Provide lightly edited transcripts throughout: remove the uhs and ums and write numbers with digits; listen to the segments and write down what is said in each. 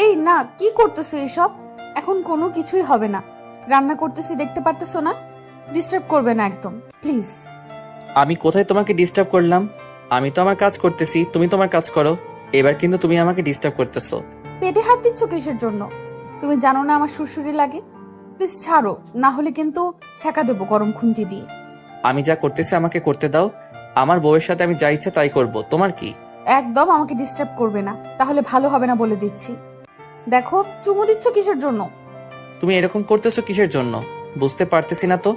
এই না, কি করতেছো এসব? এখন কোনো কিছুই হবে না। রান্না করতেছি, দেখতে পারতেছো না? ডিস্টার্ব করবে না একদম, প্লিজ। আমি কোথায় তোমাকে ডিস্টার্ব করলাম? আমি তো আমার কাজ করতেছি, তুমি তোমার কাজ করো। এবার কিন্তু তুমি আমাকে ডিস্টার্ব করতেছো। পেটে হাত দিচ্ছ কিসের জন্য? তুমি জানো না আমার সুরসুরি লাগে? প্লিজ ছাড়ো, না হলে কিন্তু ছ্যাঁকা দেবো গরম খুন্তি দিয়ে। আমি যা করতেছি আমাকে করতে দাও। আমার বউয়ের সাথে আমি যা ইচ্ছা তাই করব, তোমার কি? একদম আমাকে ডিস্টার্ব করবে না, তাহলে ভালো হবে না বলে দিচ্ছি। দেখো, চুমু দিচ্ছ কিসের জন্য? তুমি এরকম করতেছো কিসের জন্য? বুঝতে পারতেছি না তো।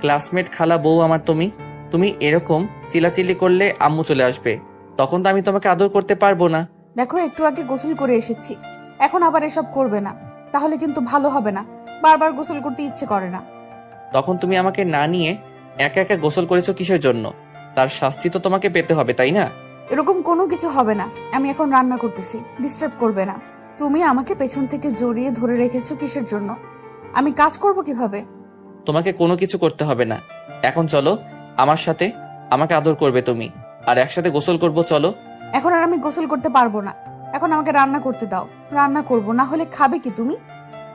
ক্লাসমেট খালা বউ আমার তুমি। তুমি এরকম চিল্লাচিল্লি করলে আম্মু চলে আসবে। তখন তো আমি তোমাকে আদর করতে পারবো না। দেখো, একটু আগে গোসল করে এসেছি, এখন আবার এসব করবে না, তাহলে কিন্তু ভালো হবে না। বারবার গোসল করতে ইচ্ছে করে না। তখন তুমি আমাকে না নিয়ে একা একা গোসল করেছো কিসের জন্য? তার শাস্তি তো তোমাকে পেতে হবে, তাই না? এরকম কোনো কিছু হবে না, আমি এখন রান্না করতেছি, ডিস্টার্ব করবে না। তুমি আমাকে পেছন থেকে জড়িয়ে ধরে রেখেছো কিসের জন্য? আমি কাজ করব কিভাবে? তোমাকে কোনো কিছু করতে হবে না। এখন চলো আমার সাথে, আমাকে আদর করবে তুমি, আর একসাথে গোসল করব, চলো। এখন আর আমি গোসল করতে পারবো না, এখন আমাকে রান্না করতে দাও। রান্না করব, না হলে খাবে কি তুমি?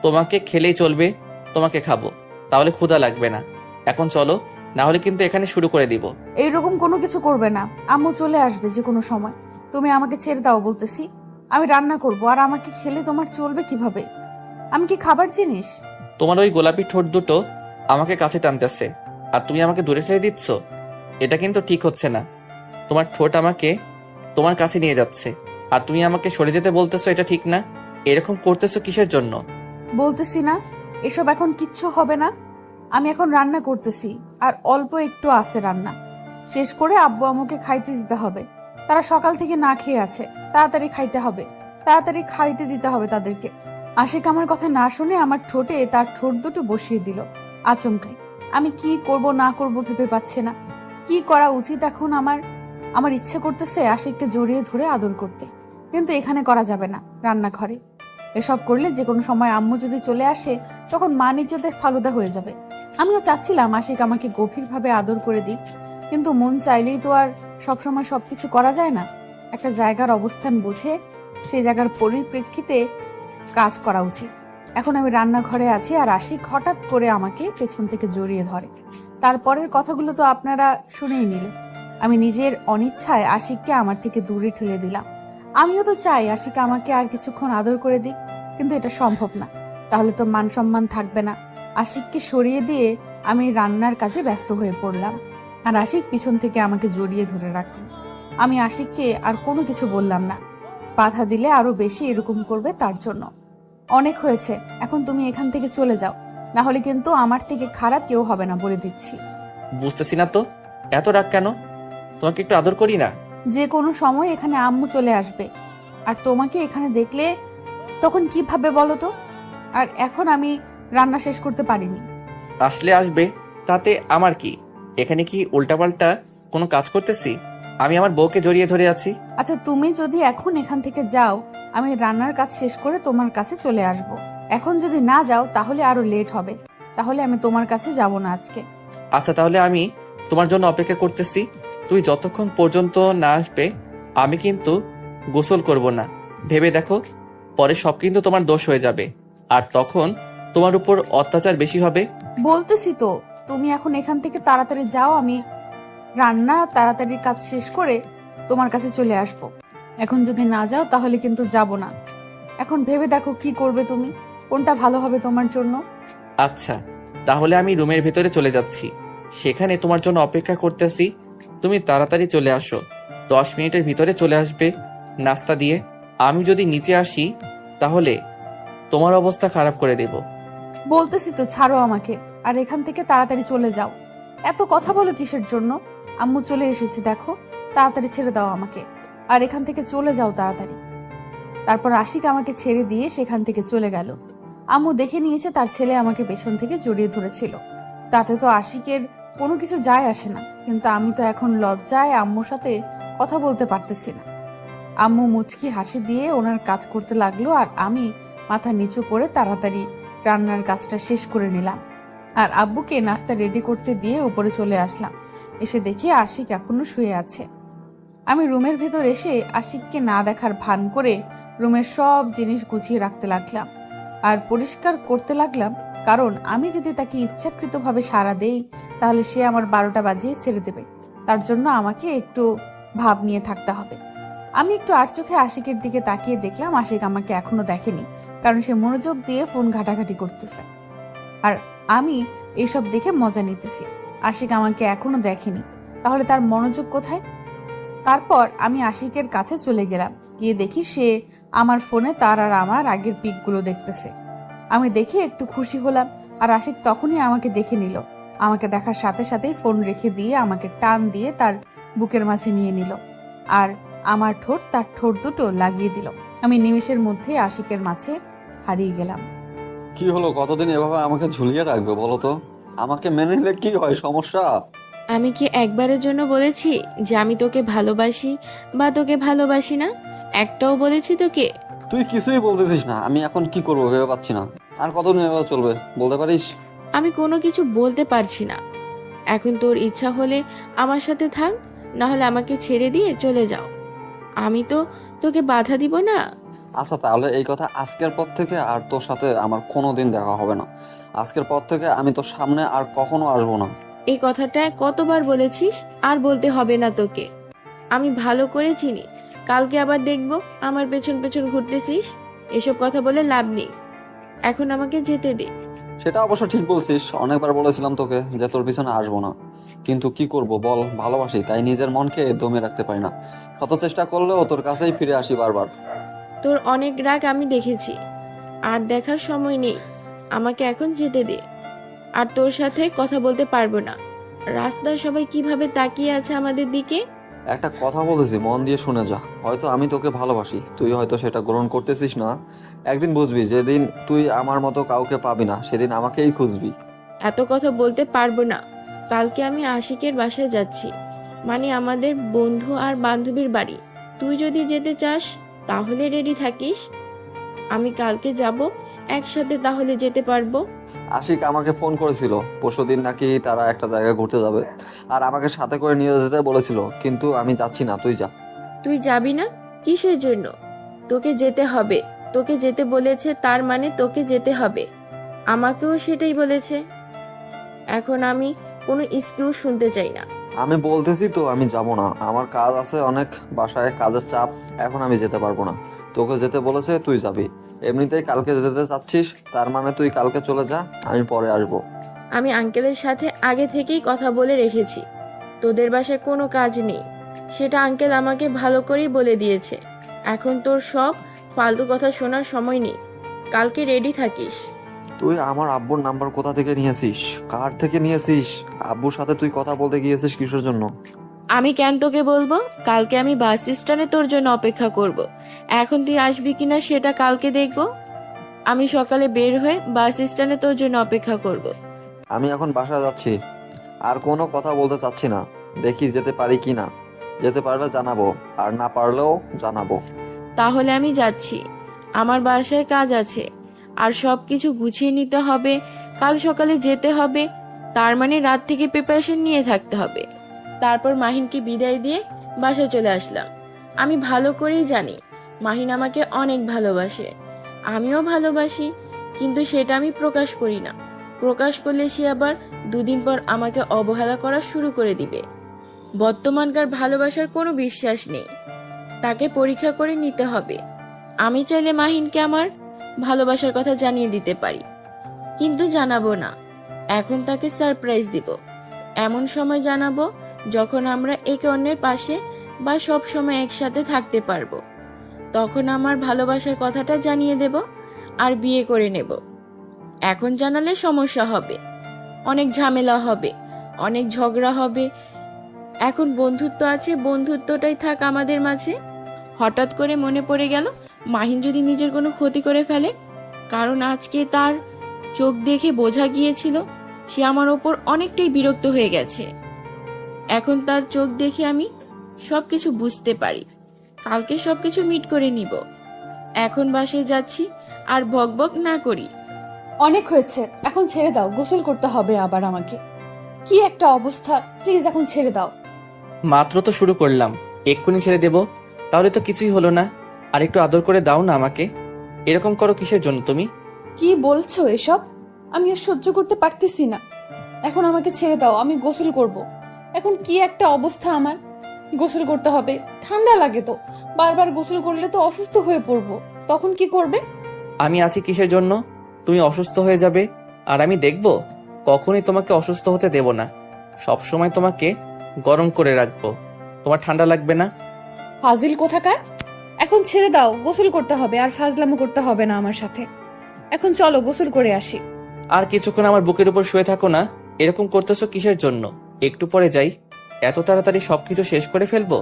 তোমাকে খেলেই চলবে, তোমাকে খাবো, তাহলে ক্ষুধা লাগবে না। এখন চলো, না হলে কিন্তু এখানে শুরু করে দিব। এইরকম কোনো কিছু করবে না, আম্মু চলে আসবে যে কোনো সময়। তুমি আমাকে ছেড়ে দাও বলতেছি। আমি রান্না করব, আর আমাকে খেলে তোমার চলবে কিভাবে? আমি কি খাবার জিনিস? তোমার ওই গোলাপি ঠোঁট দুটো আমাকে কাছে টানতেছে, আর তুমি আমাকে দূরে ঠেলে দিচ্ছ। এটা কিন্তু ঠিক হচ্ছে না। তোমার ঠোঁট আমাকে তোমার কাছে নিয়ে যাচ্ছে, আর তুমি আমাকে সরে যেতে বলতেছো, এটা ঠিক না। এরকম করতেছো কিসের জন্য? বলতেছি না, এসব এখন কিচ্ছু হবে না। আমি এখন রান্না করতেছি, আর অল্প একটু আছে রান্না। শেষ করে আব্বু আম্মুকে খাইতে দিতে হবে। তারা সকাল থেকে না খেয়ে আছে, তাড়াতাড়ি খাইতে হবে। তাড়াতাড়ি খাইতে দিতে হবে তাদেরকে। আশিক আমার কথা না শুনে আমার ঠোঁটে তার ঠোঁট দুটো বসিয়ে দিল আচমকাই। আমি কি করব না করব ভেবে পাচ্ছে না। কি করা উচিত এখন আমার? আমার ইচ্ছে করতেছে আশিককে জড়িয়ে ধরে আদর করতে, কিন্তু এখানে করা যাবে না, রান্নাঘরে। এসব করলে যে কোনো সময় আম্মু যদি চলে আসে, তখন মা নিজেদের ফালুদা হয়ে যাবে। আমিও চাচ্ছিলাম আশিক আমাকে গভীরভাবে আদর করে দিক, কিন্তু মন চাইলেই তো আর সবসময় সবকিছু করা যায় না। একটা জায়গার অবস্থান বুঝে সেই জায়গার পরিপ্রেক্ষিতে কাজ করা উচিত। এখন আমি রান্নাঘরে আছি, আর আশিক হঠাৎ করে আমাকে পেছন থেকে জড়িয়ে ধরে। তারপরের কথাগুলো তো আপনারা শুনেই নিলেন। আমি নিজের অনিচ্ছায় আশিককে আমার থেকে দূরে ঠেলে দিলাম। আমিও তো চাই আশিক আমাকে আর কিছুক্ষণ আদর করে দিক, কিন্তু এটা সম্ভব না। তাহলে তো মান সম্মান থাকবে না। আশিককে সরিয়ে দিয়ে আমি রান্নার কাজে ব্যস্ত হয়ে পড়লাম, আর আশিক পিছন থেকে আমাকে জড়িয়ে ধরে রাখল। আমি আশিককে আর কোনো কিছু বললাম না। বাধা দিলে আরো বেশি এরকম করবে, তার জন্য। অনেক হয়েছে, এখন তুমি এখান থেকে চলে যাও, না হলে কিন্তু আমার থেকে খারাপ কেউ হবে না বলে দিচ্ছি। বুঝতেছি না তো, এত রাগ কেন? তোমাকে একটু আদর করি না? যে কোনো সময় এখানে আম্মু চলে আসবে, আর তোমাকে এখানে দেখলে তখন কি ভাবে বলো তো? আর এখন আমি রান্না শেষ করতে পারিনি। আসলে আসবে, তাতে আমার কি? এখানে কি উল্টাপাল্টা কোনো কাজ করতেছি? আমি আমার বউকে জড়িয়ে ধরে আছি। আচ্ছা, তুমি যদি এখন এখান থেকে যাও, আমি রান্নার কাজ শেষ করে তোমার কাছে চলে আসব। এখন যদি না যাও তাহলে আরো লেট হবে, তাহলে আমি তোমার কাছে যাব না আজকে। আচ্ছা, তাহলে আমি তোমার জন্য অপেক্ষা করতেছি। তুমি যতক্ষণ পর্যন্ত না আসবে আমি কিন্তু গোসল করব না। ভেবে দেখো, পরে সব কিন্তু তোমার দোষ হয়ে যাবে, আর তখন তোমার উপর অত্যাচার বেশি হবে। বলতেছি তো, তুমি এখন এখান থেকে তাড়াতাড়ি যাও, আমি রান্না তাড়াতাড়ি কাজ শেষ করে তোমার কাছে চলে আসব। এখন যদি না যাও তাহলে কিন্তু যাব না। এখন ভেবে দেখো কি করবে তুমি, কোনটা ভালো হবে তোমার জন্য। আচ্ছা, তাহলে আমি রুমের ভেতরে চলে যাচ্ছি, সেখানে তোমার জন্য অপেক্ষা করতেছি। তুমি তাড়াতাড়ি চলে আসো, 10 মিনিটের ভিতরে চলে আসবে নাস্তা দিয়ে। আমি যদি নিচে আসি তাহলে তোমার অবস্থা খারাপ করে দেব। বলতেছি তো, ছাড়ো আমাকে, আর এখান থেকে তাড়াতাড়ি চলে যাও। এত কথা বলো কিসের জন্য? আম্মু চলে এসেছে দেখো, তাড়াতাড়ি ছেড়ে দাও আমাকে, আর এখান থেকে চলে যাও তাড়াতাড়ি। তারপর আশিক আমাকে ছেড়ে দিয়ে সেখান থেকে চলে গেল। আম্মু দেখে নিয়েছে তার ছেলে আমাকে পেছন থেকে জড়িয়ে ধরেছিল, তাতে তো আশিকের কোনো কিছু যায় আসে না, কিন্তু আমি তো এখন লজ্জায় আম্মুর সাথে কথা বলতে পারতেছি না। আম্মু মুচকি হাসি দিয়ে ওনার কাজ করতে লাগলো, আর আমি মাথা নিচু করে তাড়াতাড়ি রান্নার কাজটা শেষ করে নিলাম, আর আব্বুকে নাস্তা রেডি করতে দিয়ে উপরে চলে আসলাম। এসে দেখি আশিক এখনো শুয়ে আছে। আমি রুমের ভেতর এসে আশিককে না দেখার ভান করে রুমের সব জিনিস গুছিয়ে রাখতে লাগলাম আর পরিষ্কার করতে লাগলাম, কারণ আমি যদি তাকে ইচ্ছাকৃতভাবে সাড়া দেই তাহলে সে আমার 12টা বাজিয়ে ছেড়ে দেবে। তার জন্য আমাকে একটু ভাব নিয়ে থাকতে হবে। আমি একটু আর চোখে আশিকের দিকে তাকিয়ে দেখলাম আশিক আমাকে এখনো দেখেনি, কারণ সে মনোযোগ দিয়ে ফোন ঘাটাঘাটি করতেছে আর আমি এইসব দেখে মজা নিতেছি। আশিক আমাকে এখনো দেখেনি, তাহলে তার মনোযোগ কোথায়? তারপর আমি আশিকের কাছে চলে গেলাম, গিয়ে দেখি সে আমার ফোনে তার আর আমার আগের পিকগুলো দেখতেছে। আমি দেখে একটু খুশি হলাম আর আশিক তখনই আমাকে দেখে নিল। আমাকে দেখার সাথে সাথেই ফোন রেখে দিয়ে আমাকে টান দিয়ে তার বুকের মাঝে নিয়ে নিল আর আমার ঠোঁট তার ঠোঁট দুটো লাগিয়ে দিল। আমি নিমেষের মধ্যে আশিকের মাঝে হারিয়ে গেলাম। কি হলো, কতদিন এভাবে আমাকে ঝুলিয়ে রাখবে বলো তো? আমাকে মেনে নিলে কি হয়, সমস্যা? আমি কি একবারের জন্য বলেছি যে আমি তোকে ভালোবাসি বা তোকে ভালোবাসি না? একটাও বলেছি তোকে? তুই কিছুই বলতেছিস না, আমি এখন কি করবো ভেবে পাচ্ছি না। আর কতদিন এভাবে চলবে বলতে পারিস? আমি কোনো কিছু বলতে পারছি না। এখন তোর ইচ্ছা হলে আমার সাথে থাক, না হলে আমাকে ছেড়ে দিয়ে চলে যাও। আমি তো তোকে বাধা দিব না। আচ্ছা তাহলে এই কথা আজকের পর থেকে আর তোর সাথে আমার কোনোদিন দেখা হবে না। আজকের পর থেকে আমি তোর সামনে আর কখনো আসবো না। এই কথাটা কতবার বলেছিস? আর বলতে হবে না তোকে। আমি ভালো করে চিনি। কালকে আবার দেখবো আমার পেছন পেছন ঘুরতেছিস। এসব কথা বলে লাভ নেই, এখন আমাকে যেতে দে। সেটা অবশ্য ঠিক বলছিস, অনেকবার বলেছিলাম তোকে যে তোর পিছনে আসবো না, কিন্তু কি করব বল, ভালোবাসি তাই নিজের মনকে দমে রাখতে পারি না। শত চেষ্টা করলেও তোর কাছেই ফিরে আসি বারবার। তোর অনেক রাগ আমি দেখেছি, আর দেখার সময় নেই। আমাকে এখন যেতে দে। আর তোর সাথে কথা বলতে পারবো না। রাস্তায় সবাই কিভাবে তাকিয়ে আছে আমাদের দিকে। একটা কথা বলেছি, মন দিয়ে শুনে যা। হয়তো আমি তোকে ভালোবাসি, তুই হয়তো সেটা গ্রহণ করতেছিস না। একদিন বুঝবি, যেদিন তুই আমার মতো কাউকে পাবি না সেদিন আমাকেই খুঁজবি। এত কথা বলতে পারবো না। কালকে আমি আশিকের বাসায় যাচ্ছি, মানে আমাদের বন্ধু আর বান্ধবীর বাড়ি। তুই যদি যেতে চাস তাহলে রেডি থাকিস। আমি কালকে যাব, একসাথে তাহলে যেতে পারবো। আশিক আমাকে ফোন করেছিল পরশুদিন, নাকি তারা একটা জায়গায় ঘুরতে যাবে আর আমাকে সাথে করে নিয়ে যেতে বলেছিল, কিন্তু আমি যাচ্ছি না, তুই যা। তুই যাবি না? কিসের জন্য? তোকে যেতে হবে। তোকে যেতে বলেছে তার মানে তোকে যেতে হবে। আমাকেও সেটাই বলেছে। এখন আমি কোনো এক্সকিউজ শুনতে চাই না। আমি বলতেছি তো আমি যাব না, আমার কাজ আছে অনেক, বাসায় কাজের চাপ, এখন আমি যেতে পারবো না। তোকে যেতে বলেছে, তুই যাবি। এমনিতেই কালকে যেতে চাচ্ছিস, তার মানে তুই কালকে চলে যা, আমি পরে আসবো। আমি আঙ্কেলের সাথে আগে থেকেই কথা বলে রেখেছি। তোদের বাসায় কোনো কাজ নেই, সেটা আঙ্কেল আমাকে ভালো করেই বলে দিয়েছে। এখন তোর সব ফালতু কথা শোনার সময় নেই। কালকে রেডি থাকিস। তুই আমার আব্বুর নাম্বার কোথা থেকে নিয়েছিস, কার থেকে নিয়েছিস? আব্বুর সাথে তুই কথা বলতে গিয়েছিস কিসের জন্য? আমি কেন তোকে বলবো? কালকে আমি বাস স্ট্যান্ডে তোর জন্য অপেক্ষা করব। এখন তুই আসবি কিনা সেটা কালকে দেখব। আমি সকালে বের হয়ে বাস স্ট্যান্ডে তোর জন্য অপেক্ষা করব। আমি এখন বাসায় যাচ্ছি, আর কোনো কথা বলতে চাচ্ছি না। দেখি যেতে পারি কি না, যেতে পারলে জানাবো, আর না পারলেও জানাবো। তাহলে আমি যাচ্ছি, আমার বাসায় কাজ আছে আর সব কিছু গুছিয়ে নিতে হবে। কাল সকালে যেতে হবে, তার মানে রাত থেকে প্রিপারেশন নিয়ে থাকতে হবে। তারপর মাহিনকে বিদায় দিয়ে বাসায় চলে আসলাম। আমি ভালো করেই জানি মাহিন আমাকে অনেক ভালোবাসে, আমিও ভালোবাসি, কিন্তু সেটা আমি প্রকাশ করি না। প্রকাশ করলে সে আবার দুদিন পর আমাকে অবহেলা করা শুরু করে দিবে। বর্তমানকার ভালোবাসার কোনো বিশ্বাস নেই, তাকে পরীক্ষা করে নিতে হবে। আমি চাইলে মাহিনকে আমার ভালোবাসার কথা জানিয়ে দিতে পারি, কিন্তু জানাবো না। এখন তাকে সারপ্রাইজ দিব। এমন সময় জানাবো যখন আমরা একে অন্যের পাশে বা সব সময় একসাথে থাকতে পারবো। তখন আমার ভালোবাসার কথাটা জানিয়ে দেব আর বিয়ে করে নেব। এখন জানালে সমস্যা হবে, অনেক ঝামেলা হবে, অনেক ঝগড়া হবে। এখন বন্ধুত্ব আছে, বন্ধুত্বটাই থাক আমাদের মাঝে। হঠাৎ করে মনে পড়ে গেল মাহিন যদি নিজের কোনো ক্ষতি করে ফেলে, কারণ আজকে তার চোখ দেখে বোঝা গিয়েছিল সে আমার ওপর অনেকটাই বিরক্ত হয়ে গেছে। এখন তার চোখ দেখে আমি সবকিছু বুঝতে পারি। কালকে সবকিছু মিট করে নিব। এখন বাসায় যাচ্ছি, আর বকবক না করি। অনেক হয়েছে, এখন ছেড়ে দাও, গোসল করতে হবে আবার আমাকে। কি একটা অবস্থা, প্লিজ এখন ছেড়ে দাও। মাত্র তো শুরু করলাম, এক্ষুনি ছেড়ে দেব? তাহলে তো কিছুই হলো না। আর একটু আদর করে দাও না আমাকে। এরকম করো কিসের জন্য তুমি? কি বলছো এসব? আমি আর সহ্য করতে পারতেছি না। এখন আমাকে ছেড়ে দাও, আমি গোসল করব। এখন কি একটা অবস্থা আমার, গোসল করতে হবে। ঠান্ডা লাগে তো, বারবার গোসল করলে তো অসুস্থ হয়ে পড়বো। তখন কি করবে? আমি আছি কিসের জন্য? তুমি অসুস্থ হয়ে যাবে আর আমি দেখব? কখনোই তোমাকে অসুস্থ হতে দেব না। সব সময় তোমাকে গরম করে রাখবো। তোমার ঠান্ডা লাগবে না? ফাজিল কোথাকার! এখন ছেড়ে দাও, গোসল করতে হবে, আর ফাজলামো করতে হবে না আমার সাথে। এখন চলো গোসল করে আসি। আর কিছুক্ষণ আমার বুকের উপর শুয়ে থাকো না। এরকম করতেছো কিসের জন্য? একটু পরে যাই। এত তাড়াতাড়ি সবকিছু শেষ করে ফেলবো?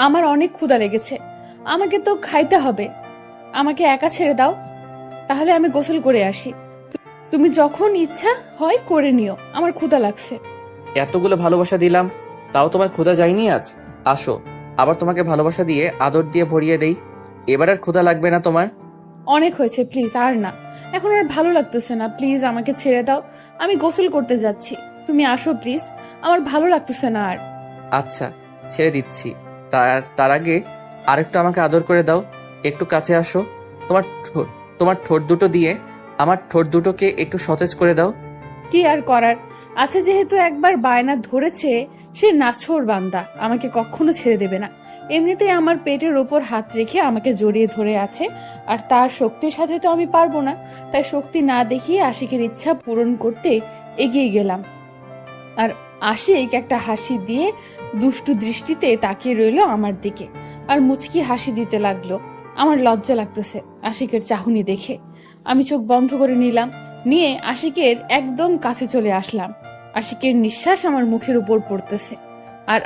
আমার অনেক ক্ষুধা লেগেছে, আমাকে তো খাইতে হবে। আমাকে একা ছেড়ে দাও, তাহলে আমি গোসল করে আসি। তুমি যখন ইচ্ছা হয় করে নিও, আমার ক্ষুধা লাগছে। এতগুলো ভালোবাসা দিলাম, তাও তোমার ক্ষুধা যায়নি আজ? আসো, আবার তোমাকে ভালোবাসা দিয়ে আদর দিয়ে ভরিয়ে দেই। এবার আর ক্ষুধা লাগবে না তোমার। অনেক হয়েছে, প্লিজ আর না। এখন আর ভালো লাগতেছে না, প্লিজ আমাকে ছেড়ে দাও। আমি গোসল করতে যাচ্ছি, তুমি আসো প্লিজ। আমার ভালো লাগতেছে না আর। আচ্ছা, ছেড়ে দিচ্ছি। তার আগে আরেকটু আমাকে আদর করে দাও। একটু কাছে আসো। তোমার ঠোঁট দুটো দিয়ে আমার ঠোঁট দুটোকে একটু সতেজ করে দাও। কি আর করার আছে, যেহেতু একবার বায়না ধরেছে, সে নাছোড় বান্দা আমাকে কখনো ছেড়ে দেবে না। এমনিতেই আমার পেটের ওপর হাত রেখে আমাকে জড়িয়ে ধরে আছে, আর তার শক্তির সাথে তো আমি পারবো না। তাই শক্তি না দেখিয়ে আশিকের ইচ্ছা পূরণ করতে এগিয়ে গেলাম। আর আশিক একটা হাসি দিয়ে দুষ্টু দৃষ্টিতে তাকিয়ে রইল আমার দিকে, আর মুচকি হাসি দিতে লাগলো। আমার লজ্জা লাগতেছে আশিকের চাহনি দেখে। আমি চোখ বন্ধ করে নিলাম, নিয়ে আশিকের একদম কাছে চলে আসলাম। আশিকের নিঃশ্বাস আমার মুখের উপর পড়তেছে, আর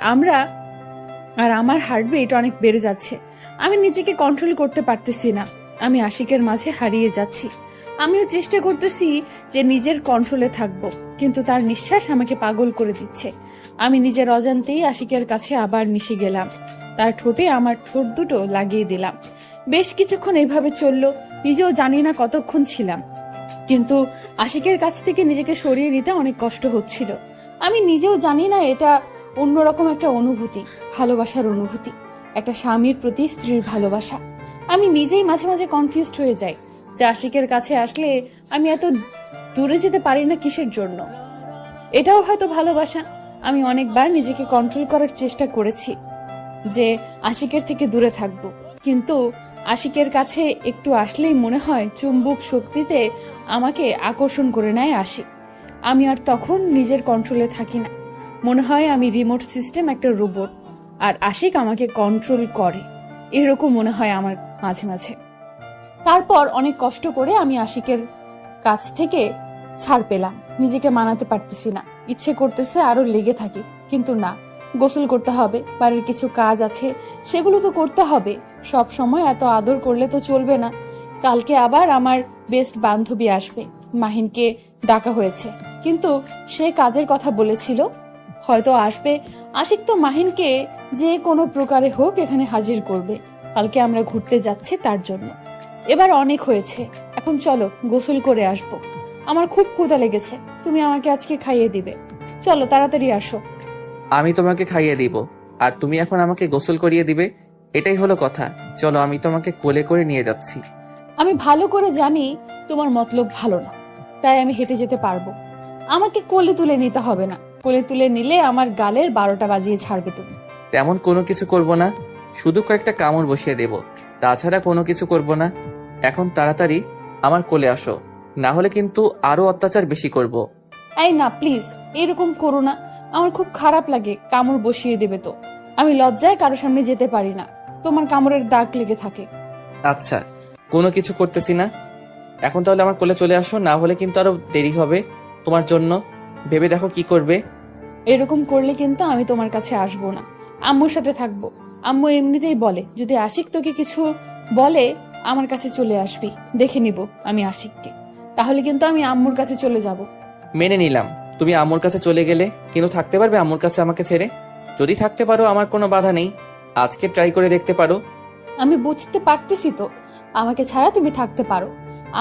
আমার হার্টবিট অনেক বেড়ে যাচ্ছে। আমি নিজেকে কন্ট্রোল করতে পারতেছি না, আমি আশিকের মাঝে হারিয়ে যাচ্ছি। আমিও চেষ্টা করতেছি যে নিজের কন্ট্রোলে থাকবো, কিন্তু তার নিঃশ্বাস আমাকে পাগল করে দিচ্ছে। আমি নিজের অজান্তেই আশিকের কাছে আবার মিশে গেলাম, তার ঠোঁটে আমার ঠোঁট দুটো লাগিয়ে দিলাম। বেশ কিছুক্ষণ এইভাবে চললো, নিজেও জানি না কতক্ষণ ছিলাম। কিন্তু আশিকের কাছ থেকে নিজেকে সরিয়ে নিতে অনেক কষ্ট হচ্ছিল। আমি নিজেও জানি না এটা অন্যরকম একটা অনুভূতি, ভালোবাসার অনুভূতি, একটা স্বামীর প্রতি স্ত্রীর ভালোবাসা। আমি নিজেই মাঝে মাঝে কনফিউজড হয়ে যাই যে আশিকের কাছে আসলে আমি এত দূরে যেতে পারি না কিসের জন্য। এটাও হয়তো ভালোবাসা। আমি অনেকবার নিজেকে কন্ট্রোল করার চেষ্টা করেছি যে আশিকের থেকে দূরে থাকবো, কিন্তু আশিকের কাছে একটু আসলেই মনে হয় চুম্বক শক্তিতে আমাকে আকর্ষণ করে নেয় আশিক। আমি আর তখন নিজের কন্ট্রোলে থাকি না, মনে হয় আমি রিমোট সিস্টেম, একটা রোবট, আর আশিক আমাকে কন্ট্রোল করে, এরকম মনে হয় আমার মাঝে মাঝে। তারপর অনেক কষ্ট করে আমি আশিকের কাছ থেকে ছাড় পেলাম। নিজেকে মানাতে পারতেছি না, ইচ্ছে করতেছে আরো লেগে থাকি, কিন্তু না, গোসল করতে হবে, বাড়ির কিছু কাজ আছে সেগুলো তো করতে হবে। সব সময় এত আদর করলে তো চলবে না। কালকে আবার আমার বেস্ট বান্ধবী আসবে, মাহিনকে ডাকা হয়েছে, কিন্তু সে কাজের কথা বলেছিল, হয়তো আসবে। আশিক তো মাহিনকে যে কোনো প্রকারে হোক এখানে হাজির করবে। কালকে আমরা ঘুরতে যাচ্ছি তার জন্য। এবার অনেক হয়েছে, এখন চলো গোসল করে আসবো। আমার খুব ক্ষুধা লেগেছে, তুমি আমাকে আজকে খাইয়ে দিবে। চলো তাড়াতাড়ি আসো। আমি তোমাকে খাইয়ে দিব, আর তুমি এখন আমাকে গোসল করিয়ে দিবে, এটাই হলো কথা। চলো, আমি তোমাকে কোলে করে নিয়ে যাচ্ছি। আমি ভালো করে জানি তোমার মতলব ভালো না, তাই আমি হেঁটে যেতে পারবো। আমাকে কোলে তুলে নিতে হবে না, কোলে তুলে নিলে আমার গালের 12টা বাজিয়ে ছাড়বে তুমি। তেমন কোনো কিছু করব না, শুধু কয়েকটা কামড় বসিয়ে দেব, তাছাড়া কোনো কিছু করব না। এখন তাড়াতাড়ি আমার কোলে আসো, না হলে কিন্তু আরো অত্যাচার বেশি করব। এই না, প্লিজ এরকম করো না, আমার খুব খারাপ লাগে, কামড় বসিয়ে দেবে তো। আমি লজ্জায় কারো সামনে যেতে পারি না, তোমার কামড়ের দাগ লেগে থাকে। আচ্ছা, কোনো কিছু করতেছি না। এখন তাহলে আমার কোলে চলে আসো, না হলে কিন্তু আরো দেরি হবে তোমার জন্য। ভেবে দেখো কি করবে। এরকম করলে কিন্তু আমি তোমার কাছে আসবো না, আম্মুর সাথে থাকবো। আম্মু এমনিতেই বলে, যদি আশিক তোকে কিছু বলে আমার কাছে চলে আসবি, দেখে নিব আমি আশিককে, তাহলে কিন্তু আমি আম্মুর কাছে চলে যাব। মেনে নিলাম তুমি আম্মুর কাছে চলে গেলে, কিন্তু থাকতে পারবে আম্মুর কাছে আমাকে ছেড়ে? যদি থাকতে পারো আমার কোনো বাধা নেই, আজকে ট্রাই করে দেখতে পারো। আমি বুঝতে পারতেছি তো, আমাকে ছাড়া তুমি থাকতে পারো,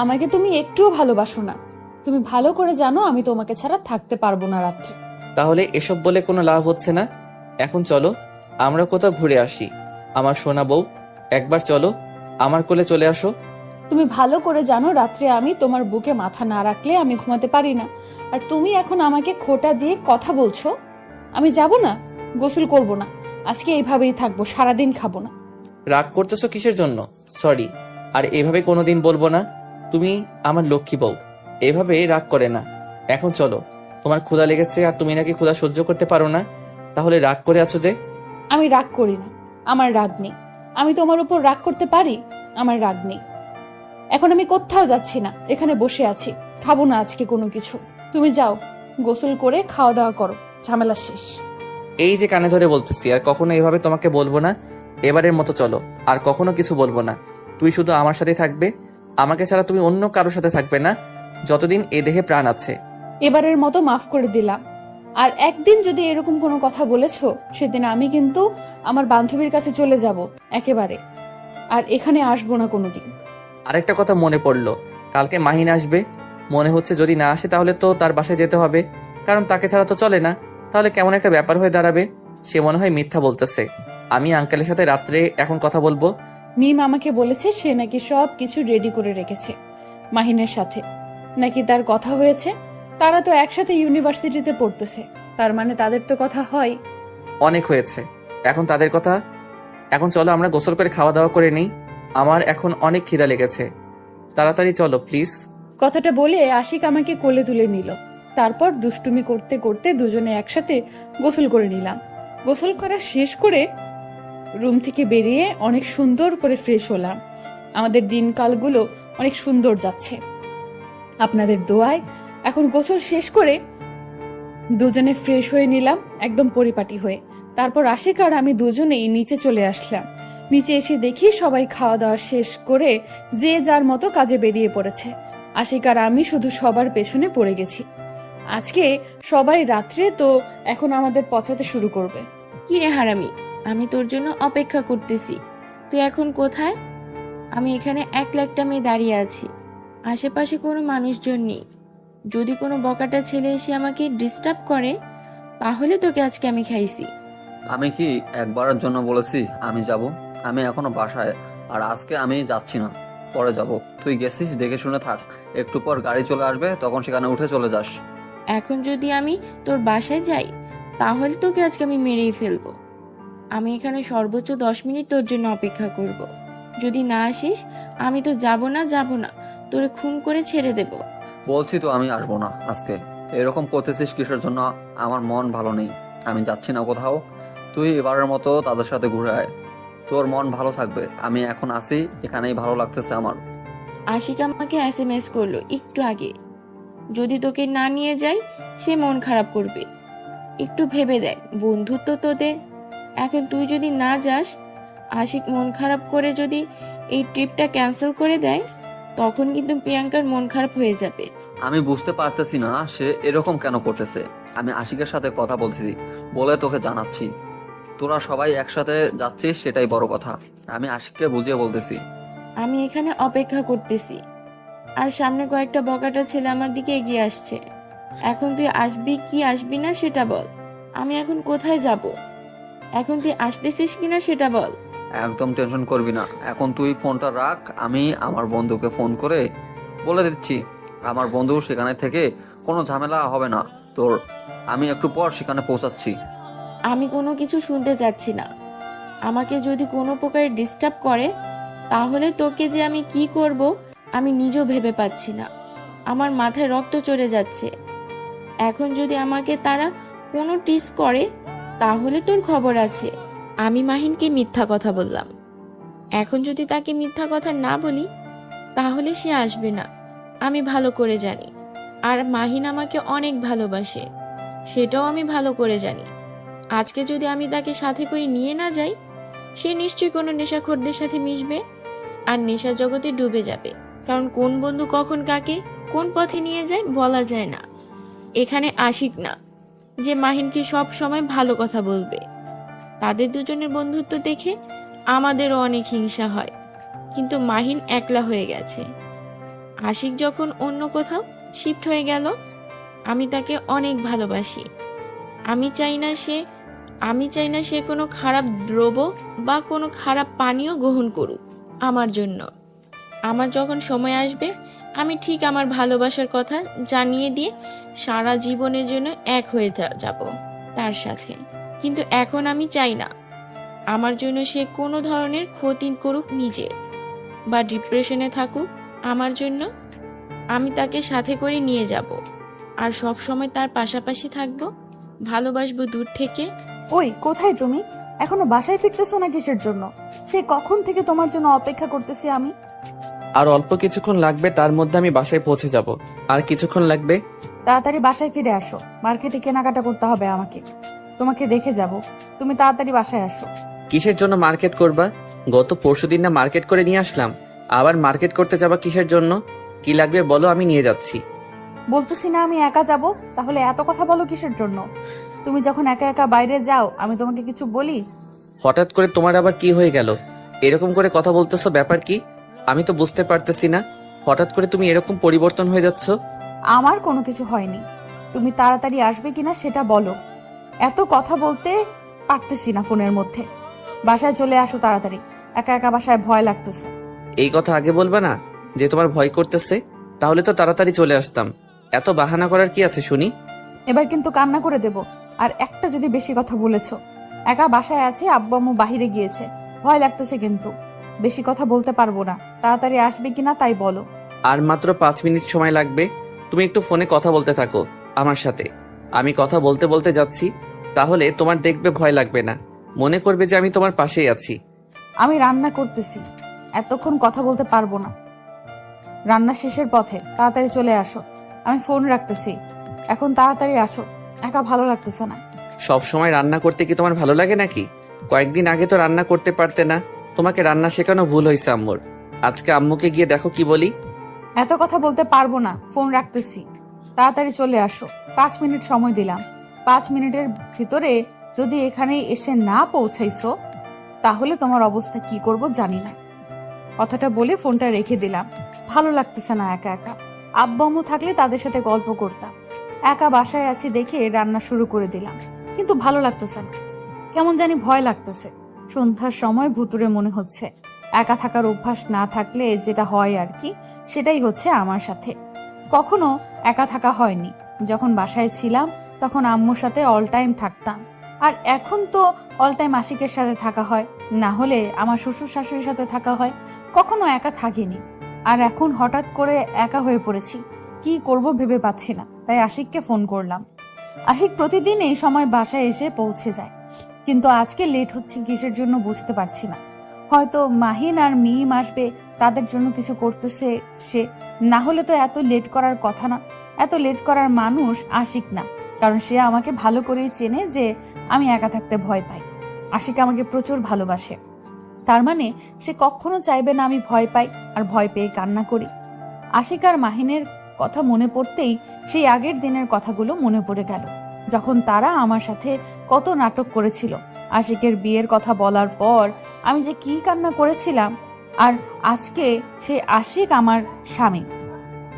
আমাকে তুমি একটুও ভালোবাসো না। তুমি ভালো করে জানো আমি তোমাকে ছাড়া থাকতে পারবো না রাত্রে। তাহলে এসব বলে কোনো লাভ হচ্ছে না। এখন চলো আমরা কোথাও ঘুরে আসি। আমার সোনা বউ, একবার চলো, আমার কোলে চলে আসো। তুমি ভালো করে জানো রাত্রে আমি তোমার বুকে মাথা না রাখলে আমি ঘুমাতে পারি না। আর তুমি এখন আমাকে খোঁটা দিয়ে কথা বলছো। আমি যাব না, গোসল করব না, আজকে এইভাবেই থাকবো, সারাদিন খাবো না। রাগ করতেছো কিসের জন্য? সরি। আর এভাবে কোনোদিন বলবো না। তুমি আমার লক্ষ্মী বউ, এভাবে রাগ করে না। এখন চলো, তোমার ক্ষুধা লেগেছে আর তুমি নাকি ক্ষুধা সহ্য করতে পারো না, তাহলে রাগ করে আছো যে? আমি রাগ করি না, আমার রাগ নেই। আমি তোমার উপর রাগ করতে পারি? আমার রাগ নেই। এখন আমি কোথাও যাচ্ছি না, এখানে বসে আছি, খাবো না আজকে কোনো কিছু। তুমি যাও, গোসল করে খাওয়া দাওয়া করো, ঝামেলা শেষ। এই যে কানে ধরে বলতেছি, আর কখনো এভাবে তোমাকে বলবো না। এবারের মতো চলো, আর কখনো কিছু বলবো না। তুই শুধু আমার সাথে থাকবে, আমাকে ছাড়া তুমি অন্য কারোর সাথে থাকবে না যতদিন এ দেহে প্রাণ আছে। এবারের মতো মাফ করে দিলাম। আর একদিন যদি এরকম কোনো কথা বলেছো, সেদিন আমি কিন্তু আমার বান্ধবীর কাছে চলে যাব একেবারে, আর এখানে আসবো না কোনোদিন। আরেকটা কথা মনে পড়লো, কালকে মাহিন আসবে। মনে হচ্ছে যদি না আসে তাহলে তো তার বাসায় যেতে হবে, কারণ তাকে ছাড়া তো চলে না। তাহলে কেমন একটা ব্যাপার হয়ে দাঁড়াবে। সে মনে হয় মিথ্যা বলতেছে। আমি আঙ্কেলের সাথে রাত্রে এখন কথা বলবো। মিম আমাকে বলেছে সে নাকি সব কিছু রেডি করে রেখেছে মাহিনের সাথে, নাকি তার কথা হয়েছে। তারা তো একসাথে ইউনিভার্সিটিতে পড়তেছে, তার মানে তাদের তো কথা হয়। অনেক হয়েছে এখন তাদের কথা। এখন চলো আমরা গোসল করে খাওয়া দাওয়া করে নিই। আমার এখন অনেক খিদা লেগেছে। তাড়াতাড়ি চলো প্লিজ। কথাটা বলে আশিক আমাকে কোলে তুলে নিল। তারপর দুষ্টুমি করতে করতে দুজনে একসাথে গোসল করে নিলাম। গোসল করা শেষ করে রুম থেকে বেরিয়ে অনেক সুন্দর করে ফ্রেশ হলাম। আমাদের দিনকালগুলো অনেক সুন্দর যাচ্ছে আপনাদের দোয়ায়। এখন গোসল শেষ করে দুজনে ফ্রেশ হয়ে নিলাম, একদম পরিপাটি হয়ে। তারপর আশিক আর আমি দুজনেই নিচে চলে আসলাম। নিচে এসে দেখি সবাই খাওয়া দাওয়া শেষ করে যে যার মতো কাজে বেরিয়ে পড়েছে। আশিক আর আমি শুধু সবার পেছনে পড়ে গেছি। আজকে সবাই রাত্রে তো এখন আমাদের পচাতে শুরু করবে। কি রে হারামি, আমি তোর জন্য অপেক্ষা করতেছি, তুই এখন কোথায়? আমি এখানে একলা একটা মেয়ে দাঁড়িয়ে আছি, আশেপাশে কোনো মানুষজন নেই। যদি কোনো বকাটা ছেলে এসে আমাকে ডিস্টার্ব করে, তাহলে তোকে আজকে আমি খাইছি। আমি কি একবারের জন্য বলেছি আমি যাব? আমি এখনো বাসায়, আর আজকে আমি যাচ্ছি না, পরে যাব। তুই গেছিস, দেখে শুনে থাক, একটু পর গাড়ি চলে আসবে, তখন সেখানে উঠে চলে যাস। এখন যদি আমি তোর বাসায় যাই, তাহলে তোকে আজকে আমি মেরেই ফেলবো। আমি এখানে সর্বোচ্চ 10 মিনিট তোর জন্য অপেক্ষা করব। যদি না আসিস, আমি তো যাব না, তোরে খুন করে ছেড়ে দেব। বলছি তো আমি আসবো না আজকে। এরকম করতেছিস কিসের জন্য? আমার মন ভালো নেই, আমি যাচ্ছি না কোথাও। তুই এবারের মতো তাদের সাথে ঘুরে আয়, তোর মন ভালো থাকবে। আমি এখন আসি, এখানেই ভালো লাগতেছে আমার। আশিক আমাকে SMS করলো একটু আগে, যদি তোকে না নিয়ে যাই সে মন খারাপ করবে। একটু ভেবে দেখ, বন্ধুত্ব তোদের। এখন তুই যদি না যাস, আশিক মন খারাপ করে যদি এই ট্রিপটা ক্যান্সেল করে দেয়, তখন কিন্তু প্রিয়াঙ্কার মন খারাপ হয়ে যাবে। আমি বুঝতে পারতেছি না সে এরকম কেন করতেছে। আমি আশিকের সাথে কথা বলছি বলে তোকে জানাচ্ছি। তোরা সবাই একসাথে যাচ্ছিস, সেটাই বড় কথা। আমি আশিককে বুঝিয়ে বলতেছি। আমি এখানে অপেক্ষা করতেছি, আর সামনে কয়েকটা বকাটা ছেলে আমার দিকে এগিয়ে আসছে। এখন তুই আসবি কি আসবি না সেটা বল। আমি এখন কোথায় যাব? এখন তুই আসতেছিস কিনা সেটা বল। একদম টেনশন করবি না, এখন তুই ফোনটা রাখ। আমি আমার বন্ধুকে ফোন করে বলে দিচ্ছি, আমার বন্ধু সেখানে থেকে কোনো ঝামেলা হবে না তোর। আমি একটু পর সেখানে পৌঁছাচ্ছি। আমি কোনো কিছু শুনতে চাচ্ছি না। আমাকে যদি কোনো প্রকারে ডিস্টার্ব করে, তাহলে তোকে যে আমি কি করব আমি নিজেও ভেবে পাচ্ছি না। আমার মাথায় রক্ত চড়ে যাচ্ছে। এখন যদি আমাকে তারা কোনো টিস করে, তাহলে তোর খবর আছে। আমি মাহিনকে মিথ্যা কথা বললাম, এখন যদি তাকে মিথ্যা কথা না বলি, তাহলে সে আসবে না, আমি ভালো করে জানি। আর মাহিন আমাকে অনেক ভালোবাসে, সেটাও আমি ভালো করে জানি। আজকে যদি আমি তাকে সাথে করে নিয়ে না যাই, সে নিশ্চয়ই কোনো নেশাখোরদের সাথে মিশবে আর নেশা জগতে ডুবে যাবে। কারণ কোন বন্ধু কখন কাকে কোন পথে নিয়ে যায় বলা যায় না। এখানে আশিক না যে মাহিনকে সব সময় ভালো কথা বলবে। তাদের দুজনের বন্ধুত্ব দেখে আমাদেরও অনেক হিংসা হয়, কিন্তু মাহিন একলা হয়ে গেছে। আশিক যখন অন্য কোথাও শিফট হয়ে গেল, আমি তাকে অনেক ভালোবাসি। আমি চাই না সে কোনো খারাপ দ্রব্য বা কোনো খারাপ পানীয় গ্রহণ করুক। আমার জন্য। আমার যখন সময় আসবে আমি ঠিক আমার ভালোবাসার কথা জানিয়ে দিয়ে সারা জীবনের জন্য এক হয়ে যাব তার সাথে। কিন্তু এখন আমি চাই না আমার জন্য সে কোনো ধরনের ক্ষতি করুক নিজের, বা ডিপ্রেশনে থাকুক। আমার জন্য আমি তাকে সাথে করে নিয়ে যাব, আর সব সময় তার পাশাপাশি থাকবো, ভালোবাসবো দূর থেকে। ওই কোথায় তুমি? এখনো বাসায় ফিরতেছো না কিসের জন্য? সে কখন থেকে তোমার জন্য অপেক্ষা করতেছি আমি। আর অল্প কিছুক্ষণ লাগবে, তার মধ্যে আমি বাসায় পৌঁছে যাব। আর কিছুক্ষণ লাগবে। তাড়াতাড়ি বাসায় ফিরে আসো, মার্কেটে কেনাকাটা করতে হবে আমাকে। তোমাকে দেখে যাব, তুমি তাড়াতাড়ি বাসায় আসো। কিসের জন্য মার্কেট করবা? গত পরশুদিন না মার্কেট করে নিয়ে আসলাম, আবার মার্কেট করতে যাবা কিসের জন্য? কি লাগবে বলো, আমি নিয়ে যাচ্ছি। বলতেছি না আমি একা যাব, তাহলে এত কথা বলো কিসের জন্য? তুমি যখন একা একা বাইরে যাও আমি তোমাকে কিছু বলি? হঠাৎ করে তোমার আবার কি হয়ে গেল? এরকম করে কথা বলতেছো, ব্যাপার কি? আমি তো বুঝতে পারতেছি না, হঠাৎ করে তুমি এরকম পরিবর্তন হয়ে যাচ্ছ। আমার কোনো কিছু হয়নি, তুমি তাড়াতাড়ি আসবে কিনা সেটা বলো। এত কথা বলতে পারতেছি না ফোনের মধ্যে। বাসায় চলে আসো তাড়াতাড়ি, একা একা বাসায় ভয় লাগতেছে। এই কথা আগে বলবা না যে তোমার ভয় করতেছে? তাহলে তো তাড়াতাড়ি চলে আসতাম। এত বাহানা করার কি আছে শুনি? এবার কিন্তু কান্না করে দেব। আর একটা যদি বেশি কথা বলেছো। একা বাসায় আছি, আব্বু আম্মু বাহিরে গিয়েছে, ভয় লাগতেছে কিন্তু। বেশি কথা বলতে পারবো না, তাড়াতাড়ি আসবে কিনা তাই বলো। আর মাত্র 5 মিনিট সময় লাগবে। তুমি একটু ফোনে কথা বলতে থাকো আমার সাথে। আমি কথা বলতে বলতে যাচ্ছি, তাহলে তোমার দেখবে ভয় লাগবে না, মনে করবে যে আমি তোমার পাশেই আছি। আমি রান্না করতেছি, এতক্ষণ কথা বলতে পারবো না। রান্না শেষের পথে, তাড়াতাড়ি চলে আসো। আমি ফোন রাখতেছি, এখন তাড়াতাড়ি আসো, একা ভালো লাগতেছে না। সব সময় রান্না করতে কি তোমার ভালো লাগে নাকি? কয়েকদিন আগে তো রান্না করতে পারতে না, তোমাকে রান্না শেখানো ভুল হয়েছে আম্মুর। আজকে আম্মুকে গিয়ে দেখো কি বলি। এত কথা বলতে পারবো না, ফোন রাখতেছি, তাড়াতাড়ি চলে আসো। 5 মিনিট সময় দিলাম, 5 মিনিটের ভিতরে যদি এখানে এসে না পৌঁছাইছো তাহলে তোমার অবস্থা কি করব জানি না। কথাটা বলে ফোনটা রেখে দিলাম। ভালো লাগতেছে না একা একা। আব্বু আম্মু থাকলে তাদের সাথে গল্প করতাম। একা বাসায় আছি দেখে রান্না শুরু করে দিলাম, কিন্তু ভালো লাগতেছে না, কেমন জানি ভয় লাগতেছে। সন্ধ্যার সময় ভুতুরে মনে হচ্ছে। একা থাকার অভ্যাস না থাকলে যেটা হয় আর কি, সেটাই হচ্ছে আমার সাথে। কখনো একা থাকা হয়নি। যখন বাসায় ছিলাম তখন আম্মুর সাথে অল টাইম থাকতাম, আর এখন তো অল টাইম আশিকের সাথে থাকা হয়, না হলে আমার শ্বশুর শাশুড়ির সাথে থাকা হয়। কখনো একা থাকিনি, আর এখন হঠাৎ করে একা হয়ে পড়েছি। কি করব ভেবে পাচ্ছি না, তাই আশিককে ফোন করলাম। আশিক প্রতিদিন এই সময় বাসায় এসে পৌঁছে যায়, কিন্তু আজকে লেট হচ্ছে কিসের জন্য বুঝতে পারছি না। হয়তো মাহিন আর মিম আসবে, তাদের জন্য কিছু করতেছে সে, না হলে তো এত লেট করার কথা না। এত লেট করার মানুষ আশিক না, কারণ সে আমাকে ভালো করেই চেনে যে আমি একা থাকতে ভয় পাই। আশিক আমাকে প্রচুর ভালোবাসে, তার মানে সে কখনো চাইবে না আমি ভয় পাই আর ভয় পেয়ে কান্না করি। আশিক আর মাহিনের কথা মনে পড়তেই সেই আগের দিনের কথাগুলো মনে পড়ে গেল, যখন তারা আমার সাথে কত নাটক করেছিল। আশিকের বিয়ের কথা বলার পর আমি যে কি কান্না করেছিলাম, আর আজকে সে আশিক আমার স্বামী,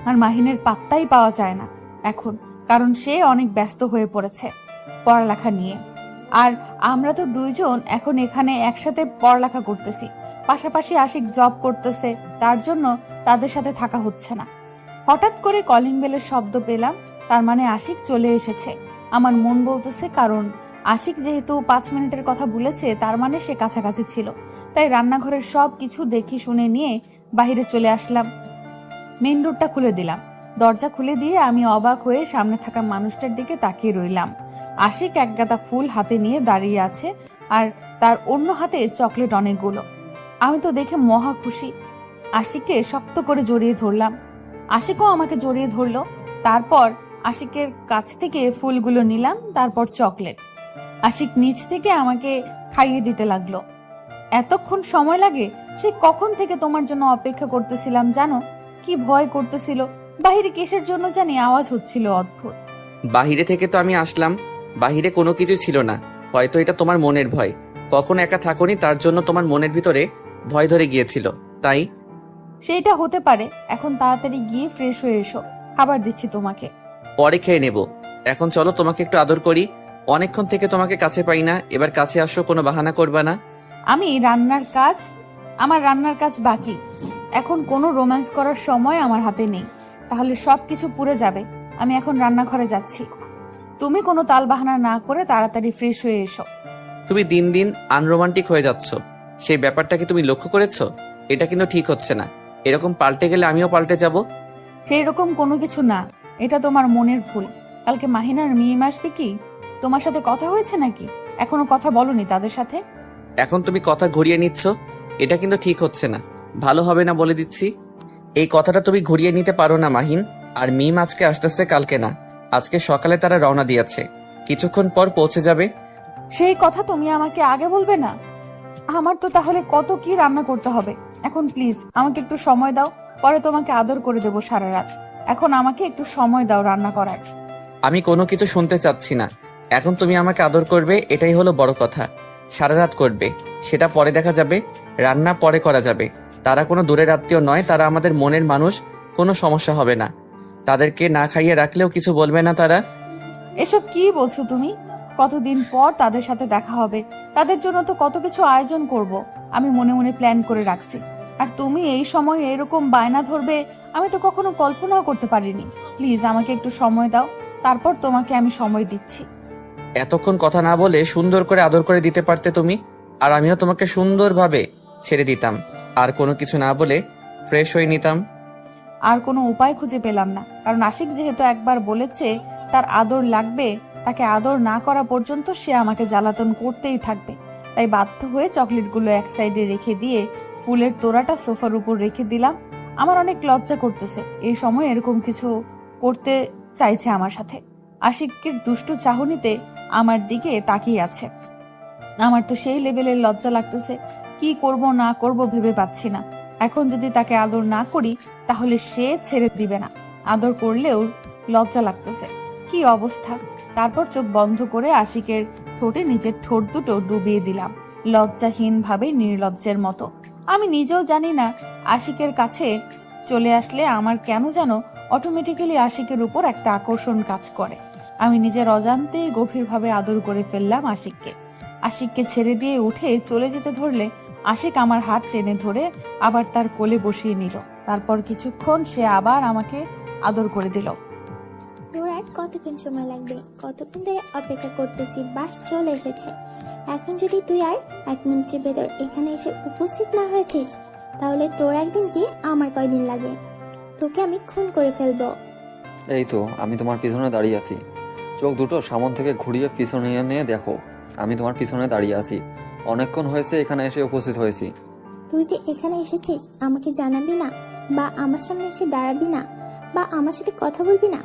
আর মাহিনের পাত্তাই পাওয়া যায় না এখন, কারণ সে অনেক ব্যস্ত হয়ে পড়েছে পড়ালেখা নিয়ে। আর আমরা তো দুইজন এখন এখানে একসাথে পড়ালেখা করতেছি, পাশাপাশি আশিক জব করতেছে, তার জন্য তাদের সাথে থাকা হচ্ছে না। হঠাৎ করে কলিং বেলের শব্দ পেলাম, তার মানে আশিক চলে এসেছে। আমার মন বলতেছে, কারণ আশিক যেহেতু 5 মিনিটের কথা বলেছে, তার মানে সে কাছাকাছি ছিল। তাই রান্নাঘরের সব কিছু দেখি শুনে নিয়ে বাইরে চলে আসলাম। মেইন ডোরটা খুলে দিলাম। দরজা খুলে দিয়ে আমি অবাক হয়ে সামনে থাকা মানুষটার দিকে তাকিয়ে রইলাম। আশিক এক গাদা ফুল হাতে নিয়ে দাঁড়িয়ে আছে, আর তার অন্য হাতে চকলেট অনেকগুলো। আমি তো দেখে মহা খুশি। আশিককে শক্ত করে জড়িয়ে ধরলাম, আশিকও আমাকে জড়িয়ে ধরলো। তারপর আশিকের কাছ থেকে ফুলগুলো নিলাম, তারপর চকলেট। আশিক নিচ থেকে আমাকে খাইয়ে দিতে লাগলো। এতক্ষণ সময় লাগে? সে কখন থেকে তোমার জন্য অপেক্ষা করতেছিলাম জানো? কি ভয় করতেছিল, বাহিরে কিসের জন্য জানি আওয়াজ হচ্ছিল অদ্ভুত। বাহিরে থেকে তো আমি আসলাম, বাহিরে কোনো কিছু ছিল না। হয়তো এটা তোমার মনের ভয়, কখন একা থাকোনি তার জন্য তোমার মনের ভিতরে ভয় ধরে গিয়েছিল, তাই। সেইটা হতে পারে। এখন তাড়াতাড়ি গিয়ে ফ্রেশ হয়ে এসো, খাবার দিচ্ছি তোমাকে। পরে খেয়ে নেব, এখন চলো তোমাকে একটু আদর করি। অনেকক্ষণ থেকে তোমাকে কাছে পাই না, এবার কাছে আসো, কোনো বাহানা করবা না। আমি রান্নার কাজ আমার রান্নার কাজ বাকি। এখন কোনো রোম্যান্স করার সময় আমার হাতে নেই, তাহলে সবকিছু পুড়ে যাবে। আমি এখন রান্নাঘরে যাচ্ছি। তুমি কোনো তালবাহানা না করে তাড়াতাড়ি ফ্রেশ হয়ে এসো। তুমি দিন দিন আনরোমান্টিক হয়ে যাচ্ছ, সেই ব্যাপারটা কি তুমি লক্ষ্য করেছো? এটা কিন্তু ঠিক হচ্ছে না। এরকম পাল্টে গেলে আমিও পাল্টে যাব। সেই রকম কোনো কিছু না, এটা তোমার মনের ভুল। কালকে মাহিনার মিম আসবে কি? তোমার সাথে কথা হয়েছে নাকি? এখনো কথা বলনি তাদের সাথে? এখন তুমি কথা ঘুরিয়ে নিচ্ছ, এটা কিন্তু ঠিক হচ্ছে না, ভালো হবে না বলে দিচ্ছি। এই কথাটা তুমি ঘুরিয়ে নিতে পারো না মাহিন। আর মিম আজকে আসতেছে, কালকে না। আজকে সকালে তারা রওনা দিয়েছে, কিছুক্ষণ পর পৌঁছে যাবে। সেই কথা তুমি আমাকে আগে বলবে না? আমার তো তাহলে কত কি রান্না করতে হবে। এখন প্লিজ আমাকে একটু সময় দাও, পরে তোমাকে আদর করে দেবো সারা রাত। এখন আমাকে একটু সময় দাও রান্না করার। আমি কোনো কিছু শুনতে চাচ্ছি না। এখন তুমি আমাকে আদর করবে, এটাই হলো বড় কথা। সারা রাত করবে, সেটা পরে দেখা যাবে। রান্না পরে করা যাবে। তারা কোনো দূরের আত্মীয় নয়, তারা আমাদের মনের মানুষ। কোনো সমস্যা হবে না। তাদেরকে না খাইয়ে রাখলেও কিছু বলবে না তারা। এসব কি বলছো তুমি? কতদিন পর তাদের সাথে দেখা হবে, তাদের জন্য তো কত কিছু আয়োজন করব। আমি মনে মনে প্ল্যান করে রাখছি, আর তুমি এই সময় এরকম বায়না ধরবে আমি তো কখনো কল্পনাও করতে পারিনি। প্লিজ আমাকে একটু সময় দাও, তারপর তোমাকে আমি সময় দিচ্ছি। এতক্ষণ কথা না বলে সুন্দর করে আদর করে দিতে পারতে তুমি, আর আমিও তোমাকে সুন্দরভাবে ছেড়ে দিতাম। আর কোনো কিছু না বলে ফ্রেশ হয়ে নিতাম। আর কোনো উপায় খুঁজে পেলাম না, কারণ আশিক যেহেতু একবার বলেছে তার আদর লাগবে, তাকে আদর না করা পর্যন্ত সে আমাকে জ্বালাতন করতেই থাকবে। তাই বাধ্য হয়ে চকলেটগুলো এক সাইডে রেখে দিয়ে ফুলের তোড়াটা সোফার উপর রেখে দিলাম। আমার অনেক লজ্জা করতেছে, এই সময় এরকম কিছু করতে চাইছে আমার সাথে। আশিকের দুষ্টু চাহনিতে আমার দিকে তাকিয়ে আছে। আমার তো সেই লেভেলের লজ্জা লাগতেছে, কি করব না করব ভেবে পাচ্ছি না। এখন যদি তাকে আদর না করি তাহলে সে ছেড়ে দিবে না, আদর করলেও লজ্জা লাগতেছে। কি অবস্থা! তারপর চোখ বন্ধ করে আশিকের ঠোঁটে নিজের ঠোঁট দুটো ডুবিয়ে দিলাম, লজ্জাহীন ভাবে, নির্লজ্জের মতো। আমি নিজেও জানি না আশিকের কাছে চলে আসলে আমার কেন যেন অটোমেটিক্যালি আশিকের উপর একটা আকর্ষণ কাজ করে। আমি নিজের অজান্তেই গভীরভাবে আদর করে ফেললাম আশিককে। আশিককে ছেড়ে দিয়ে উঠে চলে যেতে ধরলে আশিক আমার হাত টেনে ধরে আবার তার কোলে বসিয়ে নিল। তারপর কিছুক্ষণ সে আবার আমাকে আদর করে দিল। তোর আর কতক্ষণ সময় লাগবে? কতক্ষণ ধরে অপেক্ষা করতেছি, বাস চলে এসেছে। এখন যদি তুই আর 1 মিনিটের ভেতর এখানে এসে উপস্থিত না হয়েছিস, তাহলে তোর একদিন কি আমার কয়দিন লাগে? তোকে আমি খুন করে ফেলবো। এই তো আমি তোমার পিছনে দাঁড়িয়ে আছি। চোখ দুটো সামন থেকে ঘুরিয়ে পিছনে নিয়ে দেখো, আমি তোমার পিছনে দাঁড়িয়ে আছি। অনেকক্ষণ হয়েছে এখানে এসে উপস্থিত হয়েছি। তুই যে এখানে এসেছিস আমাকে জানাবি না, বা আমার সামনে এসে দাঁড়াবি না, বা আমার সাথে কথা বলবি না?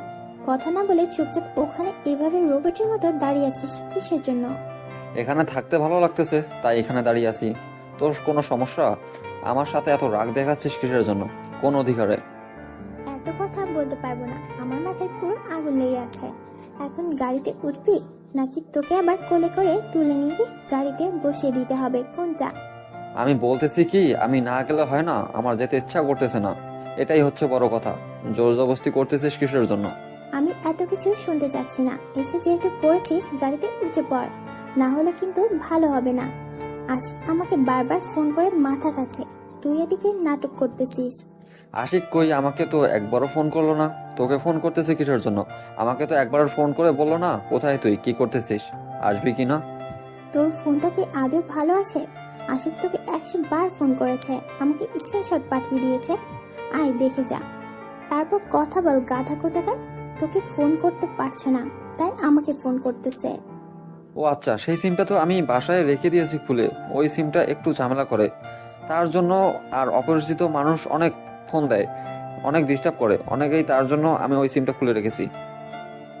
কথা না বলে চুপচাপ ওখানে এভাবে রোবটের মতো দাঁড়িয়ে আছিস কিসের জন্য? এখানে থাকতে ভালো লাগতেছে তাই এখানে দাঁড়িয়ে আছি। তোর কোনো সমস্যা? আমার সাথে এত রাগ দেখাচ্ছিস কিসের জন্য? কোন অধিকারে? এত কথা বলতে পারবো না, আমার মাথায় পুরো আগুন লেগে আছে। এখন গাড়িতে উঠবি, নাকি তোকে আবার কোলে করে তুলে নিয়ে গিয়ে গাড়িতে বসিয়ে দিতে হবে? কোনটা? আমি বলতেছি কি, আমি না গেলে হয় না? আমার যেতে ইচ্ছা করতেছে না, এটাই হচ্ছে বড় কথা। জোর জবরদস্তি করতেছিস কিসের জন্য? আমি এত কিছু শুনতে চাচ্ছি না, এসে যেহেতু পড়েছিস গাড়িতে উঠে পড়, না হলে কিন্তু ভালো হবে না। আশিক আমাকে বারবার ফোন করে মাথা খাচ্ছে, তুই এদিকে নাটক করতেছিস। আশিক কই? আমাকে তো একবারও ফোন করলো না। তোকে ফোন করতেছে কিসের জন্য? আমাকে তো একবার ফোন করে বললো না কোথায় তুই, কি করতেছিস, আসবি কি না। তোর ফোনটা কি আদৌ ভালো আছে? আশিক তোকে 100 বার ফোন করেছে, আমাকে স্ক্রিনশট পাঠিয়ে দিয়েছে, আয় দেখে যা। তারপর কথা বল গাধা কোথাকার। তোকে ফোন করতে পারছে না তাই আমাকে ফোন করতেছে। ও আচ্ছা, সেই সিমটা তো আমি বাসায় রেখে দিয়েছি খুলে। ওই সিমটা একটু ঝামেলা করে, তার জন্য। আর অপরিচিত মানুষ অনেক ফোন দেয়, অনেক ডিস্টার্ব করে অনেকেই, তার জন্য আমি ওই সিমটা খুলে রেখেছি।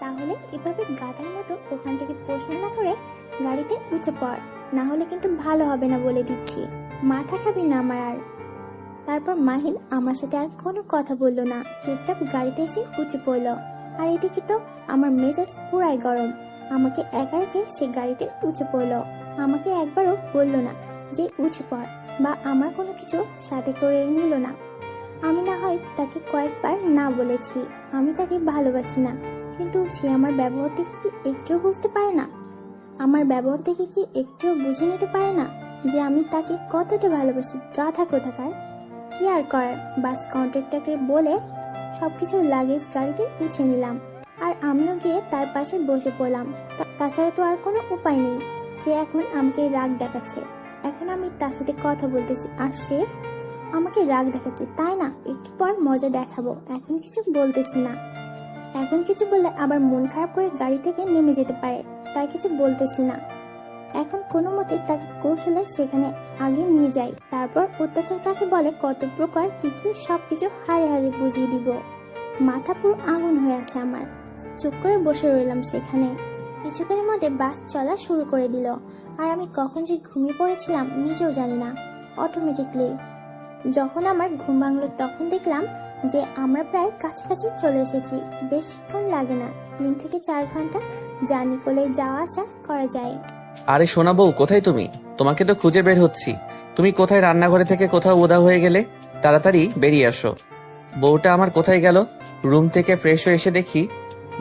তাহলে এভাবে গাধার মতো ওখান থেকে প্রশ্ন না করে গাড়িতে উঠে পড়, না হলে কিন্তু ভালো হবে না বলে দিচ্ছি। মাথা খাবি না আমার আর। তারপর মাহিন আমার সাথে আর কোনো কথা বললো না, চুপচাপ গাড়িতে এসে উঠে পড়লো। আর এদিকে তো আমার মেজাজ পুরাই গরম। আমাকে একা রেখে সে গাড়িতে উঠে পড়লো। আমাকে একবারও বললো না যে উঠে পড়, বা আমার কোনো কিছু সাথে করে নিল না। আমি না হয় তাকে কয়েকবার না বলেছি আমি তাকে ভালোবাসি না, কিন্তু সে আমার ব্যবহার দেখে কি একটুও বুঝতে পারে না? আমার ব্যবহার দেখে কি একটুও বুঝে নিতে পারে না যে আমি তাকে কতটা ভালোবাসি। গাধা কোথাকার। কি আর করার, বাস কন্ট্রাক্টরকে বলে সবকিছু লাগেজ গাড়িতে উঠিয়ে নিলাম, আর আমিও গিয়ে তার পাশে বসে পড়লাম। তাছাড়া তো আর কোনো উপায় নেই। সে এখন আমাকে রাগ দেখাচ্ছে। এখন আমি তার সাথে কথা বলতেছি আর সে আমাকে রাগ দেখাচ্ছে, তাই না? একটু পর মজা দেখাবো। এখন কিছু বলতেছি না। এখন কিছু বললে আবার মন খারাপ করে গাড়ি থেকে নেমে যেতে পারে, তাই কিছু বলতেছি না। এখন কোনো মতে তাকে কৌশলে সেখানে আগে নিয়ে যাই, তারপর অত্যাচার কাকে বলে, কত প্রকার কি কি সবকিছু হারে হারে বুঝিয়ে দিব। মাথা পুরো আগুন হয়ে আছে আমার। চুপ করে বসে রইলাম সেখানে। কিছুক্ষণের মধ্যে বাস চলা শুরু করে দিল, আর আমি কখন যে ঘুমিয়ে পড়েছিলাম নিজেও জানি না। অটোমেটিকলি যখন আমার ঘুম ভাঙলো তখন দেখলাম যে আমরা প্রায় কাছাকাছি চলে এসেছি। বেশিক্ষণ লাগে না, 3 থেকে 4 ঘন্টা জার্নি করলে যাওয়া আসা করা যায়। আরে সোনা বউ, কোথায় তুমি? তোমাকে তো খুঁজে বের হচ্ছি। তুমি কোথায়? রান্নাঘরে থেকে কোথাও উদা হয়ে গেলে। তাড়াতাড়ি বেরিয়ে আসো। বউটা আমার কোথায় গেল? রুম থেকে ফ্রেশ হয়ে এসে দেখি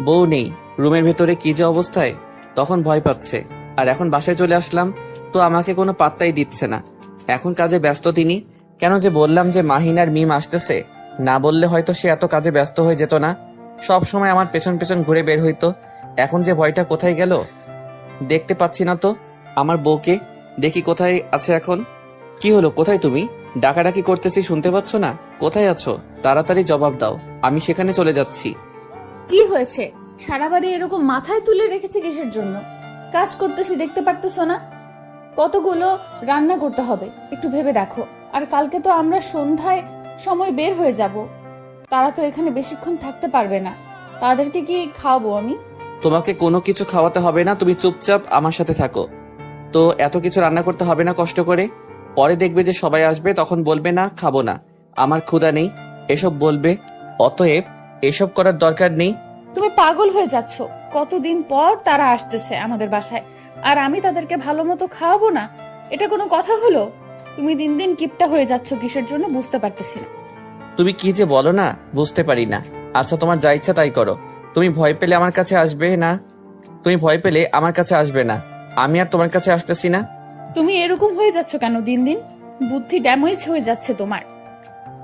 বউ নেই। রুমের ভেতরে কি যে অবস্থায়, তখন ভয় পাচ্ছে। আর এখন বাসায় চলে আসলাম তো আমাকে কোনো পাত্তাই দিচ্ছে না। এখন কাজে ব্যস্ত তিনি। কেন যে বললাম যে মাহিন আর মিম আসতেছে, না বললে হয়তো সে এত কাজে ব্যস্ত হয়ে যেত না। সব সময় আমার পেছন পেছন ঘুরে বের হইতো। এখন যে ভয়টা কোথায় গেল দেখতে পাচ্ছি না তো। আমার বউকে দেখি কোথায় আছে এখন। কি হলো, কোথায় তুমি? ডাকাডাকি করতেছি, শুনতে পাচ্ছ না? কোথায় আছো? তাড়াতাড়ি জবাব দাও, আমি সেখানে চলে যাচ্ছি। কি হয়েছে? সারা বাড়ি এরকম মাথায় তুলে রেখেছে কিসের জন্য? কাজ করতেছি, দেখতে পারতেছো না? কতগুলো রান্না করতে হবে, একটু ভেবে দেখো। আর কালকে তো আমরা সন্ধ্যায় সময় বের হয়ে যাব। তারা তো এখানে বেশিক্ষণ থাকতে পারবে না। তাদেরকে কি খাওয়াবো আমি? তোমাকে কোনো কিছু খাওয়াতে হবে না, তুমি চুপচাপ আমার সাথে থাকো। তো এত কিছু রান্না করতে হবে না কষ্ট করে। পরে দেখবে যে সবাই আসবে, তখন বলবে না খাবো না, আমার ক্ষুধা নেই, এসব বলবে। অতএব এসব করার দরকার নেই। তুমি পাগল হয়ে যাচ্ছ। কতদিন পর তারা আসতেছে আমাদের বাসায়, আর আমি তাদেরকে ভালো মতো খাওয়াবো না? এটা কোনো কথা হলো? তুমি দিন দিন কিপটা হয়ে যাচ্ছ কিসের জন্য বুঝতে পারতেছি না। তুমি কি যে বলো না, বুঝতে পারি না। আচ্ছা, তোমার যা ইচ্ছা তাই করো। তুমি ভয় পেলে আমার কাছে আসবে না। তুমি ভয় পেলে আমার কাছে আসবে না। আমি আর তোমার কাছে আসতেছি না। তুমি এরকম হয়ে যাচ্ছ কেন দিন দিন? বুদ্ধি ড্যামেজ হয়ে যাচ্ছে তোমার।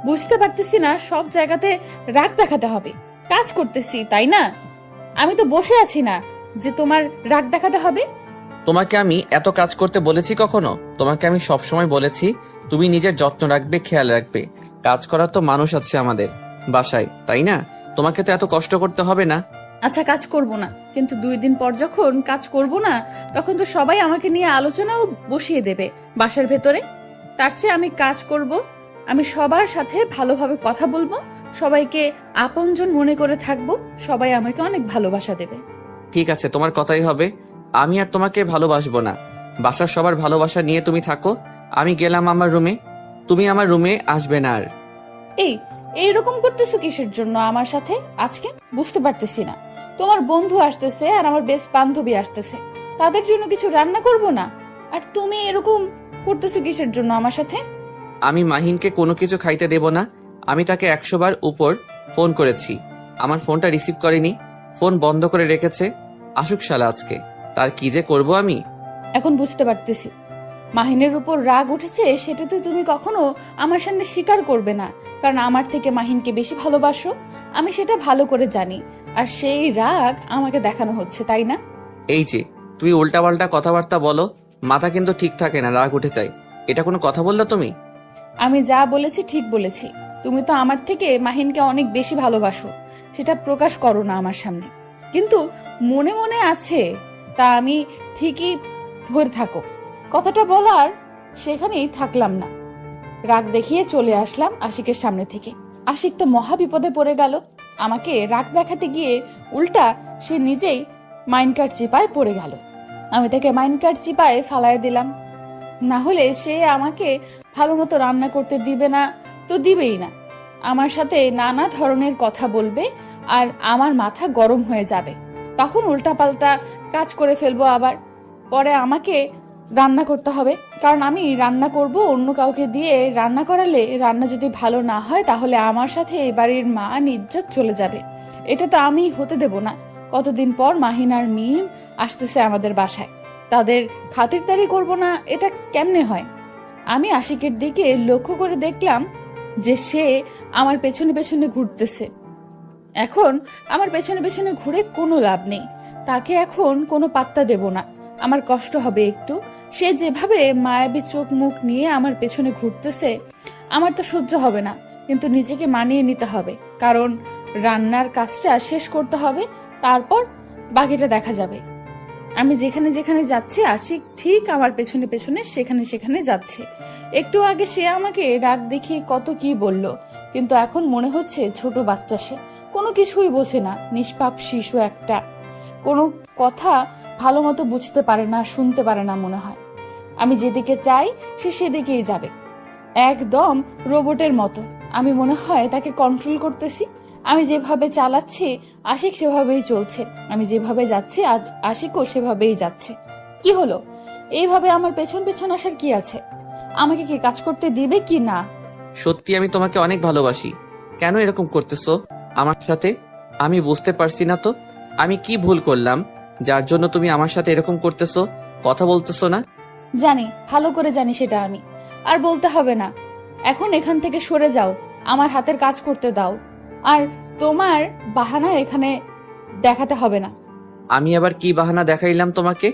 বুঝতে পারতেছি না, সব জায়গাতে রাগ দেখাতে হবে। কাজ করতেছি, তাই না? আমি তো বসে আছি না যে তোমার রাগ দেখাতে হবে। তোমাকে আমি এত কাজ করতে বলেছি কখনো? তোমাকে আমি সব সময় বলেছি তুমি নিজের যত্ন রাখবে, খেয়াল রাখবে। কাজ করার তো মানুষ আছে আমাদের বাসায়, তাই না? তোমাকে তো এত কষ্ট করতে হবে না। আচ্ছা, কাজ করব না, কিন্তু 2 দিন পর যখন কাজ করব না, তখন তো সবাই আমাকে নিয়ে আলোচনাও বসিয়ে দেবে বাসার ভেতরে। তার চেয়ে আমি কাজ করব, আমি সবার সাথে ভালোভাবে কথা বলবো, সবাইকে আপনজন মনে করে থাকবো, সবাই আমাকে অনেক ভালোবাসা দেবে। ঠিক আছে, তোমার কথাই হবে। আমি আর তোমাকে ভালোবাসবো না। বাসার সবার ভালোবাসা নিয়ে তুমি থাকো। আমি গেলাম আমার রুমে। তুমি আমার রুমে আসবে না আর। এইরকম করতেছো কিসের জন্য আমার সাথে আজকে? বুঝতে পারতেছি না। তোমার বন্ধু আসতেছে আর আমার বেস্ট বান্ধবী আসতেছে, তাদের জন্য কিছু রান্না করব না? আর তুমি এরকম করতেছো কিসের জন্য আমার সাথে? আমি মাহিনকে কোনো কিছু খাইতে দেব না। আমি তাকে 100 বার উপর ফোন করেছি, আমার ফোনটা রিসিভ করেনি, ফোন বন্ধ করে রেখেছে। আসুক শালা আজকে, তার কি যে করব আমি। এখন বুঝতে পারতেছি মাহিনের উপর রাগ উঠেছে, সেটা তো তুমি কখনো আমার সামনে স্বীকার করবে না, কারণ আমার থেকে মাহিনকে বেশি ভালোবাসো, আমি সেটা ভালো করে জানি। আর সেই রাগ আমাকে দেখানো হচ্ছে, তাই না? এই যে তুমি উল্টাপাল্টা কথাবার্তা বলো, মাথা কিন্তু ঠিক থাকে না, রাগ উঠে যায়। এটা কোনো কথা বললে তুমি? আমি যা বলেছি ঠিক বলেছি। তুমি তো আমার থেকে মাহিনকে অনেক বেশি ভালোবাসো, সেটা প্রকাশ করো না আমার সামনে, কিন্তু মনে মনে আছে, তা আমি ঠিকই ধরে থাকো। কথাটা বলার সেখানেই থাকলাম না, রাগ দেখিয়ে চলে আসলাম আশিকের সামনে থেকে। আশিক তো মহা বিপদে পড়ে গেল। আমাকে রাগ দেখাতে গিয়ে উল্টা সে নিজেই মাইনকার চিপায় পড়ে গেল। আমি তাকে মাইনকার চিপায় ফালায় দিলাম। না হলে সে আমাকে ভালো মতো রান্না করতে দিবে না তো দিবেই না, আমার সাথে নানা ধরনের কথা বলবে, আর আমার মাথা গরম হয়ে যাবে। তখন উল্টাপাল্টা কাজ করে ফেলবো আবার। পরে আমাকে রান্না করতে হবে, কারণ আমি রান্না করব অন্য কাউকে দিয়ে। রান্না করালে রান্না যদি ভালো না হয় তাহলে আমার সাথে এই বাড়ির মান ইজ্জত চলে যাবে। এটা তো আমি হতে দেব না। কতদিন পর মাহিন আর মিম আসতেছে আমাদের বাসায়, তাদের খাতিরদারি করব না, এটা কেমনে হয়? আমি আশিকের দিকে লক্ষ্য করে দেখলাম যে সে আমার পেছনে পেছনে ঘুরতেছে। এখন আমার পেছনে পেছনে ঘুরে কোনো লাভ নেই, তাকে এখন কোনো পাত্তা দেব না। আমার কষ্ট হবে একটু। সে যেভাবে মায়াবী চোখ মুখ নিয়ে আমার পেছনে ঘুরতেছে, আমার তো সহ্য হবে না, কিন্তু নিজেকে মানিয়ে নিতে হবে, কারণ রান্নার কাজটা শেষ করতে হবে, তারপর বাকিটা দেখা যাবে। আমি যেখানে যেখানে যাচ্ছি আশিক ঠিক আমার পেছনে পেছনে সেখানে সেখানে যাচ্ছে। একটু আগে সে আমাকে রাগ দেখিয়ে কত কি বলল, কিন্তু এখন মনে হচ্ছে ছোট বাচ্চা, সে কোনো কিছুই বোঝে না, নিষ্পাপ শিশু একটা, কোনো কথা ভালো মতো বুঝতে পারে না, শুনতে পারে না মনে হয়। আমি যেদিকে চাই সে সেদিকেই যাবে, একদম রোবটের মতো। আমি মনে হয় তাকে কন্ট্রোল করতেছি। আমি যেভাবে চালাচ্ছি আশিক সেভাবেই চলছে, আমি যেভাবে যাচ্ছি আজ আশিকও সেভাবেই যাচ্ছে। কি হলো? এইভাবে আমার পেছন পেছন আসার কি আছে? আমাকে কি কাজ করতে দিবে কি না? সত্যি আমি তোমাকে অনেক ভালোবাসি। কেন এরকম করতেছো আমার সাথে? আমি বুঝতে পারছি না তো আমি কি ভুল করলাম যার জন্য তুমি আমার সাথে এরকম করতেছো, কথা বলতেছো না? জানি, ভালো করে জানি সেটা আমি। আর বলতে হবে না, এখন এখান থেকে সরে যাও, আমার হাতের কাজ করতে দাও। আর তোমার বাহানা এখানে দেখাতে হবে না। আমি আবার কি বাহানা দেখাইলাম তোমাকে?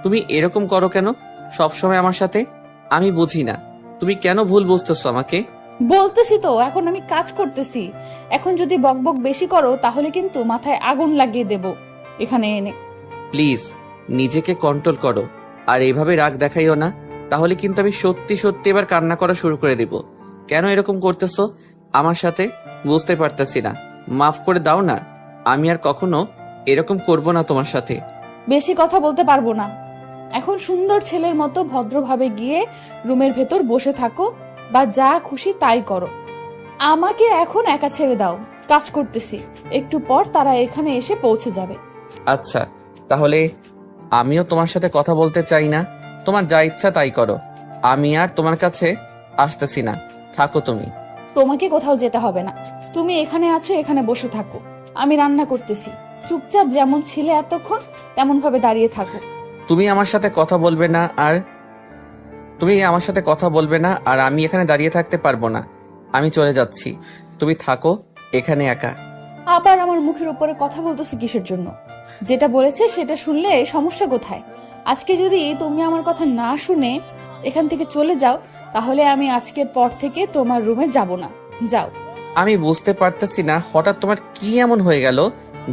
তুমি এরকম করো কেন সব সময় আমার সাথে? আমি বুঝি না তুমি কেন ভুল বুঝতেছো আমাকে। বলতেছি তো, এখন আমি কাজ করতেছি। এখন যদি বকবক বেশি করো তাহলে কিন্তু মাথায় আগুন লাগিয়ে দেব এখানে এনে। প্লিজ নিজেকে কন্ট্রোল করো, আর এইভাবে রাগ দেখাইও না, তাহলে কিন্তু আমি সত্যি সত্যি এবার কান্না করা শুরু করে দিব। কেন এরকম করতেছো আমার সাথে বুঝতে পারতেছি না, মাফ করে দাও না। আমি আর কখনো এরকম করব না তোমার সাথে। বেশি কথা বলতে পারবো না। এখন সুন্দর ছেলের মতো ভদ্রভাবে গিয়ে রুমের ভেতর বসে থাকো, বা যা খুশি তাই করো। আমাকে এখন একা ছেড়ে দাও, কাজ করতেছি। একটু পর তারা এখানে এসে পৌঁছে যাবে। আচ্ছা, তাহলে আমিও তোমার সাথে কথা বলতে চাই না, তোমার যা ইচ্ছা তাই করো। আমি আর তোমার কাছে আসতেছি না, থাকো তুমি। তোমাকে কোথাও যেতে হবে না, তুমি এখানে আছো, এখানে বসে থাকো। আমি রান্না করতেছি, চুপচাপ যেমন ছিলে এতক্ষণ তেমন ভাবে দাঁড়িয়ে থাকো। তুমি আমার সাথে কথা বলবে না, আর আমি এখানে দাঁড়িয়ে থাকতে পারবো না। আমি চলে যাচ্ছি, তুমি থাকো এখানে একা। আবার আমার মুখের উপরে কথা বলতেছি কিসের জন্য? যেটা বলেছে সেটা শুনলে সমস্যা কোথায়? আজকে যদি তুমি আমার কথা না শুনে এখান থেকে চলে যাও, তাহলে আমি আজকের পর থেকে তোমার রুমে যাব না। যাও। আমি বুঝতে পারতেছি না হঠাৎ তোমার কি এমন হয়ে গেল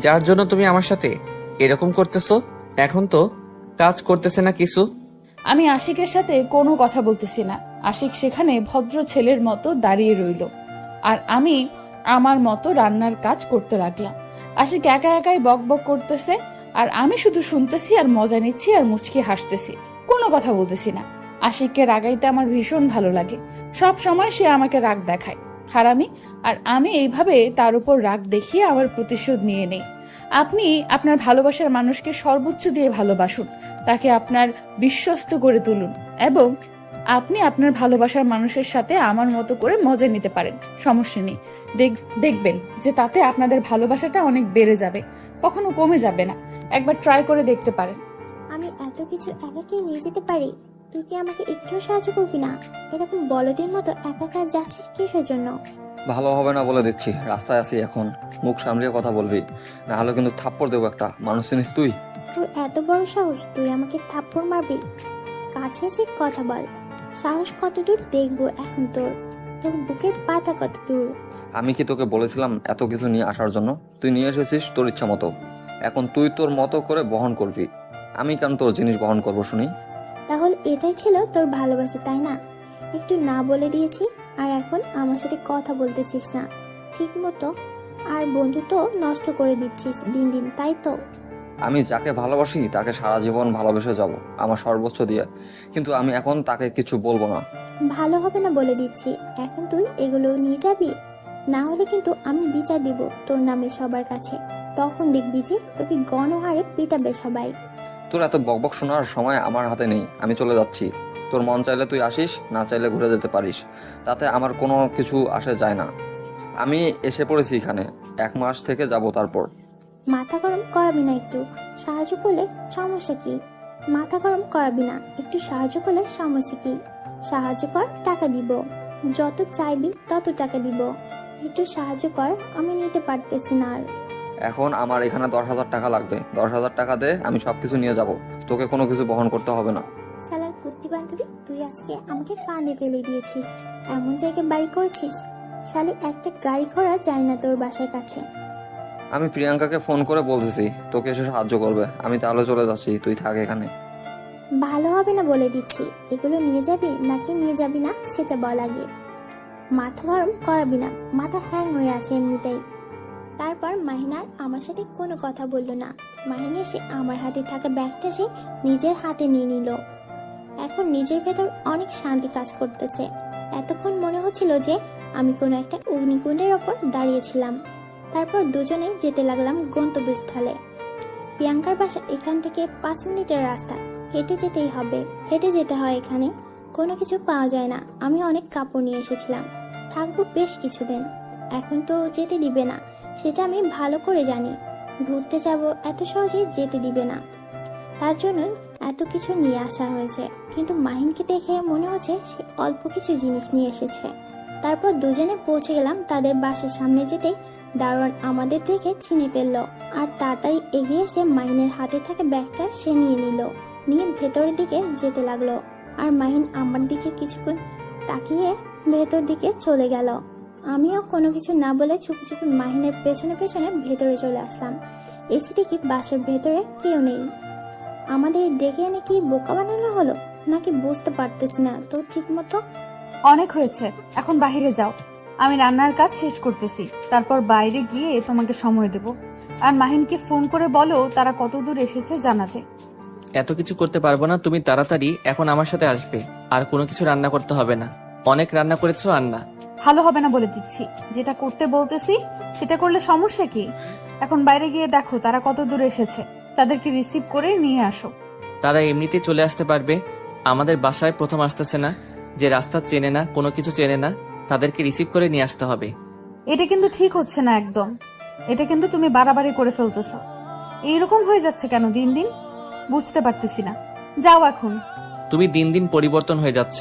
যার জন্য তুমি আমার সাথে এরকম করতেছো। এখন তো কাজ করতেছে না কিছু। আমি আশিকের সাথে কোনো কথা বলতেছি না। আশিক সেখানে ভদ্র ছেলের মতো দাঁড়িয়ে রইল, আর আমি আমার মতো রান্নার কাজ করতে লাগলাম। আশিক একা একাই বক বক করতেছে, আর আমি শুধু শুনতেছি আর মজা নিচ্ছি আর মুচকি হাসতেছি, কোনো কথা বলতেছি না। আশিককে রাগাইতে আমার ভীষণ ভালো লাগে। সব সময় সে আমাকে রাগ দেখায়, হারামি। আর আমি এইভাবে তার উপর রাগ দেখিয়ে আমার প্রতিশোধ নিয়ে নেই। আপনি আপনার ভালোবাসার মানুষকে সর্বোচ্চ দিয়ে ভালোবাসুন, তাকে আপনার বিশ্বস্ত করে তুলুন, এবং আপনি আপনার ভালোবাসার মানুষের সাথে আমার মতো করে মজা নিতে পারেন, সমস্যা নেই। দেখবেন যে তাতে আপনাদের ভালোবাসাটা অনেক বেড়ে যাবে, কখনো কমে যাবে না। একবার ট্রাই করে দেখতে পারেন। আমি এত কিছু একাকে নিয়ে যেতে পারি, তুই কি আমাকে একটুও সাহায্য করবি না? এরকম বলদের মতো একা একা যাচ্ছিস কিসের জন্য? ভালো হবে না বলে দিচ্ছি, রাস্তায় আছি এখন, মুখ সামলিয়ে কথা বলবি, না হলে কিন্তু থাপ্পড় দেবো একটা। মানুষ চিনিস তুই? তোর এত বড় সাহস, তুই আমাকে থাপ্পড় মারবি? কাছে এসে কথা বল, সাহস কত দূর দেখবো এখন তোর। তোর বুকের পাতা কত দূর? আমি কি তোকে বলেছিলাম এত কিছু নিয়ে আসার জন্য? তুই নিয়ে এসেছিস তোর ইচ্ছা মতো, এখন তুই তোর মতো করে বহন করবি। আমি কেন তোর জিনিস বহন করবো শুনি? তাহলে এটাই ছিল তোর ভালোবাসা, তাই না? একটু না বলে দিয়েছি, আর এখন আমার সাথে কথা বলতেছিস না ঠিক মতো, আর বন্ধুত্ব নষ্ট করে দিচ্ছিস দিন দিন, তাই তো? আমি যাকে ভালোবাসি তাকে সারা জীবন ভালোবেসে যাব, আমার সর্বোচ্চ দিয়ে, কিন্তু আমি এখন তাকে কিছু বলবো না। ভালো হবে না বলে দিচ্ছি। এখন তুই এগুলো নিয়ে যাবি, না হলে কিন্তু আমি বিচার দিব তোর নামে সবার কাছে। তখন দেখবি যে তোকে গণহারে পিটাবে সবাই। তোর এত বকবক শোনার সময় আমার হাতে নেই, আমি চলে যাচ্ছি। তোর মন চাইলে তুই আসিস, না চাইলে ঘুরে যেতে পারিস, তাতে আমার কোনো কিছু আসে যায় না। আমি এসে পড়েছি এখানে, 1 মাস থেকে যাব তারপর। মাথা গরম করাবি না একটু, সাহায্য করলে সমস্যা কি? মাথা গরম করাবি না, একটু সাহায্য করলে সমস্যা কি? সাহায্য কর, টাকা দিব, যত চাইবি তত টাকা দিব। একটু সাহায্য কর, আমি নিতে পারতেছি না আর। এখন আমার এখানে 10,000 টাকা লাগবে। 10,000 টাকা দে, আমি সবকিছু নিয়ে যাব। তোকে কোনো কিছু বহন করতে হবে না। শালার কুত্তি বান্ধবী, তুই আজকে আমাকে ফাঁদে ফেলে দিয়েছিস, এমন জায়গায় বাড়ি করেছিস। শালি একটা গাড়ি ঘোড়া যায় না তোর বাসার কাছে। আমি প্রিয়াঙ্কাকে ফোন করে বলতেছি তোকে এসে সাহায্য করবে। আমি তাহলে চলে যাচ্ছি, তুই থাক এখানে। ভালো হবে না বলে দিচ্ছি। এগুলো নিয়ে যাবি নাকি নিয়ে যাবি না সেটা বল আগে। মাথা গরম করাবি না, মাথা হ্যাং হয়ে আছে এমনিতেই। তারপর মাহিনার আমার সাথে কোনো কথা বললো না। মাহিনা এসে আমার হাতে থাকা ব্যাগটা সে নিজের হাতে নিয়ে নিল। এখন নিজের ভেতর অনেক শান্তি কাজ করতেছে। এতক্ষণ মনে হচ্ছিল যে আমি কোনো একটা অগ্নিকুণ্ডের ওপর দাঁড়িয়েছিলাম। তারপর দুজনে যেতে লাগলাম গন্তব্যস্থলে। প্রিয়াঙ্কার বাসা এখান থেকে 5 মিনিটের রাস্তা, হেঁটে যেতেই হবে। হেঁটে যেতে হয় এখানে, কোনো কিছু পাওয়া যায় না। আমি অনেক কাপড় নিয়ে এসেছিলাম, থাকবো বেশ কিছুদিন। এখন তো যেতে দিবে না, সেটা আমি ভালো করে জানি। ঘুরতে যাব, এত সহজে যেতে দিবে না, তার জন্য এত কিছু নিয়ে আসা হয়েছে। কিন্তু মাহিনকে দেখে মনে হচ্ছে সে অল্প কিছু জিনিস নিয়ে এসেছে। তারপর দুজনে পৌঁছে গেলাম তাদের বাসার সামনে। যেতেই দারোয়ান আমাদের দেখে চিনে ফেললো আর তাড়াতাড়ি এগিয়ে এসে মাহিনের হাতে থাকা ব্যাগটা সে নিয়ে নিল, নিয়ে ভেতরের দিকে যেতে লাগলো। আর মাহিন আমার দিকে কিছুক্ষণ তাকিয়ে ভেতর দিকে চলে গেল। আমিও কোনো কিছু না বলে চুপি চুপি মাহিনের পেছনে পেছনে ভেতরে চলে আসলাম। এসে দেখি বাসার ভেতরে কেউ নেই। আমাদের ডেকে এনে কি বোকা বানানো হলো নাকি বুঝতে পারতেছি না তো ঠিক মতো। অনেক হয়েছে, এখন বাইরে যাও। আমি রান্নার কাজ শেষ করতেছি, তারপর বাইরে গিয়ে তোমাকে সময় দেব। আর মাহিনকে ফোন করে বলো তারা কত দূর এসেছে জানাতে। এত কিছু করতে পারবো না, তুমি তাড়াতাড়ি এখন আমার সাথে আসবে। আর কোনো কিছু রান্না করতে হবে না, অনেক রান্না করেছো আর না। ভালো হবে না বলে দিচ্ছি, যেটা করতে বলতেছি সেটা করলে সমস্যা কি? এখন বাইরে গিয়ে দেখো তারা কত দূর এসেছে, তাদেরকে রিসিভ করে নিয়ে আসো। তারা এমনিতেই চলে আসতে পারবে। আমাদের বাসায় প্রথম আসতেছে না, যে রাস্তা চেনে না, কোনো কিছু চেনে না, তাদেরকে রিসিভ করে নিয়ে আসতে হবে। এটা কিন্তু ঠিক হচ্ছে না একদম। এটা কিন্তু তুমি বাড়াবাড়ি করে ফেলতেছো। এইরকম হয়ে যাচ্ছে কেন দিন দিন, বুঝতে পারতেছি না। যাও এখন। তুমি দিন দিন পরিবর্তন হয়ে যাচ্ছ,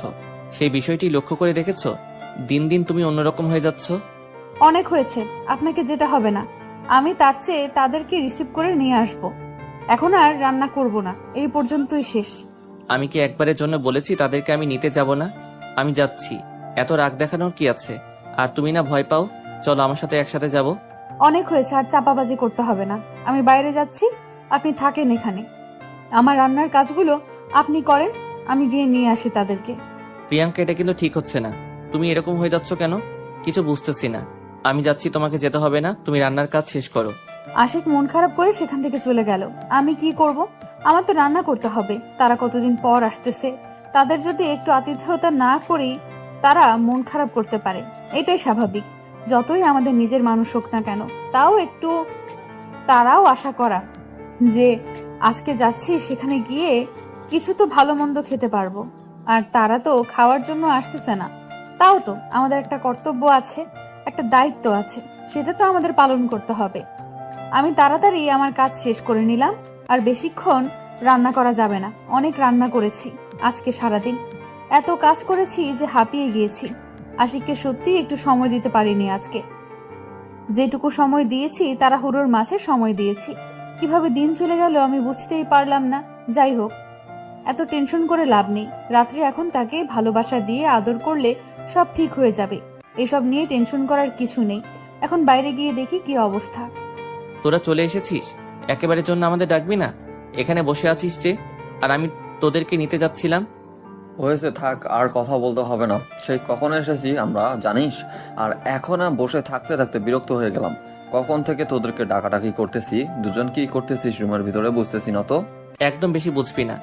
সেই বিষয়টি লক্ষ্য করে দেখেছো? দিন দিন তুমি অন্যরকম হয়ে যাচ্ছ। অনেক হয়েছে, আপনাকে যেতে হবে না। আমি তার চেয়ে তাদেরকে রিসিভ করে নিয়ে আসব। এখন আর রান্না করব না, এই পর্যন্তই শেষ। আমি কি একবারের জন্য বলেছি তাদেরকে আমি নিতে যাব না? আমি যাচ্ছি, এত রাগ দেখানোর কি আছে? আর তুমি না ভয় পাও, চলো আমার সাথে একসাথে যাব। অনেক হয়েছে, আর চাপাবাজি করতে হবে না। আমি বাইরে যাচ্ছি, আপনি থাকেন এখানে। আমার রান্নার কাজগুলো আপনি করেন, আমি গিয়ে নিয়ে আসি তাদেরকে। প্রিয়াঙ্কা, এটা কিন্তু ঠিক হচ্ছে না। তুমি এরকম হয়ে যাচ্ছ কেন? কিছু বুঝতেছি না। আমি যাচ্ছি, তোমাকে যেতে হবে না, তুমি রান্নার কাজ শেষ করো। আশিক মন খারাপ করে সেখান থেকে চলে গেল। আমি কি করব? আমার তো রান্না করতে হবে। তারা কতদিন পর আসতেছে, তাদের যদি একটু আতিথেয়তা না করি তারা মন খারাপ করতে পারে। এটাই স্বাভাবিক, যতই আমাদের নিজের মানুষ হোক না কেন। তাও একটু তারাও আশা করা যে আজকে যাচ্ছি, সেখানে গিয়ে কিছু তো ভালো মন্দ খেতে পারবো। আর তারা তো খাওয়ার জন্য আসতেছে না। তাও তো আমাদের একটা কর্তব্য আছে, একটা দায়িত্ব আছে, সেটা তো আমাদের পালন করতে হবে। আমি তাড়াতাড়ি আমার কাজ শেষ করে নিলাম। আর বেশিক্ষণ রান্না করা যাবে না, অনেক রান্না করেছি আজকে সারাদিন। এত কাজ করেছি যে হাঁপিয়ে গিয়েছি। আশিককে সত্যি একটু সময় দিতে পারিনি আজকে। যেটুকু সময় দিয়েছি তাড়াহুড়োর মাঝে সময় দিয়েছি। কিভাবে দিন চলে গেল আমি বুঝতেই পারলাম না। যাই হোক, এত টেনশন করে লাভ নেই। রাত্রে এখন তাকে ভালোবাসা দিয়ে আদর করলে সব ঠিক হয়ে যাবে। এসব নিয়ে টেনশন করার কিছু নেই। এখন বাইরে গিয়ে দেখি কি অবস্থা। তোরা চলে এসেছিস, একেবারে জন্য আমাদের ডাকবি না? এখানে বসে আছিস যে, আর আমি তোদেরকে নিতে যাচ্ছিলাম। হয়েছে, থাক, আর কথা বলতে হবে না। সেই কখন এসেছি আমরা জানিস? আর এখন বসে থাকতে থাকতে বিরক্ত হয়ে গেলাম। কখন থেকে তোদেরকে ডাকাডাকি করতেছি, দুজন কি করতেছিস রুমের ভিতরে বুঝতেছি না তো। একদম বেশি বুঝবি না।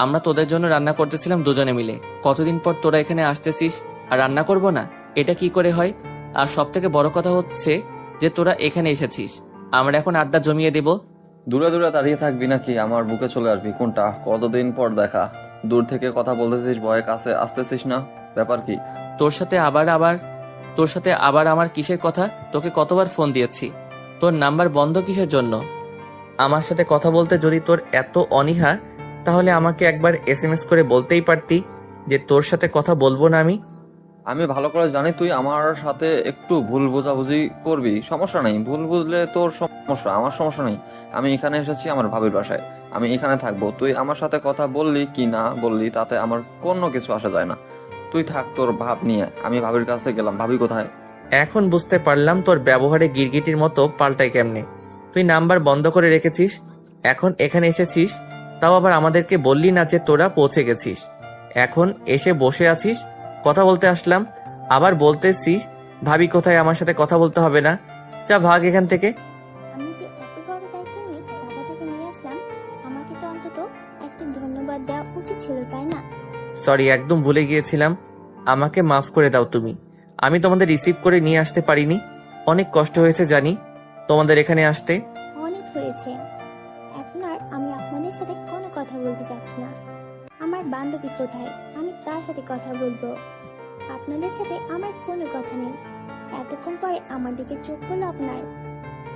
আমরা তোদের জন্য রান্না করতেছিলাম দুজনে মিলে। কতদিন পর তোরা এখানে আসতেছিস আর রান্না করব না? এটা কি করে হয়? আর সব থেকে বড় কথা হচ্ছে যে তোরা এখানে এসেছিস, আমরা এখন আড্ডা জমিয়ে দেব। দূরে দূরে দাঁড়িয়ে থাকবি নাকি আমার বুকে চলে আসবি? কোনটা? কতদিন পর দেখা, দূর থেকে কথা বলতেছিস, ভয়ে কাছে আসতেছিস না? ব্যাপার কি? তোর সাথে আবার আমার কিসের কথা? তোকে কতবার ফোন দিয়েছি, তোর নাম্বার বন্ধ কিসের জন্য? আমার সাথে কথা বলতে যদি তোর এত অনীহা, তাহলে আমাকে একবার SMS করে বলতেই পারতি যে তোর সাথে কথা বলবো না আমি। আমি ভালো করে জানি তুই আমার সাথে একটু ভুল বোঝাবুঝি করবি, সমস্যা নেই। ভুল বুঝলে তোর সমস্যা, আমার সমস্যা নেই। আমি এখানে এসেছি আমার ভাবির বাসায়, আমি এখানে থাকবো। তুই আমার সাথে কথা বললি কি না বললি তাতে আমার কোনো কিছু আসা যায় না। তুই থাক তোর ভাব নিয়ে, আমি ভাবির কাছে গেলাম। ভাবি কোথায়? এখন বুঝতে পারলাম তোর ব্যবহারে গিরগিটির মতো পাল্টায় কেমনে। তুই নাম্বার বন্ধ করে রেখেছিস, এখন এখানে এসেছিস, তাও আবার আমাদেরকে বললি না যে তোরা পৌঁছে গেছিস। এখন এসে বসে আছিস, কথা বলতে আসলাম, আবার বলতেছিস ভাবি কোথায়, আমার সাথে কথা বলতে হবে না। যা ভাগ এখান থেকে। আমি যে এত বড় দায়িত্ব নিয়ে গাধাটাকে নিয়ে আসলাম, আমাকে তো অন্তত একটা ধন্যবাদ দেওয়া উচিত ছিল, তাই না? সরি, একদম ভুলে গিয়েছিলাম, আমাকে মাফ করে দাও তুমি। আমি তোমাদের রিসিভ করে নিয়ে আসতে পারিনি, অনেক কষ্ট হয়েছে জানি তোমাদের এখানে আসতে। অনেক হয়েছে। এখন আর আমি আপনাদের সাথে কোনো কথা বলতে চাচ্ছি না। আমার বান্ধবী কোথায়, আমি তার সাথে কথা বলবো। আপনাদের সাথে আমার কোনো কথা নেই। এতক্ষণ পরে আমার দিকে চোখ পড়লো আপনার।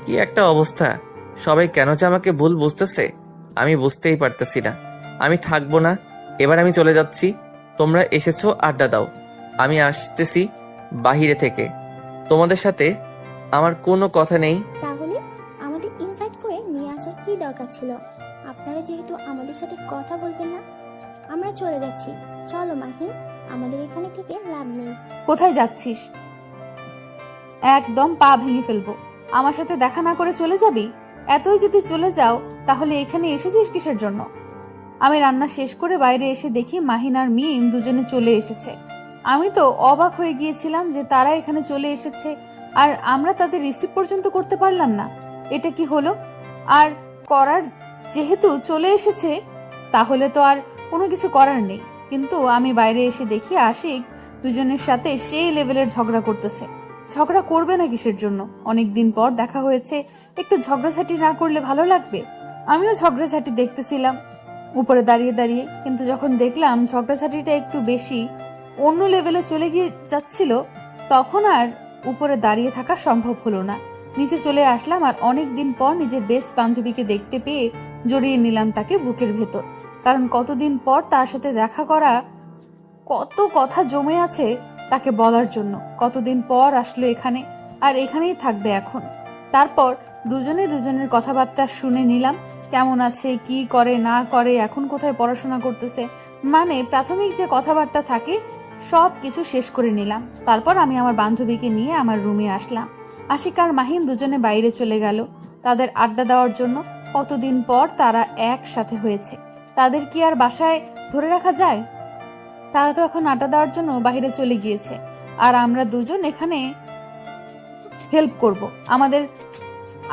কি একটা অবস্থা, সবাই কেন যে আমাকে ভুল বুঝতেছে আমি বুঝতেই পারতেছি না। আমি থাকবো না, এবার আমি চলে যাচ্ছি। তোমরা এসেছো, আড্ডা দাও, আমি আসতেছি বাহিরে থেকে। তোমাদের সাথে আমার কোনো কথা নেই। তাহলে আমাদের ইনভাইট করে নিয়ে আসার কি দরকার ছিল? আপনারা যেহেতু আমাদের সাথে কথা বলবেন না, আমরা চলে যাচ্ছি। চলো মাহিন, আমাদের এখানে থেকে লাভ নেই। কোথায় যাচ্ছিস? একদম পা ভেঙে ফেলবো। আমার সাথে দেখা না করে চলে যাবি? এতই যদি চলে যাও তাহলে এখানে এসেছিস কিসের জন্য? আমি রান্না শেষ করে বাইরে এসে দেখি মাহিন আর মিম দুজনে চলে এসেছে। আমি তো অবাক হয়ে গিয়েছিলাম যে তারা এখানে চলে এসেছে আর আমরা তাদের রিসিভ পর্যন্ত করতে পারলাম না। এটা কি হলো? আর করার যেহেতু চলে এসেছে তাহলে তো আর কোনো কিছু করার নেই। কিন্তু আমি বাইরে এসে দেখি আশিক দুজনের সাথে সেই লেভেলের ঝগড়া করতেছে। ঝগড়া করবে না কিসের জন্য? অনেকদিন পর দেখা হয়েছে, একটু ঝগড়াঝাটি না করলে ভালো লাগবে? আমিও ঝগড়াঝাটি দেখতেছিলাম উপরে দাঁড়িয়ে দাঁড়িয়ে, কিন্তু যখন দেখলাম ঝগড়াঝাটিটা একটু বেশি অন্য লেভেলে চলে গিয়ে যাচ্ছিল, তখন আর উপরে দাঁড়িয়ে থাকা সম্ভব হলো না। নিচে চলে আসলাম আর অনেক দিন পর নিজের বেস্ট বান্ধবীকে দেখতে পেয়ে জড়িয়ে নিলাম তাকে বুকের ভেতর। কারণ কতদিন পর তার সাথে দেখা করা, কত কথা জমে আছে তাকে বলার জন্য। কতদিন পর আসলো এখানে আর এখানেই থাকবে এখন। তারপর দুজনে দুজনের কথাবার্তা শুনে নিলাম, কেমন আছে, কি করে না করে, এখন কোথায় পড়াশোনা করতেছে, মানে প্রাথমিক যে কথাবার্তা থাকে সব কিছু শেষ করে নিলাম। তারপর আমি আমার বান্ধবীকে নিয়ে আমার রুমে আসলাম। আশিক আর মাহিন দুজনে বাইরে চলে গেল তাদের আড্ডা দেওয়ার জন্য। কতদিন পর তারা একসাথে হয়েছে, তাদের কি আর বাসায় ধরে রাখা যায়? তারা তো এখন আড্ডা দেওয়ার জন্য বাইরে চলে গিয়েছে আর আমরা দুজন এখানে হেল্প করব আমাদের,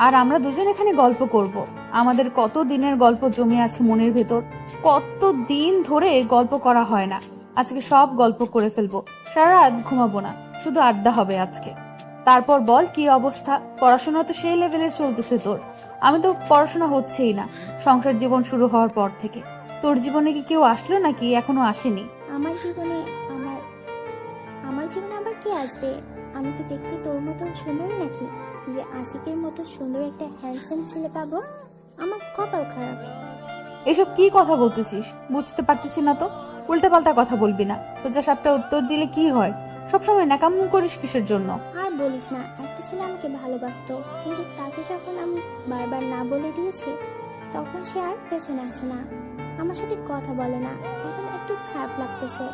আর আমরা দুজন এখানে গল্প করব। আমাদের কত দিনের গল্প জমে আছে মনের ভেতর, কত দিন ধরে গল্প করা হয় না। আজকে সব গল্প করে ফেলবো, সারা রাত ঘুমাবো না, শুধু আড্ডা হবে আজকে। তারপর বল কি অবস্থা? পড়াশোনা তো সেই লেভেলের চলতেছে তোর। আমি তো পড়াশোনা হচ্ছেই না সংসার জীবন শুরু হওয়ার পর থেকে। তোর জীবনে কি কেউ আসলো নাকি এখনো আসেনি? আমার জীবনে আমার জীবনে আবার কে আসবে? আমি কি দেখতে তোর মতো সুন্দর নাকি যে আশিকের মতো সুন্দর একটা হ্যান্ডসাম ছেলে পাবো? আমার কপাল খারাপ। এসব কি কথা বলতেছিস? বুঝতে পারতেছি না তো। উল্টাপাল্টা কথা বলবি না, সোজা সাপটা উত্তর দিলে কি হয়? সবসময় ন্যাকামো করিস কিসের জন্য? আর বলিস না, একটা ছেলে আমাকে ভালোবাসতো, কিন্তু তাকে যখন আমি বারবার না বলে দিয়েছি তখন সে আর পেছনে আসে না, আমার সাথে কথা বলে না। এখন একটু খারাপ লাগতেছে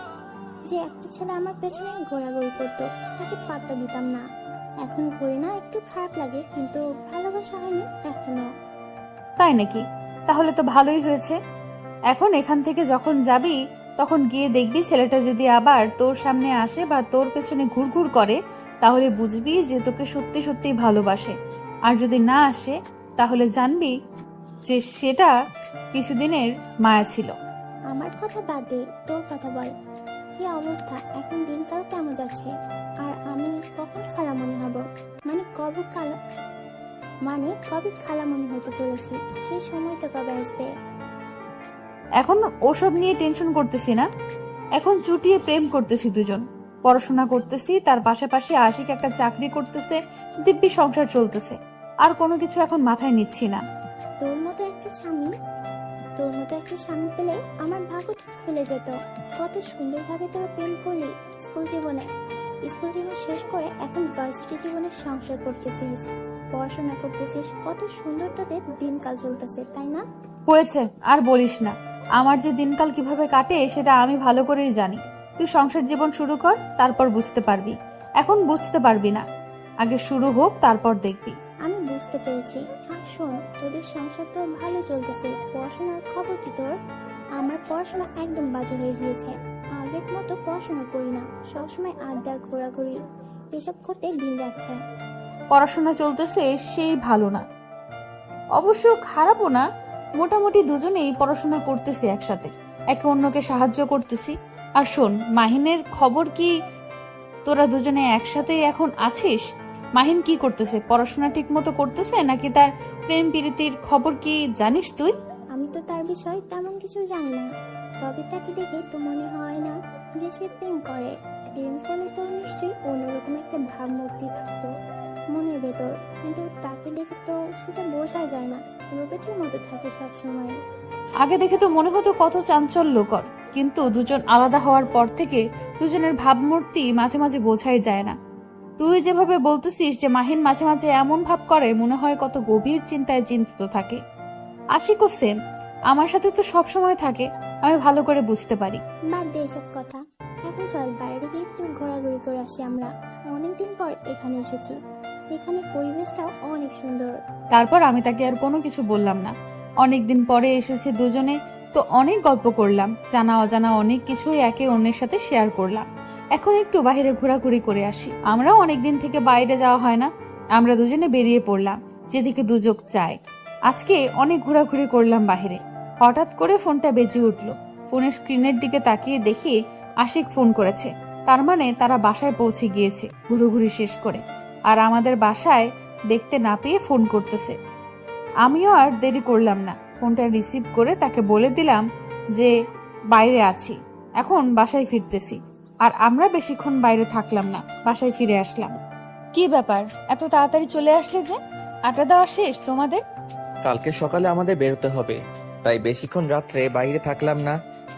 যে একটা ছেলে আমার পেছনে ঘোরাঘুরি করতো, তাকে পাত্তা দিতাম না। এখন ঘুরে না, একটু খারাপ লাগে, কিন্তু ভালোবাসা হয়নি এখনো। তাই নাকি? তাহলে তো ভালোই হয়েছে। এখন এখান থেকে যখন যাবি তখন গিয়ে দেখবি ছেলেটা যদি আবার তোর সামনে আসে বা তোর পেছনে ঘুরঘুর করে, তাহলে বুঝবি যে তোকে সত্যি সত্যি ভালোবাসে। আর যদি না আসে তাহলে জানবি যে সেটা কিছুদিনের মায়া ছিল। আমার কথা বাদ দে, তোর কথা বল। কি অবস্থা এখন? দিনকাল কেমন যাচ্ছে? আর আমি কখন খালামণি হব? কবে খালামণি হতে চলেছি? সেই সময়টা কবে আসবে? এখন ওসব নিয়ে টেনশন করতেছি না, এখন চুটিয়ে প্রেম করতেছি দুজন, পড়াশোনা করতেছি, তার পাশাপাশি আশিক একটা চাকরি করতেছে, দিব্যি সংসার চলতেছে। আর কোনো কিছু এখন মাথায় নিচ্ছি না। তোর মতো একটা স্বামী তোর মতো একটা স্বামী পেলে আমার ভাগ্য ঠিক খুলে যেত। কত সুন্দরভাবে তোরা প্রেম করলি স্কুল জীবনে। স্কুল জীবন শেষ করে এখন ভার্সিটি জীবনে সংসার করতেছিস, পড়াশোনা করতেছিস, কত সুন্দর তোদের দিনকাল চলতেছে, তাই না? হয়েছে, আর বলিস না। আমার যে দিনকাল কিভাবে কাটে সেটা আমি ভালো করেই জানি। তুই সংসার জীবন শুরু কর, তারপর বুঝতে পারবি। এখন বুঝতে পারবি না, আগে শুরু হোক, তারপর দেখবি। আমি বুঝতে পেরেছি। আর শোন, তোদের সংসার তো ভালো চলতেছে, পড়াশোনার খবর কি তোর? আমার পড়াশোনা একদম বাজে হয়ে গিয়েছে। আগের মতো পড়াশোনা করি না, সবসময় আড্ডা, ঘোরাঘুরি, এসব করতে দিন যাচ্ছে। পড়াশোনা চলতেছে সেই ভালো না, অবশ্য খারাপও না। মোটামুটি দুজনেই পড়াশোনা করতেছি একসাথে, একে অন্যকে সাহায্য করতেছি। আর শোন, মাহিনের খবর কি? তোরা দুজনে একসাথে এখন আছিস? মাহিন কি করতেছে? পড়াশোনা ঠিক মতো করতেছে নাকি তার প্রেম প্রীতির খবর কি জানিস তুই? আমি তো তার বিষয়ে তেমন কিছু জানি না, তবে তাকে দেখে তো মনে হয় না যে সে প্রেম করে। প্রেম করলে তো নিশ্চয়ই অন্যরকম একটা ভাবমূর্তি থাকতো মনের ভেতর, কিন্তু তাকে দেখে তো সেটা বোঝা যায় না। রোবেটের মতো থাকে সবসময়। আগে দেখে তো মনে হতো কত চাঞ্চল্যকর, কিন্তু দুজন আলাদা হওয়ার পর থেকে দুজনের ভাবমূর্তি মাঝে মাঝে বোঝাই যায় না। তুই যেভাবে বলতেছিস যে মাহিন মাঝে মাঝে এমন ভাব করে, মনে হয় কত গভীর চিন্তায় চিন্তিত থাকে। আশিকও সেম, আমার সাথে তো সব সময় থাকে, আমি ভালো করে বুঝতে পারি। বাদ দে এসব কথা, এখন চল বাইরে গিয়ে একটু ঘোরাঘুরি করে আসি। আমরা অনেকদিন পর এখানে এসেছি, এখানে পরিবেশটাও অনেক সুন্দর। তারপর আমি তাকে আর কোনো কিছু বললাম না। অনেকদিন পরে এসেছে দুজনে, তো অনেক গল্প করলাম, জানা অজানা অনেক কিছুই একে অন্যের সাথে শেয়ার করলাম। এখন একটু বাইরে ঘোরাঘুরি করে আসি। আমরাও অনেকদিন থেকে বাইরে যাওয়া হয় না, আমরা দুজনে বেরিয়ে পড়লাম যেদিকে দুযোগ চায়। আজকে অনেক ঘোরাঘুরি করলাম বাইরে। হঠাৎ করে ফোনটা বেজে উঠলো। ফোনের স্ক্রিনের দিকে তাকিয়ে দেখি আশিক ফোন করেছে। তার মানে তারা বাসায় পৌঁছে গিয়েছে ঘুরোঘুরি শেষ করে, আর আমাদের বাসায় দেখতে না পেয়ে ফোন করতেছে। আমিও আর দেরি করলাম না, ফোনটা রিসিভ করে তাকে বলে দিলাম যে বাইরে আছি, এখন বাসায় ফিরতেছি। আর আমরা বেশিক্ষণ বাইরে থাকলাম না, বাসায় ফিরে আসলাম। কি ব্যাপার, এত তাড়াতাড়ি চলে আসলে যে? আটা দেওয়া শেষ তোমাদের? কালকে সকালে আমাদের বেরোতে হবে, তাই বেশিক্ষণ রাত্রে বাইরে থাকলাম না,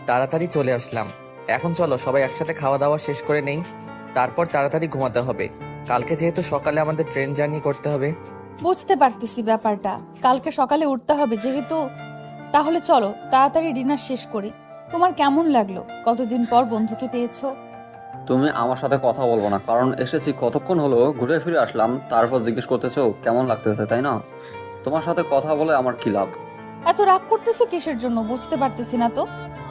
তাড়াতাড়ি চলে আসলাম। এখন চলো সবাই একসাথে খাওয়া দাওয়া শেষ করে নেই, তারপর তাড়াতাড়ি ঘুমাতে হবে। কালকে যেহেতু সকালে আমাদের ট্রেন জার্নি করতে হবে। বুঝতে পারতেছি ব্যাপারটা, কালকে সকালে উঠতে হবে যেহেতু। তাহলে চলো তাড়াতাড়ি ডিনার শেষ করি। তোমার কেমন লাগলো? কতদিন পর বন্ধুকে পেয়েছো? তুমি আমার সাথে কথা বলবো না? কারণ এসেছি কতক্ষণ হলো, ঘুরে ফিরে আসলাম, তারপর জিজ্ঞেস করতেছো কেমন লাগতেছে, তাই না? তোমার সাথে কথা বলে আমার কি লাভ? এত রাগ করতেছো কিসের জন্য বুঝতে পারতেছি না তো।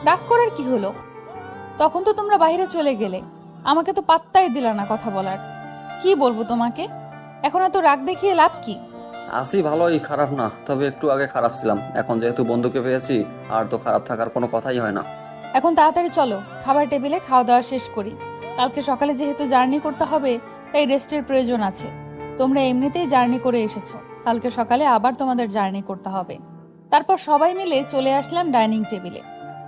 রাগ করার কি হলো? তখন তো তোমরা বাইরে চলে গেলে, আমাকে তো পাত্তাই দিলা না কথা বলার। কি বলবো তোমাকে, এখন এত রাগ দেখিয়ে লাভ কি? আসি ভালোই, খারাপ না, তবে একটু আগে খারাপ ছিলাম। এখন যেহেতু বন্ধুকে পেয়েছি, আর তো খারাপ থাকার কোনো কথাই হয় না। এখন তাড়াতাড়ি চলো খাবার টেবিলে খাওয়া দাওয়া শেষ করি। কালকে সকালে যেহেতু জার্নি করতে হবে, তাই রেস্টের প্রয়োজন আছে। তোমরা এমনিতেই জার্নি করে এসেছো, কালকে সকালে আবার তোমাদের জার্নি করতে হবে। তারপর সবাই মিলে চলে আসলাম ডাইনিং টেবিলে।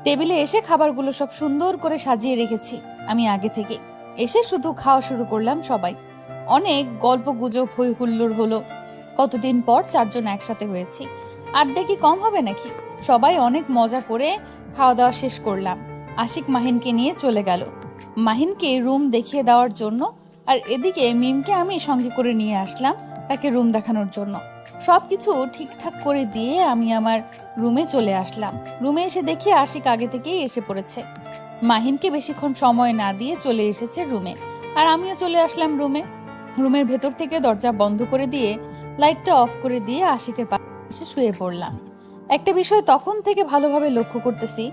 টেবিলে এসে খাবারগুলো সব সুন্দর করে সাজিয়ে রেখেছি আমি আগে থেকে। এসে শুধু খাওয়া শুরু করলাম সবাই। অনেক গল্প গুজব হই হুল্লোড় হলো। কতদিন পর চারজন একসাথে হয়েছি, আড্ডা কি কম হবে নাকি? সবাই অনেক মজা করে খাওয়া দাওয়া শেষ করলাম। আশিক মাহিনকে নিয়ে চলে গেল মাহিনকে রুম দেখিয়ে দেওয়ার জন্য, আর এদিকে মিমকে আমি সঙ্গে করে নিয়ে আসলাম তাকে রুম দেখানোর জন্য। সবকিছু ঠিকঠাক করে দিয়ে আমি আমার রুমে চলে আসলাম। রুমে এসে দেখি আশিক আগে থেকেই এসে পড়েছে। মাহিনকে বেশিক্ষণ সময় না দিয়ে চলে এসেছে রুমে, আর আমিও চলে আসলাম রুমে। রুমের ভেতর থেকে দরজা বন্ধ করে দিয়ে লাইটটা অফ করে দিয়ে আশিকের পাশে শুয়ে পড়লাম। একটা বিষয় তখন থেকে ভালোভাবে লক্ষ্য করতেছি,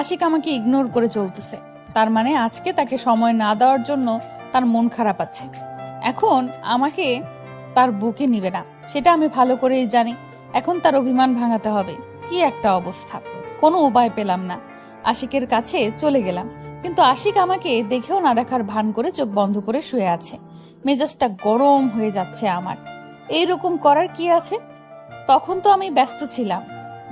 আশিক আমাকে ইগনোর করে চলতেছে। তার মানে আজকে তাকে সময় না দেওয়ার জন্য তার মন খারাপ আছে। এখন আমাকে তার বুকে নিবে না, সেটা আমি ভালো করেই জানি। এখন তার অভিমান ভাঙাতে হবে। কি একটা অবস্থা, কোনো উপায় পেলাম না। আশিকের কাছে চলে গেলাম, কিন্তু আশিক আমাকে দেখেও না দেখার ভান করে চোখ বন্ধ করে শুয়ে আছে। মেজাজটা গরম হয়ে যাচ্ছে আমার। এইরকম করার কি আছে? তখন তো আমি ব্যস্ত ছিলাম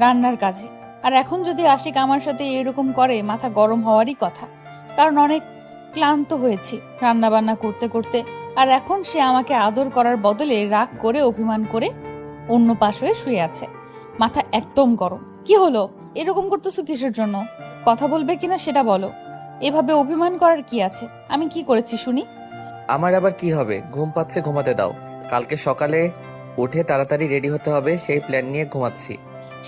রান্নার কাজে, আর এখন যদি আশিক আমার সাথে এরকম করে, মাথা গরম হওয়ারই কথা। কারণ অনেক ক্লান্ত হয়েছি রান্না বান্না করতে করতে, আর এখন সে আমাকে আদর করার বদলে রাগ করে অভিমান করে অন্য পাশ হয়ে শুয়ে আছে। মাথা একদম গরম। কি হলো? এরকম করতেছো কিসের জন্য? কথা বলবে কিনা সেটা বলো। এভাবে অভিমান করার কি আছে? আমি কি করেছি শুনি? আমার আবার কি হবে? ঘুম পাচ্ছে, ঘুমাতে দাও। কালকে সকালে উঠে তাড়াতাড়ি রেডি হতে হবে, সেই প্ল্যান নিয়ে ঘুমাচ্ছি।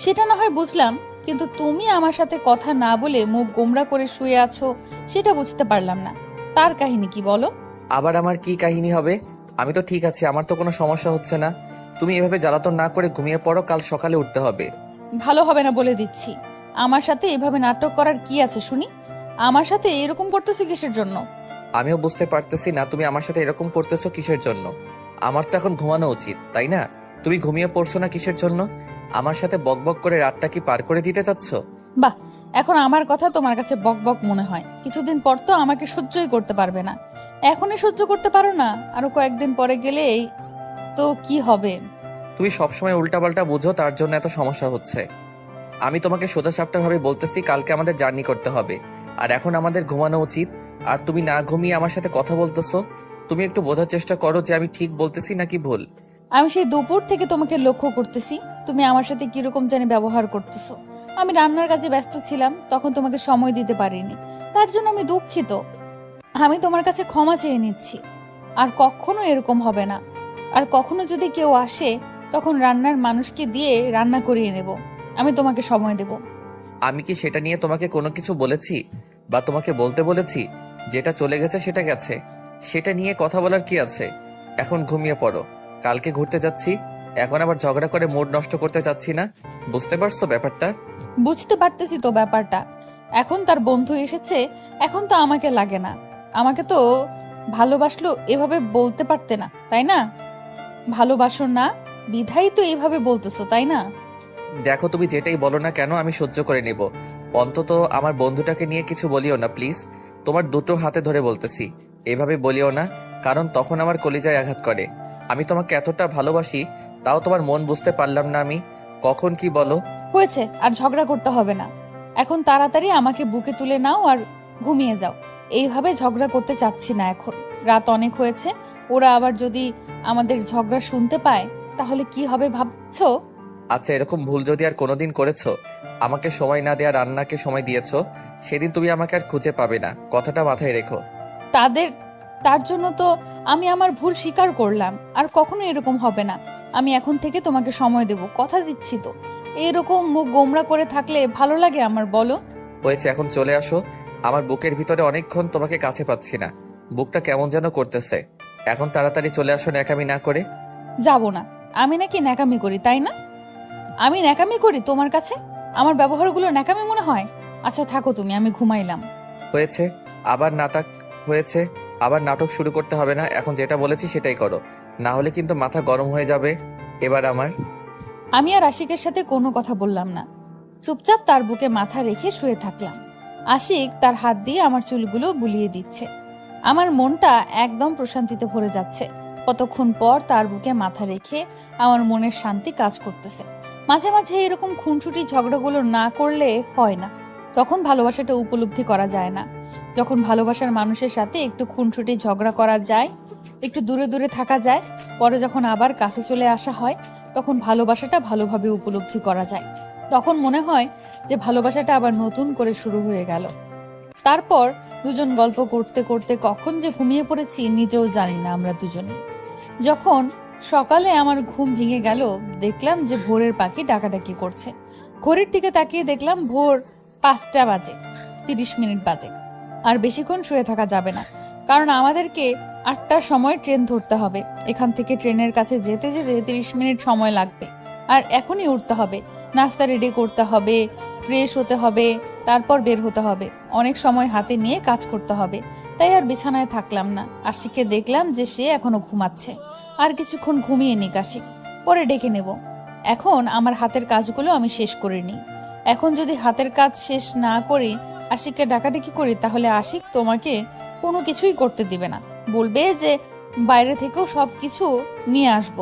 সেটা না হয় বুঝলাম, কিন্তু তুমি আমার সাথে কথা না বলে মুখ গোমড়া করে শুয়ে আছো, সেটা বুঝতে পারলাম না। তার কাহিনী কি বলো? আবার আমার কি কাহিনী হবে? আমি তো ঠিক আছি, আমার তো কোনো সমস্যা হচ্ছে না। তুমি এভাবে জ্বালাতন না করে ঘুমিয়ে পড়ো, কাল সকালে উঠতে হবে। ভালো হবে না বলে দিচ্ছি। আমার সাথে এভাবে নাটক করার কি আছে শুনি? আমার সাথে এরকম করতেছো কিসের জন্য? আমিও বুঝতে পারতেছি না তুমি আমার সাথে এরকম করতেছো কিসের জন্য। আমার তো এখন ঘুমানো উচিত, তাই না? তুমি ঘুমিয়ে পড়ছো না কিসের জন্য? আমার সাথে বকবক করে রাতটা কি পার করে দিতে চাচ্ছ? বাহ, এখন আমার কথা তোমার কাছে বক বক মনে হয়। কিছুদিন পর তো আমাকে সহ্যই করতে পারবে না। এখনই সহ্য করতে পারো না, আরো কয়েকদিন পরে গেলেই তো কি হবে? তুমি সবসময় উল্টাপাল্টা বুঝো, তার জন্য এত সমস্যা হচ্ছে। আমি তোমাকে সোজাসাপটা ভাবে বলতেছি, কালকে আমাদের জার্নি করতে হবে, আর এখন আমাদের ঘুমানো উচিত। আর তুমি না ঘুমিয়ে আমার সাথে কথা বলতেছো। তুমি একটু বোঝার চেষ্টা করো যে আমি ঠিক বলতেছি নাকি ভুল। আমি সেই দুপুর থেকে তোমাকে লক্ষ্য করতেছি, তুমি আমার সাথে কিরকম জানি ব্যবহার করতেছো। আমি রান্নার কাজে ব্যস্ত ছিলাম, তখন তোমাকে সময় দিতে পারিনি, তার জন্য আমি দুঃখিত। আমি তোমার কাছে ক্ষমা চেয়ে নিচ্ছি। আর কখনো এরকম হবে না। আর কখনো যদি কেউ আসে, তখন রান্নার মানুষকে দিয়ে রান্না করিয়ে নেব। আমি তোমাকে সময় দেব। আমি কি সেটা নিয়ে তোমাকে কোনো কিছু বলেছি বা তোমাকে বলতে বলেছি? যেটা চলে গেছে সেটা গেছে, সেটা নিয়ে কথা বলার কি আছে? এখন ঘুমিয়ে পড়ো, কালকে ঘুরতে যাচ্ছি। এখন আবার ঝগড়া করে মুড নষ্ট করতে চাচ্ছি না। বুঝতে পারছো ব্যাপারটা? বুঝতে পারতেছি তো ব্যাপারটা। এখন তার বন্ধু এসেছে, এখন তো আমাকে লাগে না। আমাকে তো ভালোবাসলো এভাবে বলতে পারতে না, তাই না? ভালোবাসো না বিধাই তো এইভাবে বলতেছো, তাই না? দেখো, তুমি যেটাই বলো না কেন আমি সহ্য করে নেব। অন্তত আমার বন্ধুটাকে নিয়ে কিছু বলিও না প্লিজ। তোমার দুটো হাতে ধরে বলতেছি, এভাবে বলিও না, কারণ তখন আমার কলিজায় আঘাত করে। আমি তোমাকে এতটা ভালোবাসি, তাও তোমার মন বুঝতে পারলাম না আমি। কখন কি বলো? হয়েছে, আর ঝগড়া করতে হবে না। এখন তাড়াতাড়ি আমাকে বুকে তুলে নাও আর ঘুমিয়ে যাও। এইভাবে ঝগড়া করতে চাচ্ছি না এখন। রাত অনেক হয়েছে। ওরা আবার যদি আমাদের ঝগড়া শুনতে পায়, তাহলে কি হবে ভাবছো? আচ্ছা, এরকম ভুল যদি আর কোনোদিন করেছো, আমাকে সময় না দেয়া রান্নাকে সময় দিয়েছো, সেদিন তুমি আমাকে আর খুঁজে পাবে না, কথাটা মাথায় রেখো। তাদের তার জন্য তো আমি আমার ভুল স্বীকার করলাম। আর কখনো এরকম হবে না। আমি এখন থেকে তোমাকে সময় দেব, কথা দিচ্ছি তো। এরকম মুখ গোমড়া করে থাকলে ভালো লাগে আমার, বলো? হয়েছে, এখন চলে আসো। আমার বুকের ভিতরে অনেকক্ষণ তোমাকে কাছে পাচ্ছি না, বুকটা কেমন যেন করতেছে। এখন তাড়াতাড়ি চলে আসো ন্যাকামি না করে। যাব না। আমি নাকি ন্যাকামি করি, তাই না? আমি ন্যাকামি করি তোমার কাছে? আমার ব্যবহারগুলো ন্যাকামি মনে হয়? আচ্ছা থাকো তুমি, আমি ঘুমাইলাম। হয়েছে, আবার নাটক হয়েছে। আবার নাটক শুরু করতে হবে না, এখন যেটা বলেছি সেটাই করো, না হলে কিন্তু মাথা গরম হয়ে যাবে এবার আমার। আমি আর আশিকের সাথে কোনো কথা বললাম না। চুপচাপ তার বুকে মাথা রেখে শুয়ে থাকলাম। আশিক তার হাত দিয়ে আমার চুলগুলো বুলিয়ে দিচ্ছে। আমার মনটা একদম প্রশান্তিতে ভরে যাচ্ছে। কতক্ষণ পর তার বুকে মাথা রেখে আমার মনের শান্তি কাজ করতেছে। মাঝে মাঝে এরকম খুনসুটি ঝগড়াগুলো না করলে হয় না। তখন ভালোবাসাটা উপলব্ধি করা যায় না। যখন ভালোবাসার মানুষের সাথে একটু খুনসুটি ঝগড়া করা যায়, একটু দূরে দূরে থাকা যায়, পরে যখন আবার কাছে চলে আসা হয়, তখন ভালোবাসাটা ভালোভাবে উপলব্ধি করা যায়। তখন মনে হয় যে ভালোবাসাটা আবার নতুন করে শুরু হয়ে গেল। তারপর দুজন গল্প করতে করতে কখন যে ঘুমিয়ে পড়েছি নিজেও জানি না আমরা দুজনে। যখন সকালে আমার ঘুম ভেঙে গেল, দেখলাম যে ভোরের পাখি ডাকাডাকি করছে। ঘড়ির দিকে তাকিয়ে দেখলাম ভোর 5টা বাজে 30 মিনিট বাজে। আর বেশিক্ষণ শুয়ে থাকা যাবে না, কারণ আমাদেরকে 8টার সময় ট্রেন ধরতে হবে। এখান থেকে ট্রেনের কাছে যেতে যেতে 30 মিনিট সময় লাগবে। আর এখনই উঠতে হবে, নাস্তা রেডি করতে হবে, ফ্রেশ হতে হবে, তারপর বের হতে হবে। অনেক সময় হাতে নিয়ে কাজ করতে হবে। তাই আর বিছানায় থাকলাম না। আশিককে দেখলাম যে সে এখনো ঘুমাচ্ছে। আর কিছুক্ষণ ঘুমিয়ে নিক আশিক, পরে ডেকে নেব। এখন আমার হাতের কাজগুলো আমি শেষ করে নিই। এখন যদি হাতের কাজ শেষ না করি, আশিককে ডাকাডাকি করি, তাহলে আশিক তোমাকে কোনো কিছুই করতে দিবে না। বলবে যে বাইরে থেকেও সবকিছু নিয়ে আসব।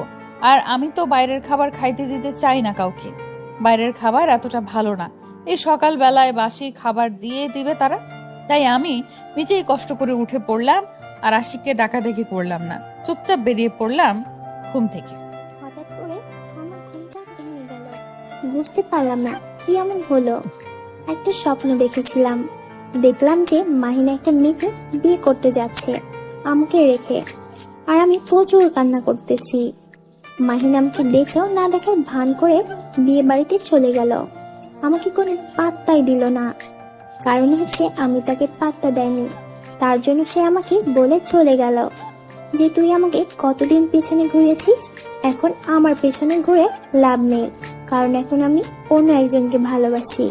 আর আমি তো বাইরের খাবার খাইতে দিতে চাই না কাউকে। বাইরের খাবার এতটা ভালো না। এই সকাল বেলায় বাসি খাবার দিয়ে দিবে তারা। তাই আমি নিজেই কষ্ট করে উঠে পড়লাম, আর আশিককে ডাকাডাকি করলাম না। চুপচাপ বেরিয়ে পড়লাম ঘুম থেকে। হঠাৎ করে আমার ঘুমটা ভেঙে গেল। বুঝতে পারলাম না কি এমন হলো। একটা স্বপ্ন দেখেছিলাম, দেখলাম যে মাহিন একটা মেয়েকে বিয়ে করতে যাচ্ছে আমাকে রেখে, আর আমি প্রচুর কান্না করতেছি। মাহিন আমাকে দেখেও না দেখার ভান করে বিয়ে বাড়িতে চলে গেল, আমাকে কোনো পাত্তাই দিল না। কারণ হচ্ছে আমি তাকে পাত্তা দেয়নি, তার জন্য সে আমাকে বলে চলে গেল যে তুই আমাকে কতদিন পেছনে ঘুরিয়েছিস, এখন আমার পেছনে ঘুরে লাভ নেই, কারণ এখন আমি অন্য একজনকে ভালোবাসি।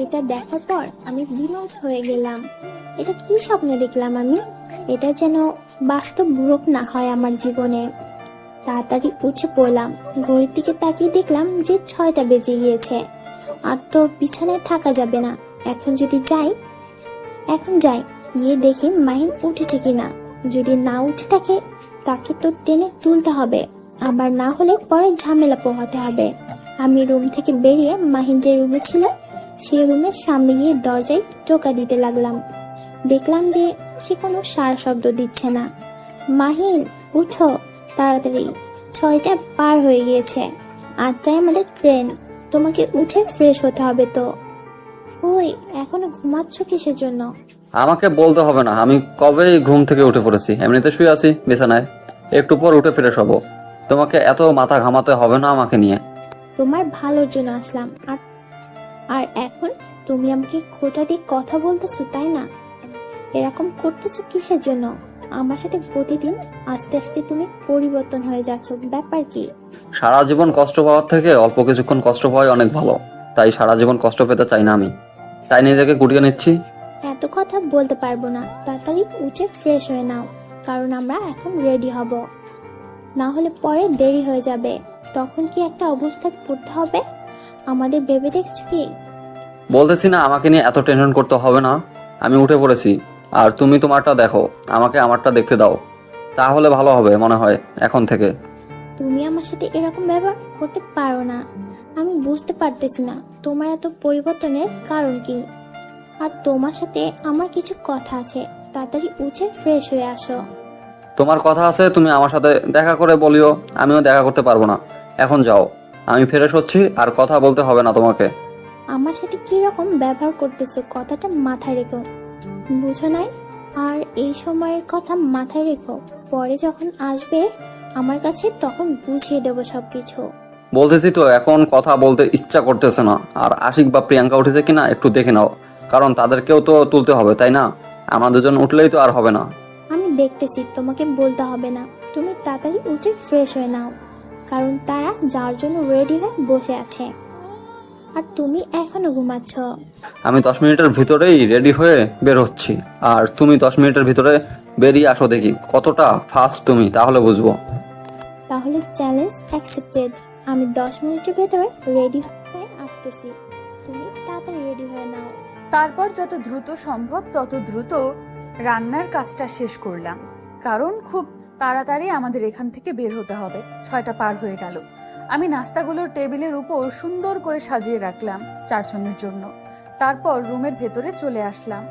এটা দেখার পর আমি বিমোহিত হয়ে গেলাম। এটা কি স্বপ্ন দেখলাম আমি? এটা যেন বাস্তব রূপ না হয় আমার জীবনে। তাড়াতাড়ি উঠে পড়লাম, ঘড়ির দিকে তাকিয়ে দেখলাম যে 6টা বেজে গিয়েছে। আর তো বিছানায় থাকা যাবে না, এখন যাই গিয়ে দেখি মাহিন উঠেছে কিনা। যদি না উঠে থাকে তাকে তো টেনে তুলতে হবে, আবার না হলে পরে ঝামেলা পোহাতে হবে। আমি রুম থেকে বেরিয়ে মাহিন যে রুমে ছিল সেই রুমের সামনে গিয়ে দরজায় টোকা দিতে লাগলাম। দেখলাম যে সে কোনো সাড়া শব্দ দিচ্ছে না। মাহিন উঠো তাড়াতাড়ি, 6টা পার হয়ে গিয়েছে, 8টায় আমাদের ট্রেন, তোমাকে উঠে ফ্রেশ হতে হবে তো। ওই এখনো ঘুমাচ্ছ কিসের জন্য? আমাকে বলতে হবে না, আমি কবেই ঘুম থেকে উঠে পড়েছি, এমনিতে শুয়ে আছি বিছানায়, একটু পর উঠে ফ্রেশ হব। তোমাকে এত মাথা ঘামাতে হবে না আমাকে নিয়ে। তোমার ভালোর জন্য আসলাম, আর এখন তুমি আমাকে খোঁটা দিয়ে কথা বলতেছো তাই না? এরকম করতেছো কিসের জন্য? আমার সাথে প্রতিদিন আস্তে আস্তে তুমি পরিবর্তন হয়ে যাচ্ছ, ব্যাপার কি? সারা জীবন কষ্ট পাওয়ার থেকে অল্প কিছুক্ষণ কষ্ট পাওয়াই অনেক ভালো, তাই সারা জীবন কষ্ট পেতে চাই না আমি, তাই নিজেকে গুটিয়ে নিচ্ছি। এত কথা বলতে পারবো না, তাড়াতাড়ি উঠে ফ্রেশ হয়ে নাও, কারণ আমরা এখন রেডি হব, না হলে পরে দেরি হয়ে যাবে। তখন কি একটা অবস্থায় পড়তে হবে আমাদের, ভেবে দেখছো কি? বলতেছি না আমাকে নিয়ে এত টেনশন করতে হবে না, আমি উঠে পড়েছি। আর তুমি তোমারটা দেখো, আমাকে আমারটা দেখতে দাও, তাহলে ভালো হবে মনে হয় এখন থেকে। তুমি আমার সাথে এরকম ব্যবহার করতে পারো না। আমি বুঝতে পারতেছি না তোমার এত পরিবর্তনের কারণ কি। আর তোমার সাথে আমার কিছু কথা আছে, তাড়াতাড়ি উঠে ফ্রেশ হয়ে আসো। তোমার কথা আছে, তুমি আমার সাথে দেখা করে বলিও, আমিও দেখা করতে পারবো না। এখন যাও, আমি ফ্রেশ হচ্ছি, আর কথা বলতে হবে না তোমাকে। আমার সাথে কি রকম ব্যবহার করতেছো কথাটা মাথায় রেখো, বুঝো নাই? আর এই সময়ের কথা মাথায় রেখো, পরে যখন আসবে আমার কাছে তখন বুঝিয়ে দেবো সবকিছু। বলতেছি তো এখন কথা বলতে ইচ্ছা করতেছে না। আর আশিক বা প্রিয়াঙ্কা উঠেছে কিনা একটু দেখে নাও, কারণ তাদেরকেও তো তুলতে হবে তাই না? আমরা দুজন উঠলেই তো আর হবে না। আমি দেখতেছি, তোমাকে বলতে হবে না, তুমি তাড়াতাড়ি উঠে ফ্রেশ হয়ে নাও, কারণ তারা যাওয়ার জন্য রেডি হয়ে বসে আছে আর তুমি এখনো ঘুমাচ্ছ। আমি 10 মিনিটের ভিতরেই রেডি হয়ে বের হচ্ছি, আর তুমি 10 মিনিটের ভিতরে বেরিয়ে আসো, দেখি কতটা ফাস্ট তুমি, তাহলে বুঝবো। তাহলে চ্যালেঞ্জ অ্যাকসেপ্টেড। আমি 10 মিনিটের ভেতরে রেডি হয়ে আসতেছি, তুমি তাড়াতাড়ি রেডি হয়ে নাও। তারপর যত দ্রুত সম্ভব তত দ্রুত রান্নার কাজটা শেষ করলাম, কারণ খুব তাড়াতাড়ি আমাদের এখান থেকে বের হতে হবে। 6টা পার হয়ে গেল। আমি নাস্তাগুলোর টেবিলের উপর সুন্দর করে সাজিয়ে রাখলাম 4 জনের জন্য। তারপর রুমের ভেতরে চলে আসলাম।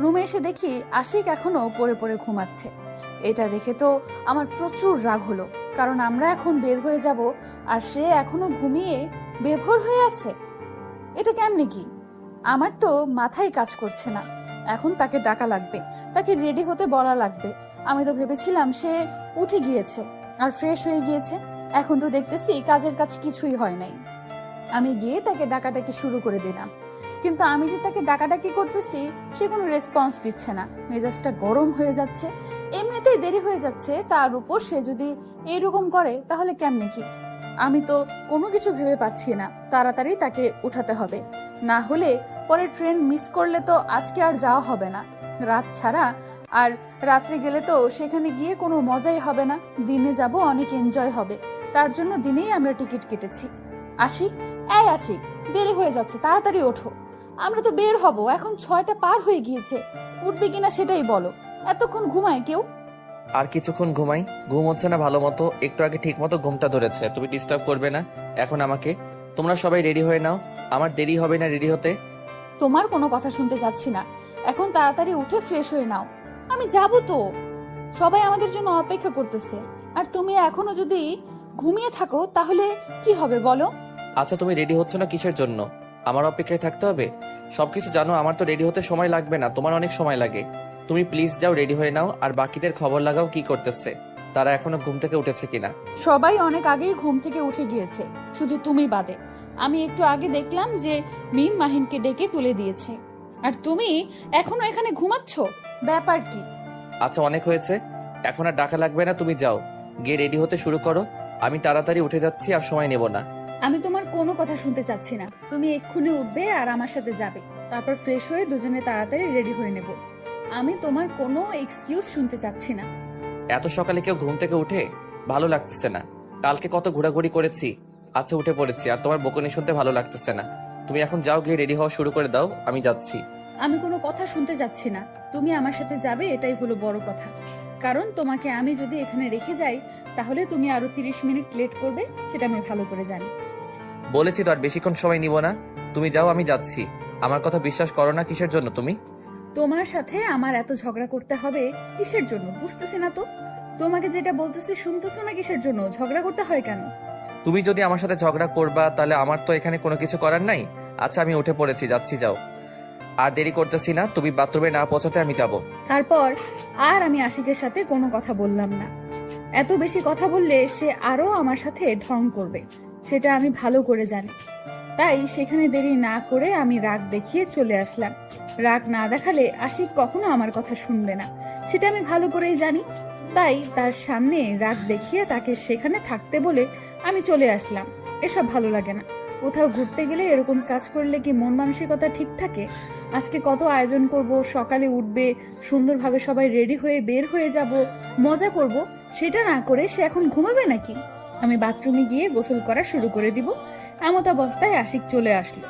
রুমে এসে দেখি আশিক এখনো পড়ে পড়ে ঘুমাচ্ছে। এটা দেখে তো আমার প্রচুর রাগ হলো, কারণ আমরা এখন বের হয়ে যাব আর সে এখনো ঘুমিয়ে বেভোর হয়ে আছে। এটা কেমনে কি? আমার তো মাথায় কাজ করছে না। এখন তাকে ডাকা লাগবে, তাকে রেডি হতে বলা লাগবে। আমি তো ভেবেছিলাম সে উঠে গিয়েছে আর ফ্রেশ হয়ে গিয়েছে, এখন তো দেখতেছি কাজের কাজ কিছুই হয় নাই। আমি গিয়ে তাকে ডাকাডাকি শুরু করে দিলাম, কিন্তু আমি যে তাকে ডাকাডাকি করতেছি সে কোনো রেসপন্স দিচ্ছে না। মেজাজটা গরম হয়ে যাচ্ছে, এমনিতেই দেরি হয়ে যাচ্ছে, তার উপর সে যদি এরকম করে তাহলে কেমনে কি? আমি তো কোনো কিছু ভেবে পাচ্ছি না। তাড়াতাড়ি তাকে উঠাতে হবে, না হলে পরে ট্রেন মিস করলে তো আজকে আর যাওয়া হবে না, রাত ছাড়া। আর রাত্রে গেলে তো সেখানে গিয়ে কোনো মজাই হবে না, দিনে যাব অনেক এনজয় হবে। তার জন্য দিনেই আমরা টিকিট কেটেছি। আশিক, এই আশিক, দেরি হয়ে যাচ্ছে, তাড়াতাড়ি ওঠো, আমরা তো বের হব। এখন 6টা পার হয়ে গিয়েছে, উঠবে কিনা সেটাই বলো। এতক্ষণ ঘুমায় কেউ? আর কিছুক্ষণ ঘুমাই, ঘুম হচ্ছে না ভালো মতো। একটু আগে ঠিক মতো ঘুমটা ধরেছে, তুমি ডিস্টার্ব করবে না এখন আমাকে। তোমরা সবাই রেডি হয়ে নাও, আমার দেরি হবে না রেডি হতে। তোমার কোনো কথা শুনতে যাচ্ছি না, এখন তাড়াতাড়ি উঠে ফ্রেশ হয়ে নাও। আমি যাব তো, সবাই আমাদের জন্য অপেক্ষা করতেছে। আর তুমি এখনো যদি ঘুমিয়ে থাকো তাহলে কি হবে বলো? আচ্ছা তুমি রেডি হচ্ছ না কিসের জন্য? আমার অপেক্ষায় থাকতে হবে? সবকিছু জানো, আমার তো রেডি হতে সময় লাগবে না, তোমার অনেক সময় লাগে। তুমি প্লিজ যাও, রেডি হয়ে নাও, আর বাকিদের খবর লাগাও কি করতেছে, তারা এখনো ঘুম থেকে উঠেছে কিনা। সবাই অনেক আগেই ঘুম থেকে উঠে গিয়েছে, শুধু তুমি বাদে। আমি একটু আগে দেখলাম যে মিম মাহিনকে ডেকে তুলে দিয়েছে, আর তুমি এখনো এখানে ঘুমাচ্ছ, ব্যাপার কি? আচ্ছা অনেক হয়েছে, এখন আর ডাকা লাগবে না, তুমি যাও, গিয়ে রেডি হতে শুরু করো। আমি তাড়াতাড়ি উঠে যাচ্ছি, আর সময় নেব না। আমি তোমার কোনো কথা শুনতে চাচ্ছি না। তুমি এক্ষুনি উঠবে আর আমার সাথে যাবে, তারপর ফ্রেশ হয়ে দুজনে তাড়াতাড়ি রেডি হয়ে নেব। আমি তোমার কোনো এক্সকিউজ শুনতে চাচ্ছি না। এত সকালে কেউ ঘুম থেকে উঠে? ভালো লাগতেছে না, কালকে কত ঘোরাঘুরি করেছি। আচ্ছা উঠে পড়েছি, আর তোমার বকুনি শুনতে ভালো লাগতেছে না। তুমি এখন যাও, গিয়ে রেডি হওয়া শুরু করে দাও, আমি যাচ্ছি। আমি কোনো কথা শুনতে যাচ্ছি না, তুমি আমার সাথে যাবে, এটাই হলো বড় কথা। কারণ তোমাকে আমি যদি এখানে রেখে যাই, তাহলে তুমি আরো 30 মিনিট লেট করবে, সেটা আমি ভালো করে জানি। বলেছি তো আর বেশিক্ষণ সময় নিব না, তুমি যাও, আমি যাচ্ছি। আমার কথা বিশ্বাস করো না, কিসের জন্য তুমি? তোমার সাথে আমার এত ঝগড়া করতে হবে কিসের জন্য বুঝতেছি না তো। তোমাকে যেটা বলতেছি শুনতেছো না, কিসের জন্য ঝগড়া করতে হয় কেন? তুমি যদি আমার সাথে ঝগড়া করবা, তাহলে আমার তো এখানে কোনো কিছু করার নাই। আচ্ছা আমি উঠে পড়েছি, যাচ্ছি, যাও। আর দেরি করতেছি না, তুমি বাথরুমে না পৌঁছাতে আমি যাব। তারপর আর আমি আশিকের সাথে কোনো কথা বললাম না। এত বেশি কথা বললে সে আরো আমার সাথে ঢং করবে, সেটা আমি ভালো করে জানি। তাই সেখানে দেরি না করে আমি রাগ দেখিয়ে চলে আসলাম। রাগ না দেখালে আশিক কখনো আমার কথা শুনবে না, সেটা আমি ভালো করেই জানি। তাই তার সামনে রাগ দেখিয়ে তাকে সেখানে থাকতে বলে আমি চলে আসলাম। এসব ভালো লাগে না। কোথাও ঘুরতে গেলে এরকম কাজ করলে কি মন মানসিকতা ঠিক থাকে? আজকে কত আয়োজন করব, সকালে উঠবে, সুন্দরভাবে সবাই রেডি হয়ে বের হয়ে যাব, মজা করব, সেটা না করে সে এখন ঘুমাবে নাকি? আমি বাথরুমে গিয়ে গোসল করা শুরু করে দিব। এমত অবস্থায় আশিক চলে আসলো,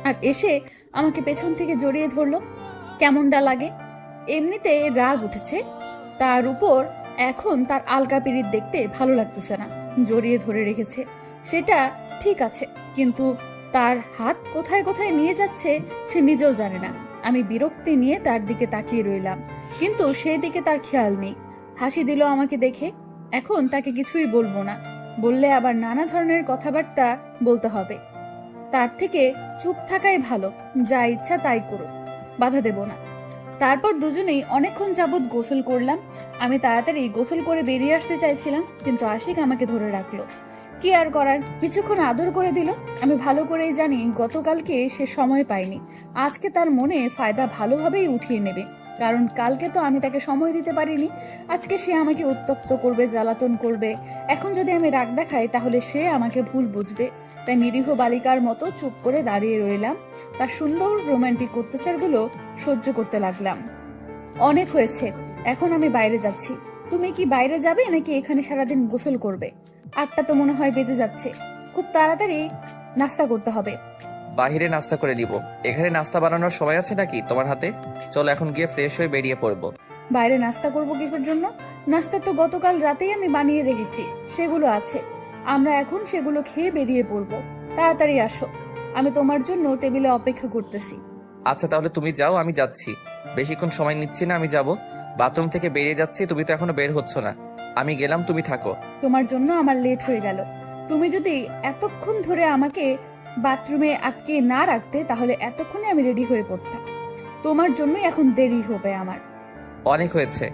আর এসে আমাকে পেছন থেকে জড়িয়ে ধরলো। কেমনটা লাগে? এমনিতে রাগ উঠেছে, তার উপর এখন তার আলকা পিরিত দেখতে ভালো লাগতেছে না। জড়িয়ে ধরে রেখেছে, সেটা ঠিক আছে, কিন্তু তার হাত কোথায় কোথায় নিয়ে যাচ্ছে সে নিজেও জানে না। আমি বিরক্তি নিয়ে তার দিকে তাকিয়ে রইলাম, কিন্তু সেই দিকে তার খেয়াল নেই। হাসি দিল আমাকে দেখে। এখন তাকে কিছুই বলবো না, বললে আবার নানা ধরনের কথাবার্তা বলতে হবে। তার থেকে চুপ থাকাই ভালো, যা ইচ্ছা তাই করো, বাধা দেব না। তারপর দুজনেই অনেকক্ষণ যাবৎ গোসল করলাম। আমি তাড়াতাড়ি গোসল করে বেরিয়ে আসতে চাইছিলাম, কিন্তু আশিক আমাকে ধরে রাখলো। কি আর করার, কিছুক্ষণ আদর করে দিল। আমি ভালো করেই জানি গতকালকে সে সময় পায়নি, আজকে তার মনে ফায়দা ভালোভাবেই উঠিয়ে নেবে। কারণ কালকে তো আমি তাকে সময় দিতে পারিনি, আজকে সে আমাকে উত্ত্যক্ত করবে, জ্বালাতন করবে। এখন যদি আমি রাগ দেখাই তাহলে সে আমাকে ভুল বুঝবে। তাই নিরীহ বালিকার মতো চুপ করে দাঁড়িয়ে রইলাম, তার সুন্দর রোমান্টিক অত্যাচারগুলো সহ্য করতে লাগলাম। অনেক হয়েছে, এখন আমি বাইরে যাচ্ছি। তুমি কি বাইরে যাবে নাকি এখানে সারাদিন গোসল করবে? 8টা তো মনে হয় বেজে যাচ্ছে, খুব তাড়াতাড়ি নাস্তা করতে হবে। বাহিরে নাস্তা করে নিব, এখানে নাস্তা বানানোর সময় আছে নাকি তোমার হাতে? চলো এখন গিয়ে ফ্রেশ হয়ে বেরিয়ে পড়বো। বাইরে নাস্তা করব কিসের জন্য? নাস্তা তো গতকাল রাতেই আমি বানিয়ে রেখেছি, সেগুলো আছে। আমরা এখন সেগুলো খেয়ে বেরিয়ে পড়বো। তাড়াতাড়ি আসো, আমি তোমার জন্য টেবিলে অপেক্ষা করতেছি। আচ্ছা তাহলে তুমি যাও, আমি যাচ্ছি, বেশিক্ষণ সময় নিচ্ছি না, আমি যাব। বাথরুম থেকে বেরিয়ে যাচ্ছি, তুমি তো এখনো বের হচ্ছ না। আমি গেলাম, তুমি থাকো। তোমার জন্য আমার লেট হয়ে গেল। তুমি যদি এতক্ষণ ধরে আমাকে বাথরুমে আটকে না রাখতে, তাহলে এতক্ষণে আমি রেডি হয়ে পড়তাম। তোমার জন্য এখন দেরি হবে আমার। অনেক হয়েছে,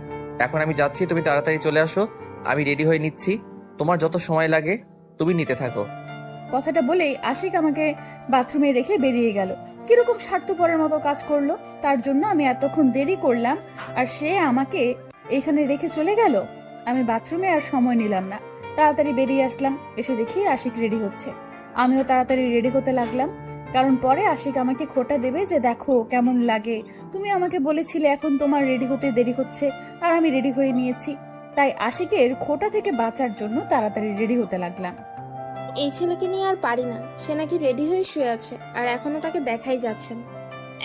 এখন আমি যাচ্ছি, তুমি তাড়াতাড়ি চলে আসো। আমি রেডি হয়ে নিচ্ছি, তোমার যত সময় লাগে তুমি নিতে থাকো। কথাটা বলেই আশিক আমাকে বাথরুমে রেখে বেরিয়ে গেল। কিরকম স্বার্থপরের মতো কাজ করলো, তার জন্য আমি এতক্ষণ দেরি করলাম, আর সে আমাকে এখানে রেখে চলে গেল। আমি বাথরুমে আর সময় নিলাম না, তাড়াতাড়ি বেরিয়ে আসলাম। এসে দেখি আশিক রেডি হচ্ছে, আমিও তাড়াতাড়ি রেডি হতে লাগলাম। কারণ পরে আশিক আমাকে খোঁটা দেবে যে দেখো কেমন লাগে, তুমি আমাকে বলেছিলে এখন তোমার রেডি হতে দেরি হচ্ছে, আর আমি রেডি হয়ে নিয়েছি। তাই আশিকের খোঁটা থেকে বাঁচার জন্য তাড়াতাড়ি রেডি হতে লাগলাম। এই ছেলেকে নিয়ে আর পারি না, সে নাকি রেডি হয়ে শুয়ে আছে, আর এখনো তাকে দেখাই যাচ্ছে না।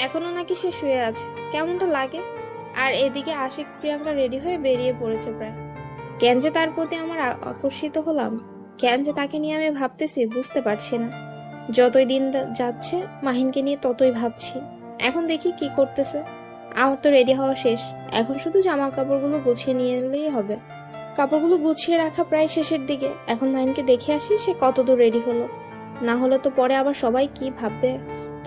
এখনো নাকি সে শুয়ে আছে, কেমনটা লাগে। আর এদিকে আশিক প্রিয়াঙ্কা রেডি হয়ে বেরিয়ে পড়েছে প্রায়। কেন যে তার প্রতি আমার আকর্ষিত হলাম, কেন যে তাকে নিয়ে আমি ভাবতেছি বুঝতে পারছি না। যতই দিন যাচ্ছে মাহিনকে নিয়ে ততই ভাবছি। এখন দেখি কি করতেছে। আমার তো রেডি হওয়া শেষ, এখন শুধু জামা কাপড়গুলো গুছিয়ে নিয়ে এলেই হবে। কাপড়গুলো গুছিয়ে রাখা প্রায় শেষের দিকে। এখন মাহিনকে দেখে আসি সে কতদূর রেডি হলো। না হলে তো পরে আবার সবাই কি ভাববে।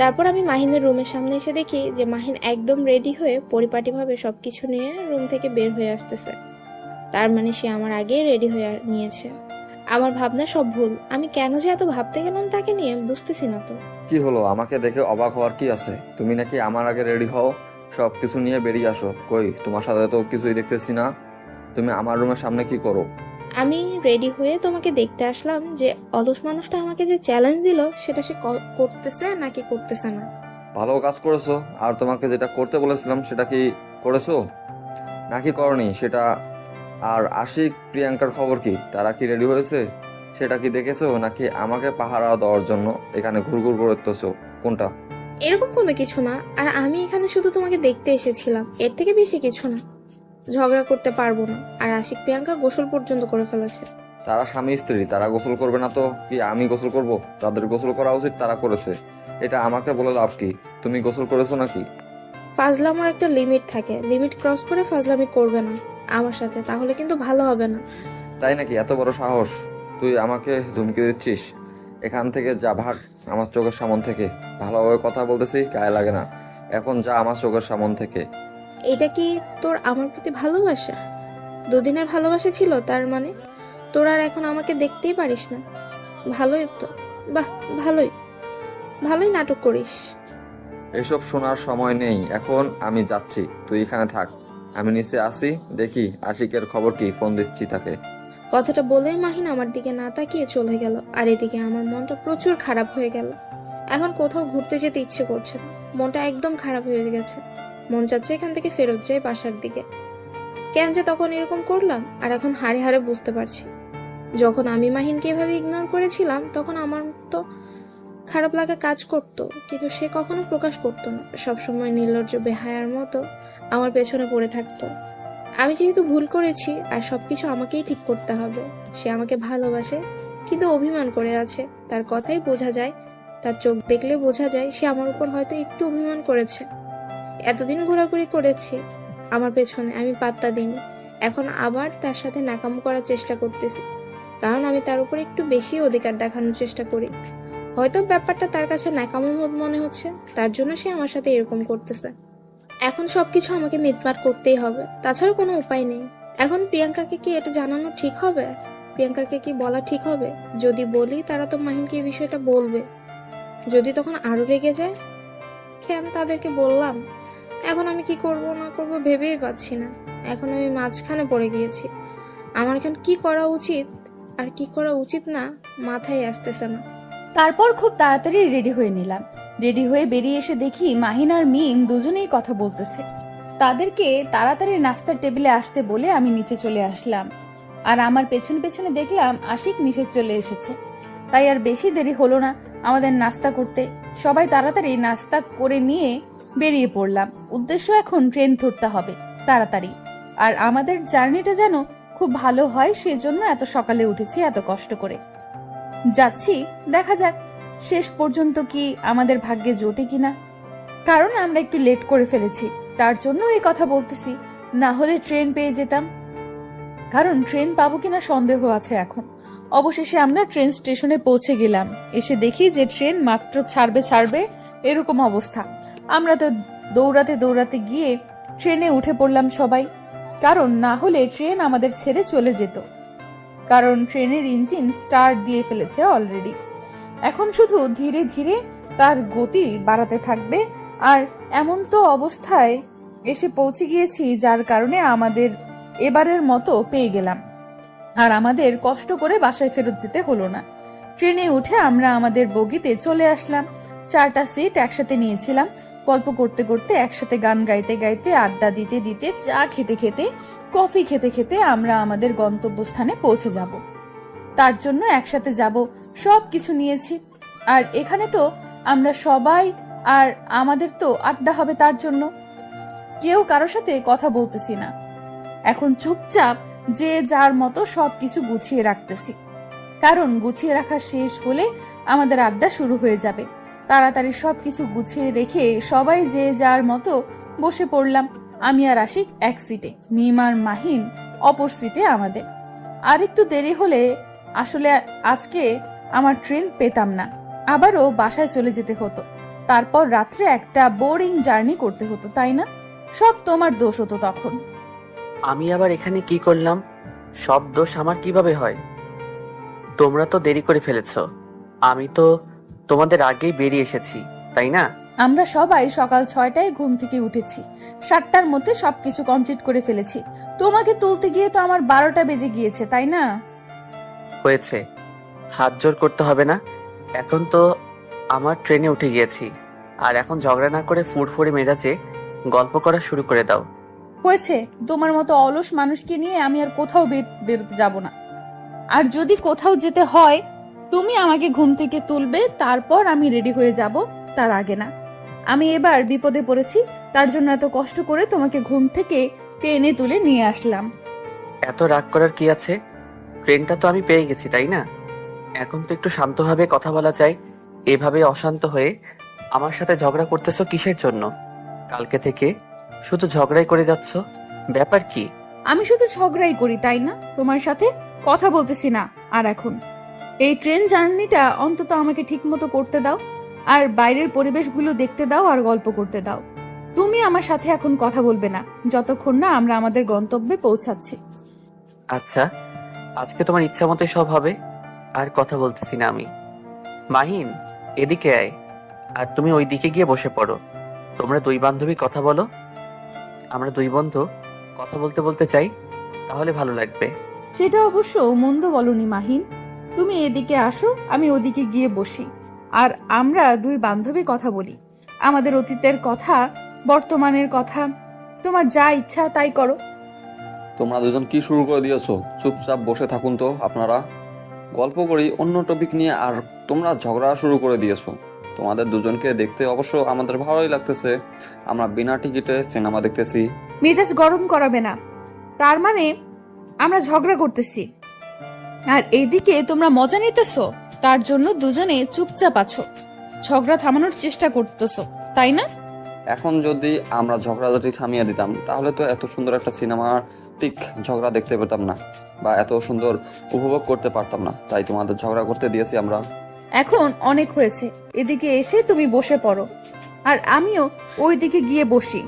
তারপর আমি মাহিনের রুমের সামনে এসে দেখি যে মাহিন একদম রেডি হয়ে পরিপাটিভাবে সবকিছু নিয়ে রুম থেকে বের হয়ে আসতেছে। তার মানে সে আমার আগেই রেডি হয়ে নিয়েছে। আমার ভাবনা সব ভুল। আমি কেন যে এত ভাবতে গেলাম তাকে নিয়ে বুঝতেছি না তো। কি হলো, আমাকে দেখে অবাক হওয়ার কি আছে? তুমি নাকি আমার আগে রেডি হও, সব কিছু নিয়ে বেরিয়ে আসো। কই, তোমার সাথে তো কিছুই দেখতেছি না। তুমি আমার রুমের সামনে কি করো? আমি রেডি হয়ে তোমাকে দেখতে আসলাম যে অলস মানুষটা আমাকে যে চ্যালেঞ্জ দিল সেটা সে করতেছে নাকি করতেছে না। ভালো কাজ করেছো। আর তোমাকে যেটা করতে বলেছিলাম সেটা কি করেছো নাকি করনি সেটা? আর আশিক প্রিয়াঙ্কার খবর কি? তারা কি রেডি হয়েছে সেটা কি দেখেছো, নাকি আমাকে পাহারা দেওয়ার জন্য এখানে ঘুরঘুর করতেছো? কোনটা? এরকম কোনো কিছু না। আর আমি এখানে শুধু তোমাকে দেখতে এসেছিলাম, এর থেকে বেশি কিছু না। ঝগড়া করতে পারবো না। আর আশিক প্রিয়াঙ্কা গোসল পর্যন্ত করে ফেলেছে। তারা স্বামী স্ত্রী, তারা গোসল করবে না তো কি আমি গোসল করব? তাদের গোসল করা উচিত, তারা করেছে। এটা আমাকে বলে লাভ কি? তুমি গোসল করেছো নাকি? ফাজলামোর একটা লিমিট থাকে, লিমিট ক্রস করে ফাজলামি করবে না আমার সাথে, তাহলে কিন্তু ভালো হবে না। তাই নাকি? এত বড় সাহস! তুই আমাকে ধুমকি দিচ্ছিস? এখান থেকে যা, ভাগ আমার চোখের সামন থেকে। ভালোভাবে কথা বলতেছি, গায়ে লাগে না। এখন যা আমার চোখের সামন থেকে। এটা কি তোর আমার প্রতি ভালোবাসা? দুদিনের ভালোবাসা ছিল তার মানে? তোর আর এখন আমাকে দেখতেই পারিস না? ভালোই তো। বাহ, ভালোই ভালোই নাটক করিস। এসব শোনার সময় নেই এখন, আমি যাচ্ছি। তুই এখানে থাক, আমি নিচে আসি, দেখি আশিকের খবর কি, ফোন দিচ্ছি তাকে। কথাটা বলেই মাহিন আমার দিকে না তাকিয়ে চলে গেল। আর এদিকে আমার মনটা প্রচুর খারাপ হয়ে গেল। এখন কোথাও ঘুরতে যেতে ইচ্ছে করছে না। মনটা একদম খারাপ হয়ে গেছে। মন চাচ্ছে এখান থেকে ফেরত যাই বাসার দিকে। কেন যে তখন এরকম করলাম আর এখন হাড়ে হাড়ে বুঝতে পারছি। যখন আমি মাহিনকে এভাবে ইগনোর করেছিলাম তখন আমার তো খারাপ লাগা কাজ করতো, কিন্তু সে কখনো প্রকাশ করতো না। সবসময় নির্লজ্জ বেহায়ার মতো আমার পেছনে পড়ে থাকতো। আমি যেহেতু ভুল করেছি আর সবকিছু আমাকেই ঠিক করতে হবে। সে আমাকে ভালোবাসে কিন্তু অভিমান করে আছে। তার কথাই বোঝা যায়, তার চোখ দেখলে বোঝা যায় সে আমার উপর হয়তো একটু অভিমান করেছে। এতদিন ঘোরাঘুরি করেছি আমার পেছনে, আমি পাত্তা দিইনি। এখন আবার তার সাথে ন্যাকামো করার চেষ্টা করতেছি, কারণ আমি তার উপর একটু বেশি অধিকার দেখানোর চেষ্টা করি। হয়তো ব্যাপারটা তার কাছে ন্যাকামো মনে হচ্ছে, তার জন্য সে আমার সাথে এরকম করতেছে। এখন সবকিছু আমাকে মিটমাট করতেই হবে, তাছাড়া কোনো উপায় নেই। এখন প্রিয়াঙ্কাকে কি এটা জানানো ঠিক হবে? প্রিয়াঙ্কাকে কি বলা ঠিক হবে? যদি বলি তারা তো মাহিনকে এই বিষয়টা বলবে। যদি তখন আরো রেগে যায়? কেন তাদেরকে বললাম? এখন আমি কি করব না করব ভেবেই পাচ্ছি না। এখন আমি মাঝখানে পড়ে গিয়েছি। আমার এখন কি করা উচিত আর কি করা উচিত না মাথায় আসতেছে না। তারপর খুব তাড়াতাড়ি রেডি হয়ে নিলাম। রেডি হয়ে বেরিয়ে এসে দেখি মাহিন আর মিম দুজনেই কথা বলতেছে। তাদেরকে তাড়াতাড়ি নাস্তার টেবিলে আসতে বলে আমি নিচে চলে আসলাম। আর আমার পেছনে পেছনে দেখলাম আশিক নিচে চলে এসেছে। তাই আর বেশি দেরি হলো না আমাদের নাস্তা করতে। সবাই তাড়াতাড়ি নাস্তা করে নিয়ে বেরিয়ে পড়লাম। উদ্দেশ্য এখন ট্রেন ধরতে হবে তাড়াতাড়ি। আর আমাদের জার্নিটা যেন খুব ভালো হয়, সেজন্য এত সকালে উঠেছি, এত কষ্ট করে যাচ্ছি। দেখা যাক শেষ পর্যন্ত কি আমাদের ভাগ্যে জোটে কিনা। কারণ আমরা একটু লেট করে ফেলেছি, তার জন্য এই কথা বলতেছি। না হলে ট্রেন পেয়ে যেতাম, কারণ ট্রেন পাবো কিনা সন্দেহ আছে এখন। অবশেষে আমরা ট্রেন স্টেশনে পৌঁছে গেলাম। এসে দেখি যে ট্রেন মাত্র ছাড়বে এরকম অবস্থা। আমরা তো দৌড়াতে দৌড়াতে গিয়ে ট্রেনে উঠে পড়লাম সবাই, কারণ না হলে ট্রেন আমাদের ছেড়ে চলে যেত। কারণ ট্রেনের ইঞ্জিন স্টার্ট দিয়ে ফেলেছে অলরেডি। এখন শুধু ধীরে ধীরে তার গতি বাড়াতে থাকবে। আর এমন তো অবস্থায় এসে পৌঁছে গিয়েছি যার কারণে আমাদের এবারের মতো পেয়ে গেলাম। আর আমাদের কষ্ট করে বাসায় ফেরত যেতে হলো না। ট্রেনে উঠে আমরা আমাদের বগিতে চলে আসলাম। 4টা সিট একসাথে নিয়েছিলাম। গল্প করতে করতে, একসাথে গান গাইতে গাইতে, আড্ডা দিতে দিতে, চা খেতে খেতে, কফি খেতে খেতে আমরা আমাদের গন্তব্যস্থানে পৌঁছে যাব। তার জন্য একসাথে যাব, সব কিছু নিয়েছি। আর এখানে তো আমরা সবাই, আর আমাদের তো আড্ডা হবে, তার জন্য কেউ কারোর সাথে কথা বলতেছি না। এখন চুপচাপ যে যার মতো সবকিছু গুছিয়ে রাখতেছি, কারণ গুছিয়ে রাখা শেষ হলে আমাদের আড্ডা শুরু হয়ে যাবে। তাড়াতাড়ি সবকিছু গুছিয়ে রেখে সবাই যে যার মতো বসে পড়লাম। আমি আর আশিক এক সিটে, মিম আর মাহিন অপর সিটে আমাদের। আর একটু দেরি হলে, আসলে আজকে আমার ট্রেন পেতাম না, আবারও বাসায় চলে যেতে হতো, তারপর রাত্রে একটা বোরিং জার্নি করতে হতো, তাই না? সব তোমার দোষ হতো তখন। আমি আবার এখানে কি করলাম? সব দোষ আমার কিভাবে হয়? তোমরা তো দেরি করে ফেলেছো, আমি তো তোমাদের আগেই বেরিয়ে এসেছি, তাই না? আমরা সবাই সকাল 6টায় ঘুম থেকে উঠেছি, 7টার মধ্যে সবকিছু কমপ্লিট করে ফেলেছি। তোমাকে তুলতে গিয়ে তো আমার 12টা বেজে গিয়েছে, তাই না? হয়েছে, হাত জোর করতে হবে না। এখন তো আমার ট্রেনে উঠে গিয়েছি, আর এখন ঝগড়া না করে ফুরফুরে মেজাজে গল্প করা শুরু করে দাও। হয়েছে, তোমার মতো অলস মানুষকে নিয়ে আমি আর কোথাও বেরোতে যাব না। আর যদি কোথাও যেতে হয়, তুমি আমাকে ঘুম থেকে তুলবে, তারপর আমি রেডি হয়ে যাব, তার আগে না। আমি এবার বিপদে পড়েছি, তার জন্য এত কষ্ট করে তোমাকে ঘুম থেকে টেনে তুলে নিয়ে আসলাম। এত রাগ করার কি আছে? ট্রেনটা তো আমি পেয়ে গেছি, তাই না? এখন তো একটু শান্তভাবে কথা বলা যায়। এভাবে অশান্ত হয়ে আমার সাথে ঝগড়া করতেছো কিসের জন্য? কালকে থেকে শুধু ঝগড়াই করে যাচ্ছ, ব্যাপার কি? আমি শুধু ঝগড়াই করি, তাই না? তোমার সাথে কথা বলতেছি না। আর এখন এই ট্রেন জার্নিটা অন্তত আমাকে ঠিক মতো করতে দাও, আর বাইরের পরিবেশগুলো দেখতে দাও, আর গল্প করতে দাও। তুমি আমার সাথে এখন কথা বলবে না যতক্ষণ না আমরা আমাদের গন্তব্যে পৌঁছাচ্ছি। আচ্ছা, আজকে তোমার ইচ্ছা মতোই সব হবে, আর কথা বলতেছি না আমি। মাহিন, এদিকে আয়, আর তুমি ওই দিকে গিয়ে বসে পড়ো। তোমরা দুই বান্ধবী কথা বলো। আমরা দুই বন্ধু কথা বলতে বলতে চাই, তাহলে ভালো লাগবে। সেটা অবশ্য মন্দ বলনি মাহিন। তুমি এদিকে আসো, আমি ওদিকে গিয়ে বসি, আর আমরা দুই বান্ধবী কথা বলি। আমাদের অতীতের কথা, বর্তমানের কথা, তোমার যা ইচ্ছা তাই করো। তোমরা দুজন কি শুরু করে দিয়েছো? চুপচাপ বসে থাকুন তো আপনারা, গল্প করি অন্য টপিক নিয়ে, আর তোমরা ঝগড়া শুরু করে দিয়েছো। তোমাদের দুজনকে দেখতে অবশ্য আমাদের ভালোই লাগতেছে, আমরা বিনা টিকিটে সিনেমা দেখতেছি। মেজাজ গরম করাবে না, তার মানে আমরা ঝগড়া করতেছি, আর এইদিকে তোমরা মজা নিতেছো, তার জন্য দুজনে চুপচাপ আছো, ঝগড়া থামানোর চেষ্টা করতেছো, তাই না? এখন যদি আমরা ঝগড়াঝাটি থামিয়ে দিতাম, তাহলে তো এত সুন্দর একটা সিনেমাটিক ঝগড়া দেখতে পেতাম না, বা এত সুন্দর উপভোগ করতে পারতাম না। তাই তোমাদের ঝগড়া করতে দিয়েছি আমরা। এখন অনেক হয়েছে, এদিকে এসে তুমি বসে পড়ো, আর আমিও ওই দিকে গিয়ে বসি।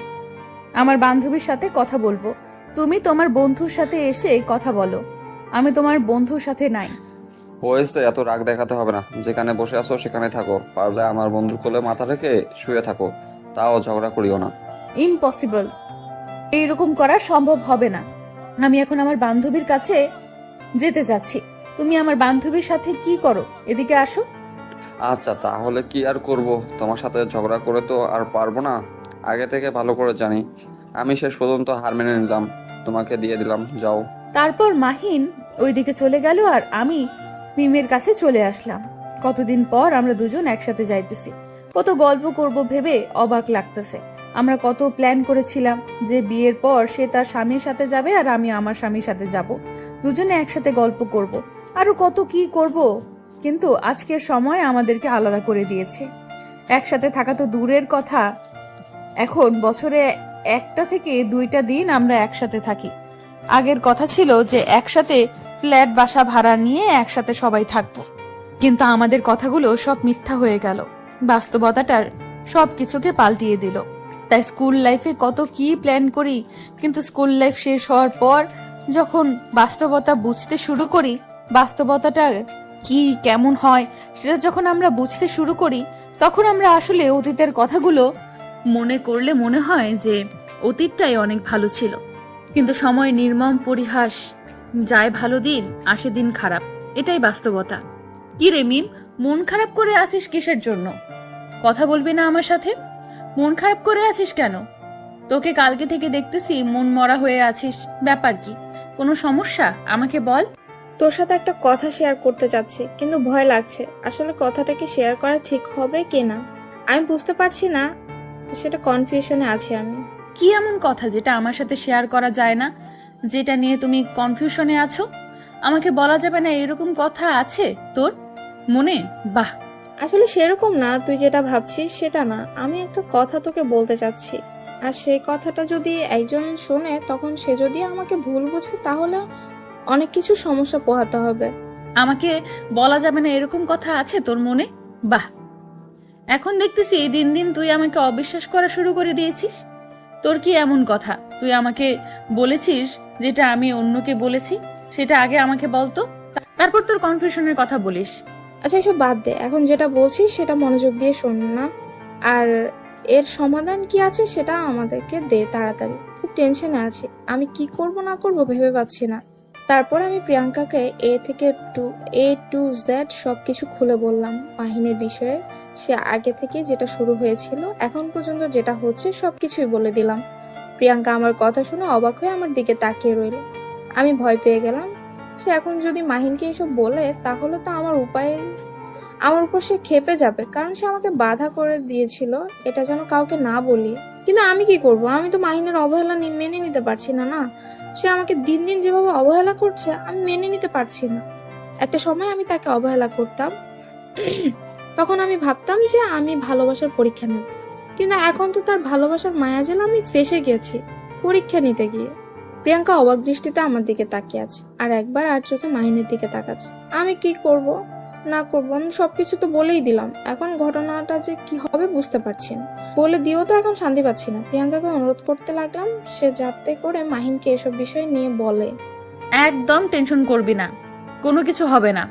আমার বান্ধবীর সাথে কথা বলবো, তুমি তোমার বন্ধুর সাথে এসে কথা বলো। আমি তোমার বন্ধুর সাথে নাই। হয়েছে, এত রাগ দেখাতে হবে না। যেখানে বসে আছো সেখানে থাকো, পারলে আমার বন্ধুর কোলে মাথা রেখে শুয়ে থাকো, তাও ঝগড়া করিও না। ইম্পসিবল, এইরকম করা সম্ভব হবে না। আমি এখন আমার বান্ধবীর কাছে যেতে যাচ্ছি, তুমি আমার বান্ধবীর সাথে কি করো, এদিকে আসো। আচ্ছা, তাহলে কি আর করব, তোমার সাথে ঝগড়া করে তো আর পারবো না। আগে থেকে ভালো করে জানি, আমি শেষ পর্যন্ত হার মেনে নিলাম, তোমাকে দিয়ে দিলাম, যাও। তারপর মাহিন ওইদিকে চলে গেল, আর আমি মিমের কাছে চলে আসলাম। কতদিন পর আমরা দুজন একসাথে যাইতেছি, কত গল্প করব ভেবে অবাক লাগতেছে। আমরা কত প্ল্যান করেছিলাম যে বিয়ের পর সে তার স্বামীর সাথে যাবে, আর আমি আমার স্বামীর সাথে যাব, দুজনে একসাথে গল্প করব, আরো কত কি করব। কিন্তু আজকের সময় আমাদেরকে আলাদা করে দিয়েছে। একসাথে থাকা তো দূরের কথা, এখন বছরে একটা থেকে 2টা দিন আমরা একসাথে থাকি। আগের কথা ছিল যে একসাথে ফ্ল্যাট বাসা ভাড়া নিয়ে একসাথে সবাই থাকবো, কিন্তু আমাদের কথাগুলো সব মিথ্যা হয়ে গেল। বাস্তবতাটার সবকিছুকে পাল্টিয়ে দিল। তাই স্কুল লাইফে কত কি প্ল্যান করি, কিন্তু স্কুল লাইফ শেষ হওয়ার পর যখন বাস্তবতা বুঝতে শুরু করি, বাস্তবতাটা কি কেমন হয় সেটা যখন আমরা বুঝতে শুরু করি, তখন আমরা আসলে অতীতের কথাগুলো মনে করলে মনে হয় যে অতীতটাই অনেক ভালো ছিল। কিন্তু সময় নির্মম পরিহাস, যায় ভালো দিন আসে দিন খারাপ, এটাই বাস্তবতা। কি রে মিম, মন খারাপ করে আছিস কিসের জন্য? কথা বলবি না আমার সাথে? মন খারাপ করে আছিস কেন? তোকে কালকে থেকে দেখতেছি মন মরা হয়ে আছিস, ব্যাপার কি? কোনো সমস্যা আমাকে বল। তোর সাথে একটা কথা শেয়ার করতে চাচ্ছি, কিন্তু ভয় লাগছে। আসলে কথাটা কি শেয়ার করা ঠিক হবে কিনা আমি বুঝতে পারছি না, সেটা কনফিউশনে আছি আমি। কি এমন কথা যেটা আমার সাথে শেয়ার করা যায় না, যেটা নিয়ে তুমি কনফিউশনে আছো? আমাকে বলা যাবে না এরকম কথা আছে তোর মনে? বাহ, আসলে সেরকম না, তুই যেটা ভাবছিস সেটা না। আমি একটা কথা তোকে বলতে চাচ্ছি, আর সেই কথাটা যদি একজন শোনে, তখন সে যদি আমাকে ভুল বোঝে, তাহলে অনেক কিছু সমস্যা পোহাতে হবে। আমাকে বলা যাবে না এরকম কথা আছে তোর মনে? বাহ, এখন দেখতেছি দিন দিন তুই আমাকে অবিশ্বাস করা শুরু করে দিয়েছিস। তোর কি এমন কথা তুই আমাকে বলেছিস যেটা আমি অন্যকে বলেছি? সেটা আগে আমাকে বলতো, তারপর তোর কনফিউশনের কথা বলিস। আচ্ছা এসব বাদ দে, এখন যেটা বলছিস সেটা মনোযোগ দিয়ে শোন না। আর এর সমাধান কি আছে সেটা আমাদেরকে দে তাড়াতাড়ি, খুব টেনশনে আছি। আমি কি করব না করব ভেবে পাচ্ছি না। তারপর আমি প্রিয়াঙ্কাকে এ টু জেড সবকিছু খুলে বললাম মাহিনের বিষয়ে। সে আগে থেকে যেটা শুরু হয়েছিল এখন পর্যন্ত যেটা হচ্ছে সবকিছুই বলে দিলাম। প্রিয়াঙ্কা আমার কথা শুনে অবাক হয়ে আমার দিকে তাকিয়ে রইল। আমি ভয় পেয়ে গেলাম। সে এখন যদি মাহিনকে এসব বলে তাহলে তো আমার উপর সে ক্ষেপে যাবে, কারণ সে আমাকে বাধা করে দিয়েছিল এটা যেন কাউকে না বলি। কিন্তু আমি কি করব? আমি তো মাহিনের অবহেলা মেনে নিতে পারছি না। না, সে আমাকে দিন দিন যেভাবে অবহেলা করছে আমি মেনে নিতে পারছি না। একটা সময় আমি তাকে অবহেলা করতাম, তখন আমি ভাবতাম যে আমি ভালোবাসার পরীক্ষা নেব, কিন্তু এখন তো তার ভালোবাসার মায়াজালে আমি ফেঁসে গেছি পরীক্ষা নিতে গিয়ে। প্রিয়াঙ্কা অবাক দৃষ্টিতে আমার দিকে তাকিয়ে আছে আর একবার আর চোখে মাহিনের দিকে তাকাচ্ছে। আমি কি করব না করব আমি সবকিছু তো বলেই দিলাম, এখন ঘটনাটা যে কি হবে বুঝতে পারছি না। বলে দিয়েও তো এখন শান্তি পাচ্ছি না। প্রিয়াঙ্কাকে অনুরোধ করতে লাগলাম সে যাতে করে মাহিনকে এসব বিষয় নিয়ে বলে। একদম টেনশন করবি না, কোনো কিছু হবে না।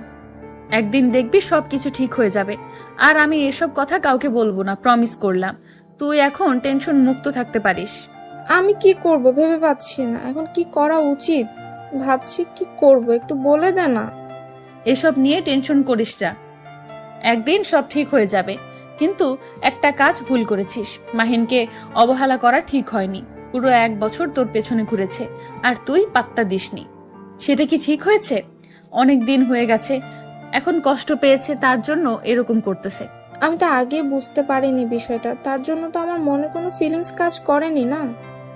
একদিন দেখবি সবকিছু ঠিক হয়ে যাবে। আর আমি এসব কথা কাউকে বলবো না, প্রমিস করলাম। তুই এখন টেনশন মুক্ত থাকতে পারিস। আমি কি করব ভেবে পাচ্ছি না, এখন কি করা উচিত ভাবছি। কি করব একটু বলে দে না। এসব নিয়ে টেনশন করিস না, একদিন সব ঠিক হয়ে যাবে। কিন্তু একটা কাজ ভুল করেছিস, মাহিনকে অবহেলা করা ঠিক হয়নি। পুরো 1 বছর তোর পেছনে ঘুরেছে আর তুই পাত্তা দিসনি। সেটা কি ঠিক হয়েছে? অনেক দিন হয়ে গেছে, এখন কষ্ট পেয়েছে তার জন্য এরকম করতেছে। আমি তো আগে বুঝতে পারিনি বিষয়টা, তার জন্য তো আমার মনে কোনো ফিলিংস কাজ করেনি না।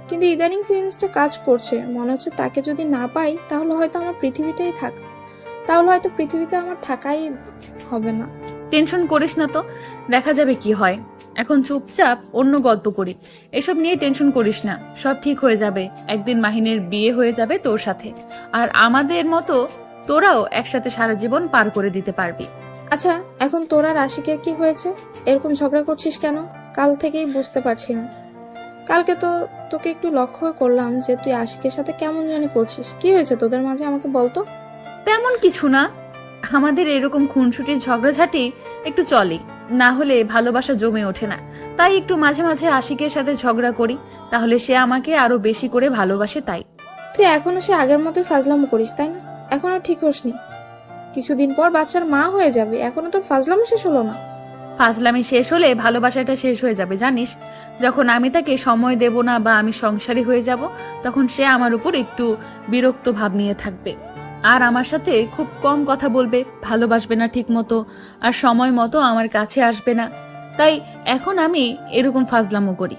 কিন্তু ইদানিং ফিলিংসটা কাজ করছে। মনে হচ্ছে তাকে যদি না পাই তাহলে হয়তো আমার পৃথিবীতে আমার থাকাই হবে না। টেনশন করিস না তো, দেখা যাবে কি হয়। এখন চুপচাপ অন্য গল্প করি, এসব নিয়ে টেনশন করিস না, সব ঠিক হয়ে যাবে। একদিন মাহিনের বিয়ে হয়ে যাবে তোর সাথে, আর আমাদের মতো তোরাও একসাথে সারা জীবন পার করে দিতে পারবি। আচ্ছা এখন তোর আর আশিকের কি হয়েছে? এরকম ঝগড়া করছিস কেন? কাল থেকেই বুঝতে পারছি না। কালকে তো তোকে একটু লক্ষ্য করলাম যে তুই আশিকের সাথে কেমন জানি করছিস। কি হয়েছে তোদের মাঝে আমাকে বলতো। তেমন কিছু না, আমাদের এরকম খুনসুটির ঝগড়াঝাটি একটু চলে, না হলে ভালোবাসা জমে ওঠে না। তাই একটু মাঝে মাঝে আশিকের সাথে ঝগড়া করি, তাহলে সে আমাকে আরো বেশি করে ভালোবাসে। তাই তুই এখনো সে আগের মতোই ফাজলামো করিস তাই না? এখনো ঠিক হসনি? কিছুদিন পর বাচ্চার মা হয়ে যাবে, এখনো তোর ফাজলামো শেষ হলো না। ফাজলামি শেষ হলে ভালোবাসাটা শেষ হয়ে যাবে জানিস। যখন আমি তাকে সময় দেব না বা আমি সংসারী হয়ে যাব, তখন সে আমার উপর একটু বিরক্ত ভাব নিয়ে থাকবে আর আমার সাথে খুব কম কথা বলবে, ভালোবাসবে না ঠিক মতো, আর সময় মতো আমার কাছে আসবে না। তাই এখন আমি এরকম ফাজলামো করি।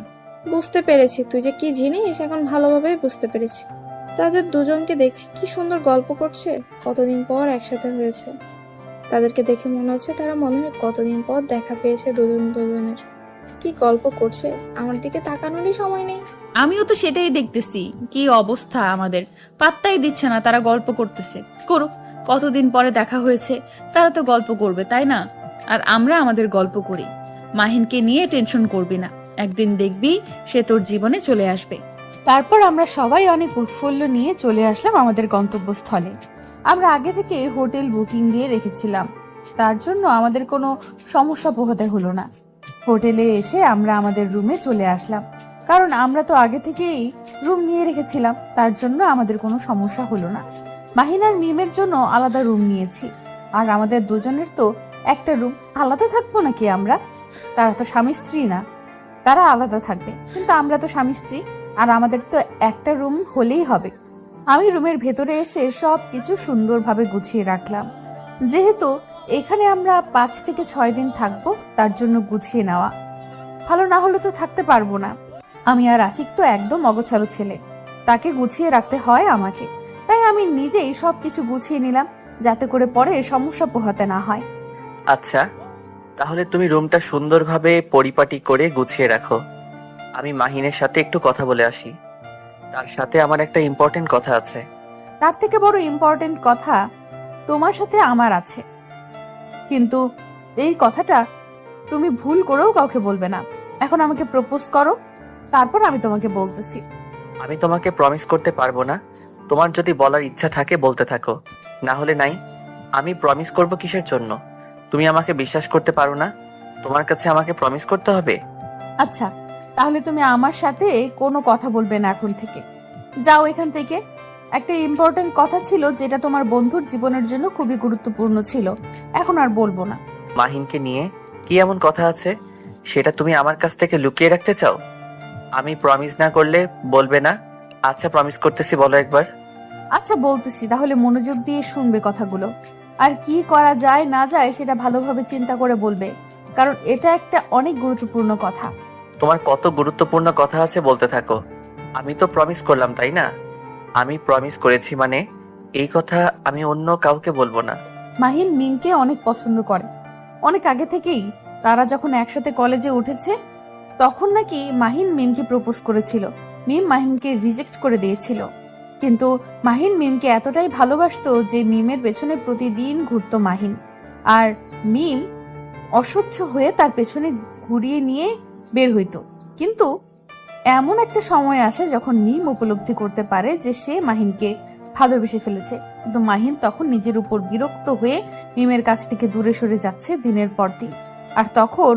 বুঝতে পেরেছি তুই যে কি জিনিস, এখন ভালোভাবেই বুঝতে পেরেছি। তাদের দুজনকে দেখছি কি সুন্দর গল্প করছে, কতদিন পর একসাথে হয়েছে। তাদেরকে দেখে মনে হচ্ছে তারা মনে হয় কতদিন পর দেখা পেয়েছে দুজনের। কি গল্প করছে, আমার দিকে তাকানোরই সময় নেই। আমিও তো সেটাই দেখতেছি, কি অবস্থা আমাদের, পাত্তাই দিচ্ছে না। তারা গল্প করতেছে, করুক, কতদিন পরে দেখা হয়েছে, তারা তো গল্প করবে তাই না? আর আমরা আমাদের গল্প করি। মাহিনকে নিয়ে টেনশন করবি না, একদিন দেখবি সে তোর জীবনে চলে আসবে। তারপর আমরা সবাই অনেক উৎফুল্ল নিয়ে চলে আসলাম আমাদের গন্তব্যস্থলে। আমরা আগে থেকে হোটেল বুকিং দিয়ে রেখেছিলাম, তার জন্য আমাদের কোনো সমস্যা পোহাতে হলো না। হোটেলে এসে আমরা আমাদের রুমে চলে আসলাম, কারণ আমরা তো আগে থেকেই রুম নিয়ে রেখেছিলাম, তার জন্য আমাদের কোনো সমস্যা হলো না। মাহিন আর মিমের জন্য আলাদা রুম নিয়েছি, আর আমাদের দুজনের তো একটা রুম। আলাদা থাকবো নাকি আমরা? তারা তো স্বামী স্ত্রী না, তারা আলাদা থাকবে, কিন্তু আমরা তো স্বামী স্ত্রী, আর আমাদের তো একটা রুম হলেই হবে। আমি রুমের ভেতরে এসে সব কিছু সুন্দরভাবে গুছিয়ে রাখলাম, যেহেতু এখানে আমরা 5 থেকে 6 দিন থাকবো, তার জন্য গুছিয়ে নেওয়া। ভালো না হলে তো থাকতে পারবো না। আমি আর আশিক তো একদম অগোছালো ছেলে, তাকে গুছিয়ে রাখতে হয় আমাকে। তাই আমি নিজেই সবকিছু গুছিয়ে নিলাম, যাতে করে পরে সমস্যা পোহাতে না হয়। আচ্ছা, তাহলে তুমি রুমটা সুন্দরভাবে পরিপাটি করে গুছিয়ে রাখো। আমি মাহিনের সাথে একটু কথা বলে আসি, তার সাথে আমার একটা ইম্পর্টেন্ট কথা আছে। তার থেকে বড় ইম্পর্টেন্ট কথা তোমার সাথে আমার আছে, কিন্তু এই কথাটা তুমি ভুল করেও কাউকে বলবে না। এখন আমাকে প্রপোজ করো, তারপর আমি তোমাকে বলতেছি। আমি তোমাকে প্রমিস করতে পারবো না। তোমার যদি বলার ইচ্ছা থাকে বলতে থাকো, না হলে নাই। আমি প্রমিস করব কিসের জন্য? তুমি আমাকে বিশ্বাস করতে পারো না? তোমার কাছে আমাকে প্রমিস করতে হবে? আচ্ছা, তাহলে তুমি আমার সাথে কোনো কথা বলবে না এখন থেকে। যাও এখান থেকে। একটা ইম্পর্টেন্ট কথা ছিল যেটা তোমার বন্ধুর জীবনের জন্য খুবই গুরুত্বপূর্ণ ছিল, এখন আর বলবো না। মাহিনকে নিয়ে কি এমন কথা আছে সেটা তুমি আমার কাছ থেকে লুকিয়ে রাখতে চাও? আমি প্রমিস না করলে বলবে না? আচ্ছা, প্রমিস করতেছি, বলো একবার। আচ্ছা বলতেছি, তাহলে মনোযোগ দিয়ে শুনবে কথাগুলো। আর কি করা যায় না যায় সেটা ভালোভাবে চিন্তা করে বলবে, কারণ এটা একটা অনেক গুরুত্বপূর্ণ কথা। তোমার কত গুরুত্বপূর্ণ কথা আছে বলতে থাকো। আমি তো প্রমিস করলাম, তাই না? আমি প্রমিস করেছি মানে এই কথা আমি অন্য কাউকে বলবো না। মাহিন মিমকে অনেক পছন্দ করে। অনেক আগে থেকেই তারা যখন একসাথে কলেজে উঠেছে তখন নাকি মাহিন মিমকে প্রপোজ করেছিল। মিম মাহিনকে রিজেক্ট করে দিয়েছিল, কিন্তু মাহিন মিমকে এতটাই ভালোবাসতো যে মিমের পেছনে প্রতিদিন ঘুরতো মাহিন। আর মিম অসহ্য হয়ে তার পেছনে ঘুরিয়ে নিয়ে বের হইতো। কিন্তু এমন একটা সময় আসে যখন মিম উপলব্ধি করতে পারে যে সে মাহিনকে ভালোবেসে ফেলেছে, কিন্তু মাহিন তখন নিজের উপর বিরক্ত হয়ে মিমের কাছ থেকে দূরে সরে যাচ্ছে দিনের পর দিন। আর তখন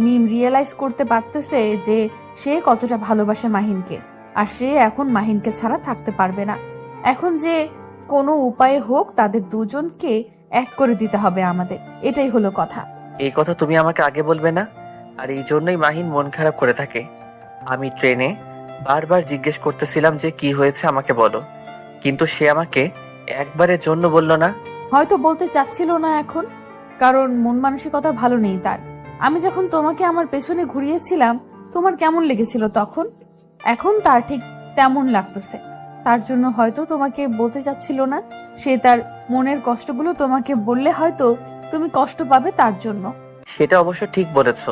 মিম রিয়েলাইজ করতে পারতেছে যে সে কতটা ভালোবাসে মাহিনকে, আর সে এখন মাহিনকে ছাড়া থাকতে পারবে না। এখন যে কোনো উপায়ে হোক তাদের দুজনকে এক করে দিতে হবে আমাদের, এটাই হলো কথা। এই কথা তুমি আমাকে আগে বলবে না? আর এই জন্যই মাহিন মন খারাপ করে থাকে। আমি ট্রেনে বারবার জিজ্ঞেস করতেছিলাম যে কি হয়েছে আমাকে বলো, কিন্তু সে আমাকে একবারের জন্য বলল না। হয়তো বলতে চাচ্ছিল না এখন, কারণ মন মানসিকতা ভালো নেই তার। আমি যখন তোমাকে আমার পেছনে ঘুরিয়েছিলাম তোমার কেমন লেগেছিল তখন, এখন তার ঠিক তেমন লাগতেছে। তার জন্য হয়তো তোমাকে বলতে চাচ্ছিল না। সে তার মনের কষ্টগুলো তোমাকে বললে হয়তো তুমি কষ্ট পাবে তার জন্য। সেটা অবশ্য ঠিক বলেছ।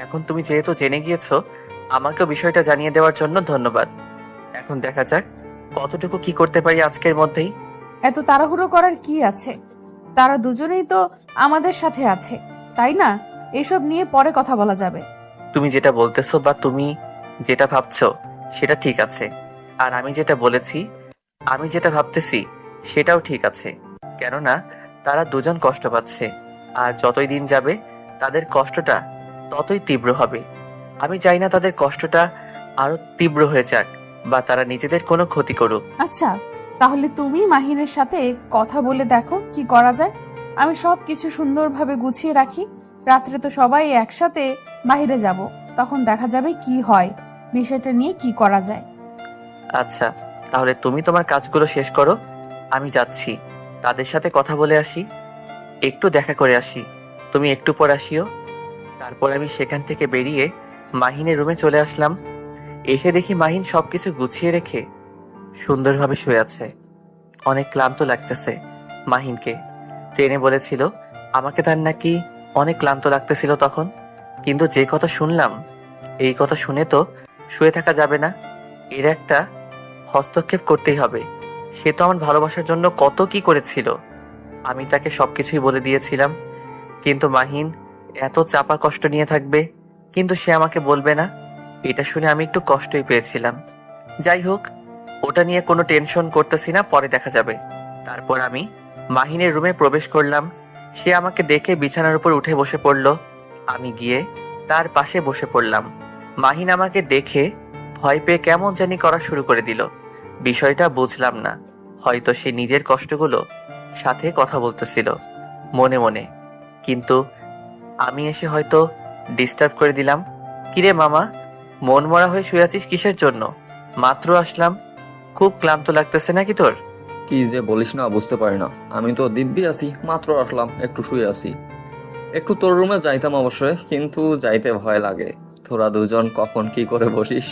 এখন তুমি যেহেতু জেনে গিয়েছো, আমাকেও বিষয়টা জানিয়ে দেওয়ার জন্য ধন্যবাদ। এখন দেখা যাক কতটুকু কি করতে পারি আজকের মধ্যেই। এত তাড়াহুড়ো করার কি আছে? তারা দুজনেই তো আমাদের সাথে আছে, তাই না? এসব নিয়ে পরে কথা বলা যাবে। তুমি যেটা বলতেছো বা তুমি যেটা ভাবছো সেটা ঠিক আছে, আর আমি যেটা বলেছি, আমি যেটা ভাবতেছি সেটাও ঠিক আছে। কেননা তারা দুজন কষ্ট পাচ্ছে, আর যতই দিন যাবে তাদের কষ্টটা ততই তীব্র হবে। আমি চাই না তাদের কষ্টটা আরো তীব্র হয়ে যাক বা তারা নিজেদের কোনো ক্ষতি করুক। আচ্ছা, তাহলে তুমি মাহিনের সাথে কথা বলে দেখো কি করা যায়। আমি সবকিছু সুন্দরভাবে গুছিয়ে রাখি। রাত্রে তো সবাই একসাথে বাইরে যাব, তখন দেখা যাবে কি হয়, বিষয়টা নিয়ে কি করা যায়। আচ্ছা, তাহলে তুমি তোমার কাজগুলো শেষ করো, আমি যাচ্ছি। তাদের সাথে কথা বলে আসি, একটু দেখা করে আসি। তুমি একটু পর আসিও। তারপর আমি সেখান থেকে বেরিয়ে মাহিনের রুমে চলে আসলাম। এসে দেখি মাহিন সবকিছু গুছিয়ে রেখে সুন্দরভাবে শুয়ে আছে। অনেক ক্লান্ত লাগতেছে মাহিনকে। ট্রেনে বলেছিল আমাকে তার নাকি অনেক ক্লান্ত লাগতেছিল তখন, কিন্তু যে কথা শুনলাম, এই কথা শুনে তো শুয়ে থাকা যাবে না। এর একটা হস্তক্ষেপ করতেই হবে। সে তো আমার ভালোবাসার জন্য কত কি করেছিল, আমি তাকে সবকিছুই বলে দিয়েছিলাম। কিন্তু মাহিন এত চাপা কষ্ট নিয়ে থাকবে, কিন্তু সে আমাকে বলবে না। এটা শুনে আমি একটু কষ্টই পেয়েছিলাম। যাই হোক, ওটা নিয়ে কোনো টেনশন করতেছি না, পরে দেখা যাবে। তারপর আমি মাহিনের রুমে প্রবেশ করলাম। সে আমাকে দেখে বিছানার উপর উঠে বসে পড়ল। আমি গিয়ে তার পাশে বসে পড়লাম। মাহিন আমাকে দেখে ভয় পেয়ে কেমন জানি করা শুরু করে দিল। বিষয়টা বুঝলাম না, হয়তো সে নিজের কষ্টগুলো সাথে কথা বলতেছিল মনে মনে, কিন্তু আমি এসে হয়তো ডিস্টার্ব করে দিলাম। কিরে মামা, মন মরা হয়ে শুয়ে আছিস কিসের জন্য? মাত্র আসলাম, খুব ক্লান্ত লাগতেছে নাকি তোর? কি যে বলিস না, বুঝতে পারি না। আমি তো দিব্যি আছি, মাত্র আসলাম, একটু শুয়ে আছি। একটু তোর রুমে যাইতাম অবশ্যই, কিন্তু যাইতে ভয় লাগে। তোরা দুজন কখন কি করে বসিস।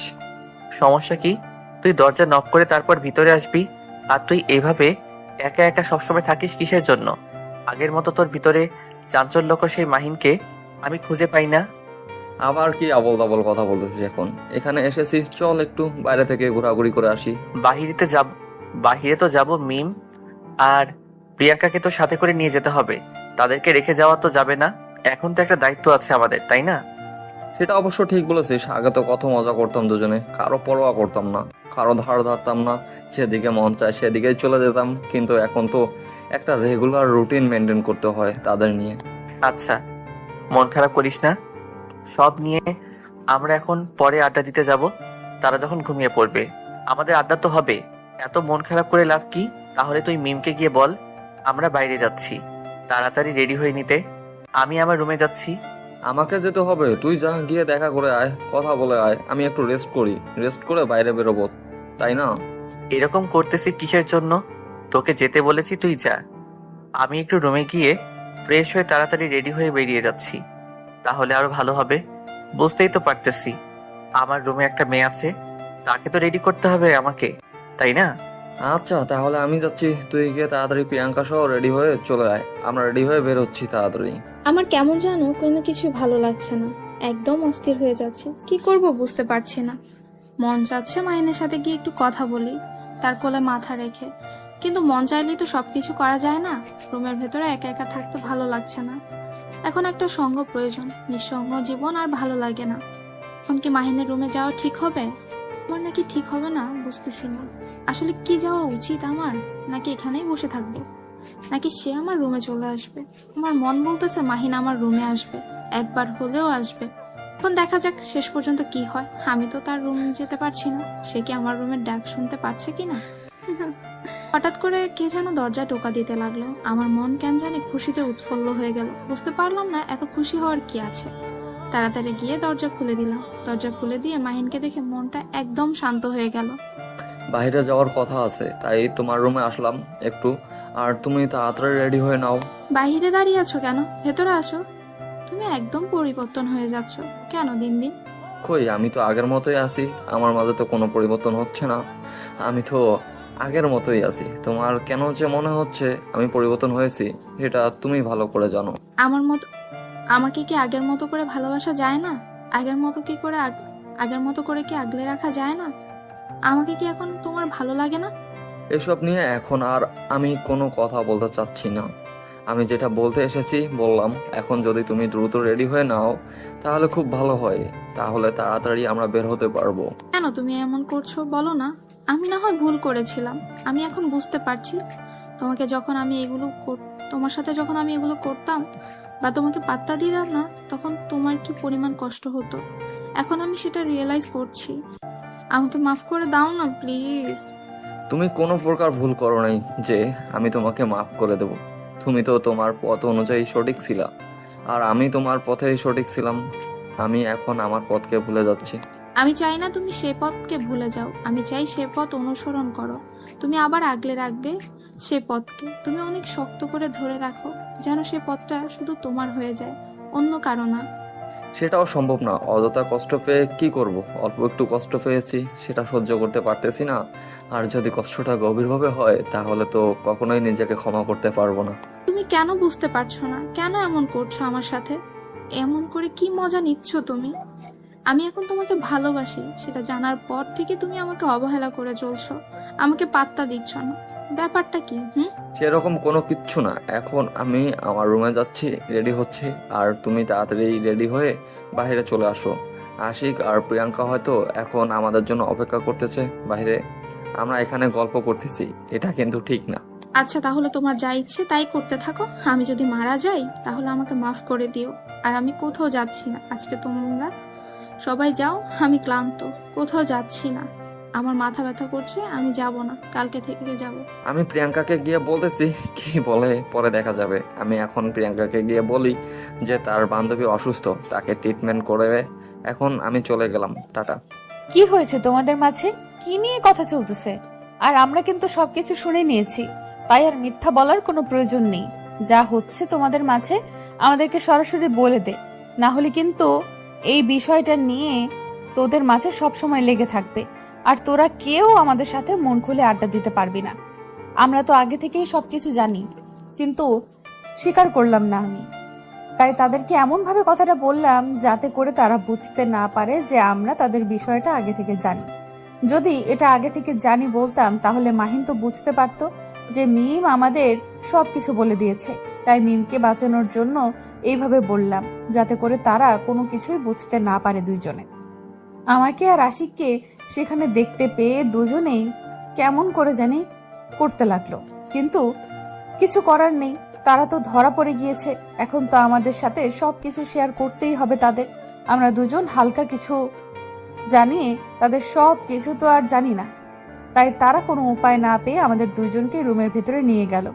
সমস্যা কি? তুই দরজা নক করে তারপর ভিতরে আসবি, আর তুই এভাবে একা একা সবসময় থাকিস কিসের জন্য? আগের মতো তোর ভিতরে চাঞ্চল্যকর সেই মাহিনকে আমি খুঁজে পাই না। আবার কি আবল তাবল কথা বলতেছিস এখন? এখানে এসেছি, চল একটু বাইরে থেকে ঘোরাঘুরি করে আসি। বাহিরে তো যাব মিম, আর প্রিয়াঙ্কাকে তো সাথে করে নিয়ে যেতে হবে, তাদেরকে রেখে যাওয়া তো যাবে না। এখন তো একটা দায়িত্ব আছে আমাদের, তাই না? সেটা অবশ্য ঠিক বলেছিস, আগে তো কত মজা করতাম দুজনে, কারো পরোয়া করতাম না, কারো ধার ধারতাম না, যেদিকে মন চায় সেদিকেই চলে যেতাম। কিন্তু এখন তো একটা রেগুলার রুটিন মেনটেন করতে হয় তাদের নিয়ে। আচ্ছা, মন খারাপ করিস না। সব নিয়ে আমরা এখন পরে আড্ডা দিতে যাব, তারা যখন ঘুমিয়ে পড়বে। আমাদের আড্ডা তো হবে, এত মন খারাপ করে লাভ কি? তাহলে তুই মিমকে গিয়ে বল আমরা বাইরে যাচ্ছি, তাড়াতাড়ি রেডি হয়ে নিতে। আমি আমার রুমে যাচ্ছি। আমাকে যেতে হবে? তুই যা, গিয়ে দেখা করে আয়, কথা বলে আয়, আমি একটু রেস্ট করি, রেস্ট করে বাইরে বেরোবো, তাই না? এরকম করতেছি কিসের জন্য? তোকে যেতে বলেছি, তুই যা। আমি একটু রুমে গিয়ে ফ্রেশ হয়ে তাড়াতাড়ি রেডি হয়ে বেরিয়ে যাচ্ছি, তাহলে আরো ভালো হবে। বুঝতেই তো পারতেছি আমার রুমে একটা মেয়ে আছে, তাকে তো রেডি করতে হবে আমাকে, তাই না? আচ্ছা তাহলে আমি যাচ্ছি, তুই গিয়ে তাড়াতাড়ি প্রিয়াঙ্কা সহ রেডি হয়ে চলে আয়, আমরা রেডি হয়ে বের হচ্ছি তাড়াতাড়ি। আমার কেমন জানো কোনো কিছু ভালো লাগছে না, একদম অস্থির হয়ে যাচ্ছে, কি করব বুঝতে পারছি না। মন চাচ্ছে মাহিনের সাথে গিয়ে একটু কথা বলি, তার কোলে মাথা রেখে, কিন্তু মন চাইলেই তো সবকিছু করা যায় না। রুমের ভেতরে একা একা থাকতে ভালো লাগছে না, এখন একটা সঙ্গ প্রয়োজন, নিঃসঙ্গ জীবন আর ভালো লাগে না। এখন কি মাহিনের রুমে যাওয়া ঠিক হবে? আমার নাকি ঠিক হবে না বুঝতেছি না। আসলে কি যাওয়া উচিত আমার, নাকি এখানেই বসে থাকবো, নাকি সে আমার রুমে চলে আসবে? আমার মন বলতেছে মাহিন আমার রুমে আসবে, একবার হলেও আসবে। এখন দেখা যাক শেষ পর্যন্ত কি হয়। আমি তো তার রুম যেতে পারছি না, সে কি আমার রুমের ডাক শুনতে পাচ্ছে কিনা। হঠাৎ করে কে যেন দরজায় টোকা দিতে লাগলো, আমার মন কেন জানি খুশিতে উৎফুল্ল হয়ে গেল। বুঝতে পারলাম না এত খুশি হওয়ার কি আছে। তাড়াতাড়ি গিয়ে দরজা খুলে দিলাম, দরজা খুলে দিয়ে মাহিনকে দেখে মনটা একদম শান্ত হয়ে গেল। বাইরে যাওয়ার কথা আছে, তাই তোমার রুমে আসলাম একটু, আর তুমি তাড়াতাড়ি রেডি হয়ে নাও। বাহিরে দাঁড়িয়ে আছো কেন, ভেতরে আসো। তুমি একদম পরিবর্তন হয়ে যাচ্ছ কেন দিন দিন। কই, আমি তো আগের মতোই আছি, আমার মাঝে তো কোনো পরিবর্তন হচ্ছে না, আমি তো আগের মতোই আছি। তোমার কেন যে মনে হচ্ছে আমি পরিবর্তন হয়েছি, এটা তুমি ভালো করে জানো। আমার মতো আমাকে কি আগের মতো করে ভালোবাসা যায় না? আগের মতো কি করে আগের মতো করে কি আগলে রাখা যায় না? আমাকে কি এখন তোমার ভালো লাগে না? এসব নিয়ে এখন আর আমি কোনো কথা বলতে চাচ্ছি না। আমি যেটা বলতে এসেছি বললাম, এখন যদি তুমি দ্রুত রেডি হয়ে নাও তাহলে খুব ভালো হয়, তাহলে তাড়াতাড়ি আমরা বের হতে পারবো। কেন তুমি এমন করছো বলো না। আমি না হয় ভুল করেছিলাম, আমি এখন বুঝতে পারছি। তোমার সাথে যখন আমি এগুলো করতাম বা তোমাকে পাত্তা দিতাম না, তখন তোমার কি পরিমাণ কষ্ট হতো, এখন আমি সেটা রিয়েলাইজ করছি। আমাকে মাফ করে দাও না প্লিজ। তুমি কোনো প্রকার ভুল করো নাই যে আমি তোমাকে মাফ করে দেব। তুমি তো তোমার পথ অনুযায়ী সঠিক ছিলা, আর আমি তোমার পথেই সঠিক ছিলাম। আমি এখন আমার পথকে ভুলে যাচ্ছি। আমি চাই না তুমি সে পথকে ভুলে যাও, আমি চাই সে পথ অনুসরণ করো। তুমি আবার আগলে রাখবে সে পথকে, তুমি অনেক শক্ত করে ধরে রাখো, যেন সে পথটা শুধু তোমার হয়ে যায়, অন্য কারো না। সেটাও সম্ভব না, অযথা কষ্ট পেয়ে কি করব? অল্প একটু কষ্ট পেয়েছি, সেটা সহ্য করতে পারতেছি না। আর যদি কষ্টটা গভীরভাবে হয় তাহলে তো কখনোই নিজেকে ক্ষমা করতে পারবো না। তুমি কেন বুঝতে পারছো না? কেন এমন করছো আমার সাথে? এমন করে কি মজা নিচ্ছ তুমি? আমি এখন তোমাকে ভালোবাসি, সেটা জানার পর থেকে তুমি আমাকে অবহেলা করে চলছো, আমাকে পাত্তা দিচ্ছ না। ব্যাপারটা কি? সেরকম কোনো কিচ্ছু না। এখন আমি আমার রুমে যাচ্ছি, রেডি হচ্ছি, আর তুমি তাড়াতাড়ি রেডি হয়ে বাইরে চলে আসো। আশিক আর প্রিয়াঙ্কা হয়তো এখন আমাদের জন্য অপেক্ষা করতেছে বাইরে, আমরা এখানে গল্প করতেছি, এটা কিন্তু ঠিক না। আচ্ছা তাহলে তোমার যা ইচ্ছে তাই করতে থাকো। আমি যদি মারা যাই তাহলে আমাকে মাফ করে দিও। আর আমি কোথাও যাচ্ছি না আজকে, তোমরা সবাই যাও, আমি ক্লান্ত, কোথাও যাচ্ছি না। আমার মাথা ব্যথা করছে, আমি যাব না, কালকে থেকে যাব। আমি প্রিয়াঙ্কাকে গিয়ে বলতেছি, কি বলে পরে দেখা যাবে। আমি এখন প্রিয়াঙ্কাকে গিয়ে বলি যে তার বান্ধবী অসুস্থ, তাকে ট্রিটমেন্ট করে এখন আমি চলে গেলাম, টাটা। কি হয়েছে তোমাদের মাঝে? কি নিয়ে কথা চলতেছে? আর আমরা কিন্তু সবকিছু শুনে নিয়েছি, তাই আর মিথ্যা বলার কোনো প্রয়োজন নেই। যা হচ্ছে তোমাদের মাঝে আমাদেরকে সরাসরি বলে দে, না হলে কিন্তু এই বিষয়টা নিয়ে তোদের মাঝে সবসময় লেগে থাকবে, আর তোরা কেউ আমাদের সাথে মন খুলে আড্ডা দিতে পারবি না। আমরা তো আগে থেকেই সবকিছু জানি, কিন্তু স্বীকার করলাম না আমি, তাই তাদেরকে এমন ভাবে কথাটা বললাম যাতে করে তারা বুঝতে না পারে যে আমরা তাদের বিষয়টা আগে থেকে জানি। যদি এটা আগে থেকে জানি বলতাম তাহলে মাহিন তো বুঝতে পারতো যে মিম আমাদের সবকিছু বলে দিয়েছে, তাই মিমকে বাঁচানোর জন্য এইভাবে বললাম, যাতে করে তারা কোনো কিছুই বুঝতে না পারে দুইজনে। আমাকে আর আশিককে সেখানে দেখতে পেয়ে দুজনেই কেমন করে জানি করতে লাগলো, কিন্তু কিছু করার নেই, তারা তো ধরা পড়ে গিয়েছে। এখন তো আমাদের সাথে সবকিছু শেয়ার করতেই হবে তাদের। আমরা দুজন হালকা কিছু জানিয়ে তাদের সব কিছু তো আর জানি না, তাই তারা কোনো উপায় না পেয়ে আমাদের দুইজনকে রুমের ভেতরে নিয়ে গেল।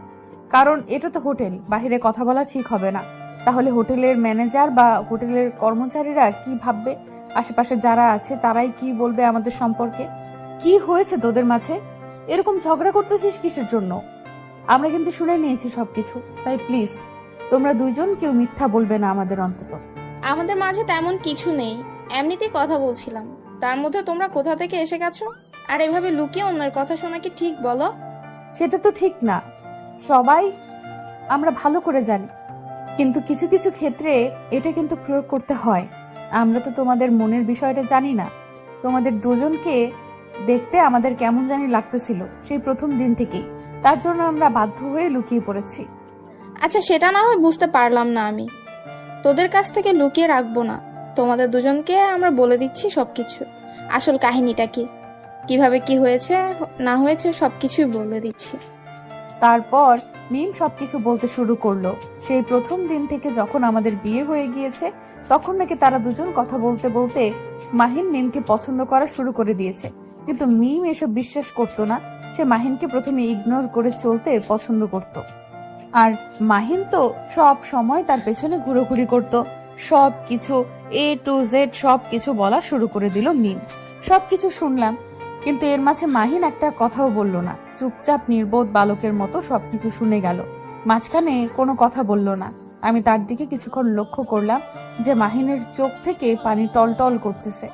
কারণ এটা তো হোটেল, বাহিরে কথা বলা ঠিক হবে না। তাহলে হোটেলের ম্যানেজার বা হোটেলের কর্মচারীরা কি ভাববে, আশেপাশে যারা আছে তারাই কি বলবে আমাদের সম্পর্কে। কি হয়েছে তোদের মাঝে? এরকম ঝগড়া করতেছিস কিসের জন্য? আমরা কিন্তু শুনে নিয়েছি সবকিছু, তাই প্লিজ তোমরা দুইজন কেউ মিথ্যা বলবে না আমাদের অন্তত। আমাদের মাঝে তেমন কিছু নেই, এমনিতেই কথা বলছিলাম। তার মধ্যে তোমরা কোথা থেকে এসে গেছো? আর এভাবে লুকিয়ে অন্যের কথা শোনা কি ঠিক বলো? সেটা তো ঠিক না, সবাই আমরা ভালো করে জানি, কিন্তু কিছু কিছু ক্ষেত্রে এটা কিন্তু প্রয়োগ করতে হয়। আমরা তো তোমাদের মনের বিষয়টা জানি না। তোমাদের দুজনকে দেখতে আমাদের কেমন জানি লাগতেছিল সেই প্রথম দিন থেকেই, তার জন্য আমরা বাধ্য হয়ে লুকিয়ে পড়েছি। আচ্ছা, সেটা না হয় বুঝতে পারলাম না, আমি তোদের কাছ থেকে লুকিয়ে রাখবো না। তোমাদের দুজনকে আমরা বলে দিচ্ছি সবকিছু, আসল কাহিনীটা কি, কিভাবে কি হয়েছে না হয়েছে সবকিছুই বলে দিচ্ছি। তারপর মিম সবকিছু বলতে শুরু করলো। সেই প্রথম দিন থেকে যখন আমাদের বিয়ে হয়ে গিয়েছে, তখন নাকি তারা দুজন কথা বলতে বলতে মাহিন মিমকে পছন্দ করা শুরু করে দিয়েছে। কিন্তু মিম এসব বিশ্বাস করতো না। সে মাহিনকে প্রথমে ইগনোর করে চলতে পছন্দ করত, আর মাহিন তো সব সময় তার পেছনে ঘুরোঘুরি করত। সব কিছু A to Z সব কিছু বলা শুরু করে দিল মিম। সবকিছু শুনলাম, কিন্তু এর মাঝে মাহিন একটা কথাও বলল না, চুপচাপ নির্বোধ বালকের মতো সবকিছু শুনে গেল, মাঝখানে কোনো কথা বলল না। আমি তার দিকে কিছুক্ষণ লক্ষ্য করলাম যে মাহিনের চোখ থেকে পানি টলটল করতেছে,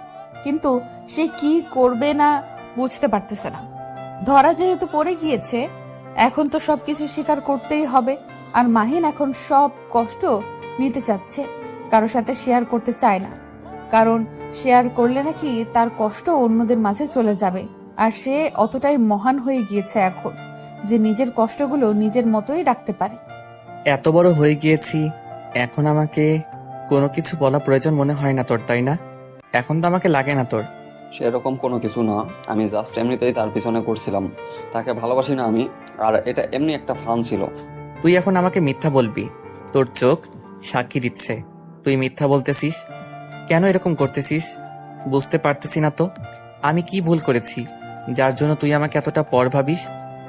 কিন্তু সে কি করবে না বুঝতে পারতেছে না। ধরা যেহেতু পড়ে গিয়েছে, এখন তো সবকিছু স্বীকার করতেই হবে। আর মাহিন এখন সব কষ্ট নিতে চাচ্ছে, কারোর সাথে শেয়ার করতে চায় না, কারণ শেয়ার করলে নাকি তার কষ্ট অন্যদের মাঝে চলে যাবে। আর সে অতটাই মহান হয়ে গিয়েছে এখন যে নিজের কষ্টগুলো নিজের মতোই রাখতে পারে। এত বড় হয়ে গিয়েছি, এখন আমাকে কোনো কিছু বলা প্রয়োজন মনে হয় না তোর, তাই না? এখন তো আমাকে লাগে না তোর। সেরকম কোনো কিছু না, আমি জাস্ট এমনিতেই তার পিছনে করছিলাম। তাকে ভালোবাসি না আমি, আর এটা এমনি একটা ফান ছিল। তুই এখন আমাকে মিথ্যা বলবি? তোর চোখ সাক্ষী দিচ্ছে তুই মিথ্যা বলতেছিস। কেন এরকম করতেছিস বুঝতে পারতেছি না তো। আমি কি ভুল করেছি যার জন্য তুই আমাকে এতটা পর ভাবিস?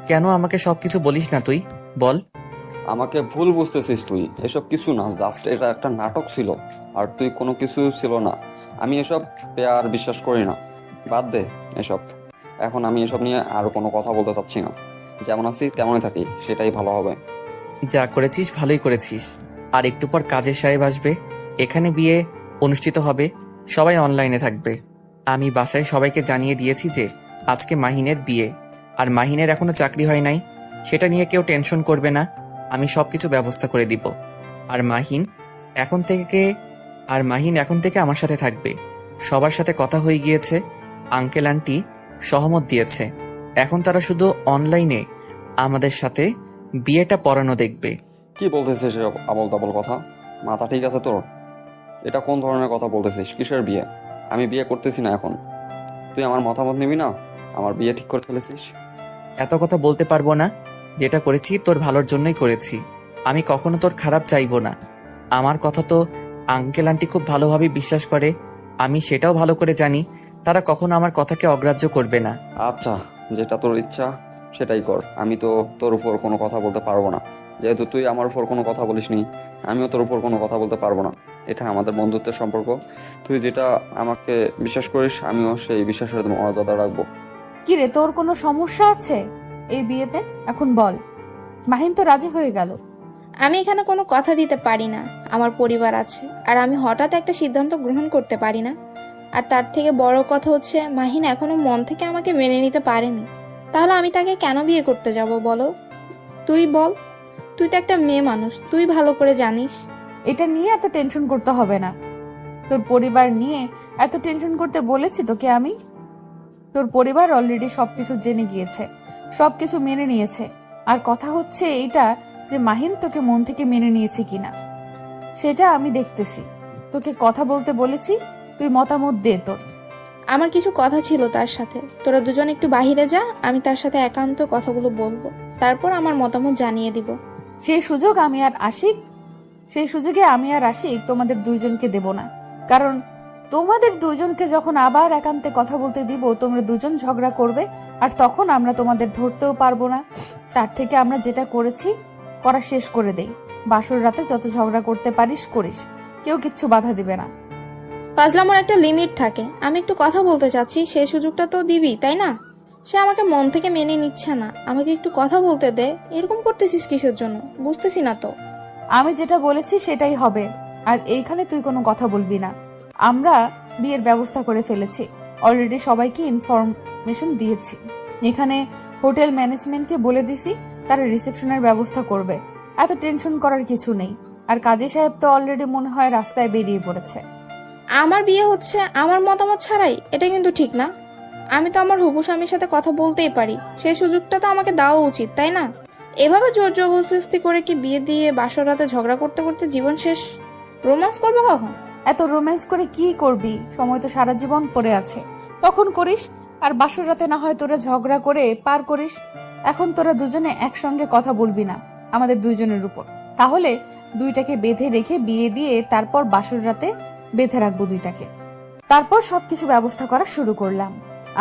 কেন আমাকে সবকিছু বলিস না তুই? বল। আমাকে ভুল বুঝতেছিস তুই, এসব কিছু না, জাস্ট এটা একটা নাটক ছিল, আর তুই কোনো কিছু ছিল না। আমি এসব পেয়ার বিশ্বাস করি না, বাদ দে এসব। এখন আমি এসব নিয়ে আর কোনো কথা বলতে চাচ্ছি না। যেমন আছি তেমনই থাকি, সেটাই ভালো হবে। যা করেছিস ভালোই করেছিস। আর একটু পর কাজের সাহেব আসবে, এখানে বিয়ে অনুষ্ঠিত হবে, সবাই অনলাইনে থাকবে। আমি বাসায় সবাইকে জানিয়ে দিয়েছি যে আজকে মাহিনের বিয়ে, আর মাহিনের এখনো চাকরি হয় নাই, সেটা নিয়ে কেউ টেনশন করবে না, আমি সবকিছু ব্যবস্থা করে দিব। আর মাহিন এখন থেকে আমার সাথে থাকবে। সবার সাথে কথা হয়ে গিয়েছে, আঙ্কেল আন্টি সহমত দিয়েছে। এখন তারা শুধু অনলাইনে আমাদের সাথে বিয়েটা পড়ানো দেখবে। কি বলতেছিস এসব আবল তাবল কথা? মাথা ঠিক আছে তোর? এটা কোন ধরনের কথা বলতেছিস? কিসের বিয়ে? আমি বিয়ে করতেছি না এখন। তুই আমার মতামত নিবি না? আমার বিয়ে ঠিক করে ফেলেছিস। এত কথা বলতে পারবো না। যেটা করেছি তোর ভালোর জন্যই করেছি, আমি কখনো তোর খারাপ চাইবো না। আমার কথা তো আঙ্কেল আন্টি খুব ভালোভাবে বিশ্বাস করে, আমি সেটাও ভালো করে জানি। তারা কখনো আমার কথাকে অগ্রাহ্য করবে না। আচ্ছা, যেটা তোর ইচ্ছা সেটাই কর। আমি তো তোর উপর কোনো কথা বলতে পারবো না, যেহেতু তুই আমার উপর কোনো কথা বলিসনি। আমিও তোর উপর কোনো কথা বলতে পারবো না। এটা আমাদের বন্ধুত্বের সম্পর্ক। তুই যেটা আমাকে বিশ্বাস করিস, আমিও সেই বিশ্বাসের মর্যাদা রাখবো। কি রে, তোর কোনো সমস্যা আছে এই বিয়েতে? এখন বল। মাহিন তো রাজি হয়ে গেল। আমি এখানে কোনো কথা দিতে পারি না, আমার পরিবার আছে, আর আমি হঠাৎ একটা সিদ্ধান্ত গ্রহণ করতে পারি না। আর তার থেকে বড় কথা হচ্ছে, মাহিন এখনো মন থেকে আমাকে মেনে নিতে পারেনি। তাহলে আমি তাকে কেন বিয়ে করতে যাব বলো? তুই বল, তুই তো একটা মেয়ে মানুষ, তুই ভালো করে জানিস। এটা নিয়ে এত টেনশন করতে হবে না। তোর পরিবার নিয়ে এত টেনশন করতে বলেছি তোকে আমি? তোর পরিবার অলরেডি সবকিছু জেনে গিয়েছে, সবকিছু মেনে নিয়েছে। আর কথা হচ্ছে এইটা যে মাহিন তোকে মন থেকে মেনে নিয়েছে কিনা সেটা আমি দেখতেছি। তোকে কথা বলতে বলেছি, তুই মতামত দে তোর। আমার কিছু কথা ছিল তার সাথে, তোরা দুজন একটু বাহিরে যা, আমি তার সাথে একান্ত কথাগুলো বলবো, তারপর আমার মতামত জানিয়ে দিব। সেই সুযোগে আমি আর আশিক তোমাদের দুইজনকে দেব না। কারণ তোমাদের দুইজনকে যখন আবার একান্তে কথা বলতে দিব, তোমরা দুজন ঝগড়া করবে, আর তখন আমরা তোমাদের ধরতেও পারবো না। তার থেকে আমরা যেটা করেছি করা শেষ করে দেই। বাসর রাতে যত ঝগড়া করতে পারিস করিস, কেউ কিচ্ছু বাধা দিবে না। ফাজলামোর একটা লিমিট থাকে। আমি একটু কথা বলতে চাচ্ছি, সেই সুযোগটা তো দিবি, তাই না? সে আমাকে মন থেকে মেনে নিচ্ছে না, আমাকে একটু কথা বলতে দে। এরকম করতেছিস কিসের জন্য বুঝতেছি না তো। আমি যেটা বলেছি সেটাই হবে, আর এইখানে তুই কোনো কথা বলবি না। আমরা বিয়ের ব্যবস্থা করে ফেলেছি, অলরেডি সবাইকে ইনফরমেশন দিয়েছি। এখানে হোটেল ম্যানেজমেন্টকে বলে দিছি তারা রিসেপশনের ব্যবস্থা করবে। এত টেনশন করার কিছু নেই। আর কাজী সাহেব তো অলরেডি মনে হয় রাস্তায় বেরিয়ে পড়েছে। আমার বিয়ে হচ্ছে আমার মতামত ছাড়াই, এটা কিন্তু ঠিক না। আমি তো আমার হবু স্বামীর সাথে কথা বলতেই পারি, সেই সুযোগটা তো আমাকে দেওয়া উচিত, তাই না? এভাবে জোর জবরদস্তি করে কি বিয়ে দিয়ে বাসর রাতে ঝগড়া করতে করতে জীবন শেষ? রোম্যান্স করবো কখন? এত রোম্যান্স করে কি করবি? সময় তো সারা জীবন পড়ে আছে, তখন করিস। আর বাসর রাতে না হয় তোরা ঝগড়া করে পার করিস। এখন তোরা দুজনে একসঙ্গে কথা বলবি না আমাদের দুইজনের উপর। তাহলে দুইটাকে বেঁধে রেখে বিয়ে দিয়ে তারপর বাসর রাতে বেঁধে রাখবো দুইটাকে। তারপর সবকিছু ব্যবস্থা করা শুরু করলাম।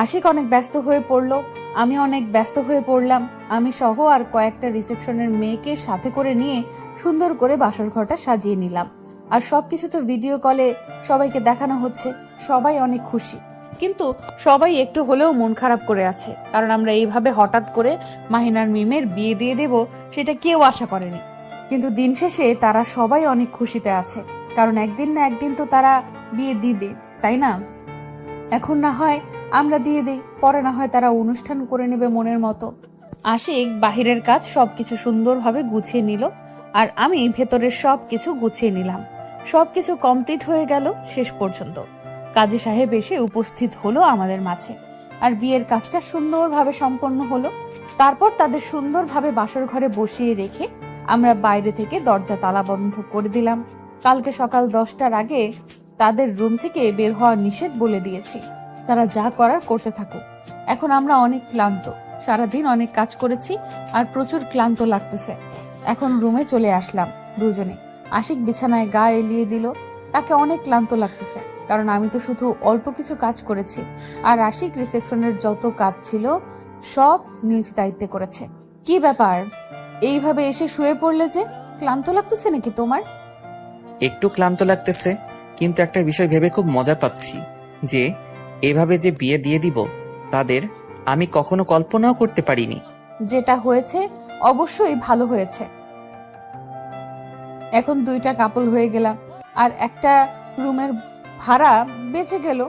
আশিক অনেক ব্যস্ত হয়ে পড়লো, আমি অনেক ব্যস্ত হয়ে পড়লাম। আমি সহ আর কয়েকটা রিসেপশনের মেয়েকে সাথে করে নিয়ে সুন্দর করে বাসর ঘরটা সাজিয়ে নিলাম। আর সবকিছু তো ভিডিও কলে সবাইকে দেখানো হচ্ছে, সবাই অনেক খুশি। কিন্তু সবাই একটু হলেও মন খারাপ করে আছে, কারণ আমরা এইভাবে হঠাৎ করে মাহিনার মিমের বিয়ে দিয়ে দেব সেটা কেউ আশা করেনি। কিন্তু দিন শেষে তারা সবাই অনেক খুশিতে আছে, কারণ একদিন না একদিন তো তারা বিয়ে দিবে, তাই না? এখন না হয় আমরা দিয়ে দিই, পরে না হয় তারা অনুষ্ঠান করে নেবে মনের মতো। আশিক বাহিরের কাজ সবকিছু সুন্দরভাবে গুছিয়ে নিল, আর আমি ভেতরের সবকিছু গুছিয়ে নিলাম। সবকিছু কমপ্লিট হয়ে গেল। শেষ পর্যন্ত কাজী সাহেব এসে উপস্থিত হলো আমাদের মাঝে, আর বিয়ের কাজটা সুন্দরভাবে সম্পন্ন হলো। তারপর তাদের সুন্দরভাবে বাসর ঘরে বসিয়ে রেখে আমরা বাইরে থেকে দরজা তালা বন্ধ করে দিলাম। কালকে সকাল 10টার আগে তাদের রুম থেকে বের হওয়া নিষেধ বলে দিয়েছি। তারা যা করার করতে থাকুক। এখন আমরা অনেক ক্লান্ত, সারাদিন অনেক কাজ করেছি আর প্রচুর ক্লান্ত লাগতেছে। এখন রুমে চলে আসলাম দুজনে। আশিক বিছানায় গা এলিয়ে দিল, তাকে অনেক ক্লান্ত লাগতেছে, কারণ আমি তো শুধু অল্প কিছু কাজ করেছি, আর আশিক রিসেপশনের যত কাজ ছিল সব নিজ দায়িত্বে করেছে। কি ব্যাপার, এইভাবে এসে শুয়ে পড়লে যে? ক্লান্ত লাগতেছে নাকি তোমার? একটু ক্লান্ত লাগতেছে, কিন্তু একটা বিষয় ভেবে খুব মজা পাচ্ছি যে এভাবে যে বিয়ে দিয়ে দিব তাদের আমি কখনো কল্পনাও করতে পারিনি। যেটা হয়েছে অবশ্যই ভালো হয়েছে। এখন দুইটা কাপল হয়ে গেলাম, আর একটা রুমের ভাড়া বেঁচে গেল,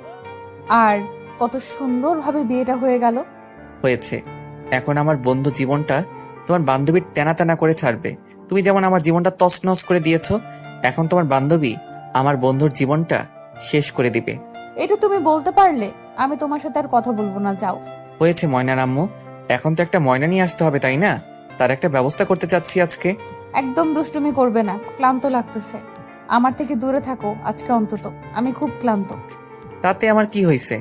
আর কত সুন্দরভাবে বিয়েটা হয়ে গেল। হয়েছে, এখন আমার বন্ধু জীবনটা তোমার বান্ধবীর তেনা তেনা করে ছাড়বে। তুমি যেমন আমার জীবনটা তছনছ করে দিয়েছো, এখন তোমার বান্ধবী আমার বন্ধুর জীবনটা শেষ করে দিবে। এটা তুমি বলতে পারলে? আমি তোমার সাথে আর কথা বলবো না, যাও। হয়েছে ময়নার আম্মু, এখন তো একটা ময়না নিয়ে আসতে হবে, তাই না? তার একটা ব্যবস্থা করতে চাচ্ছি আজকে। একদম দুষ্টুমি করবে না, ক্লান্ত লাগতেছে। আমার থেকে দূরে থাকো আজকে অন্তত, আমি খুব ক্লান্ত। তাতে আমার কি হয়েছে?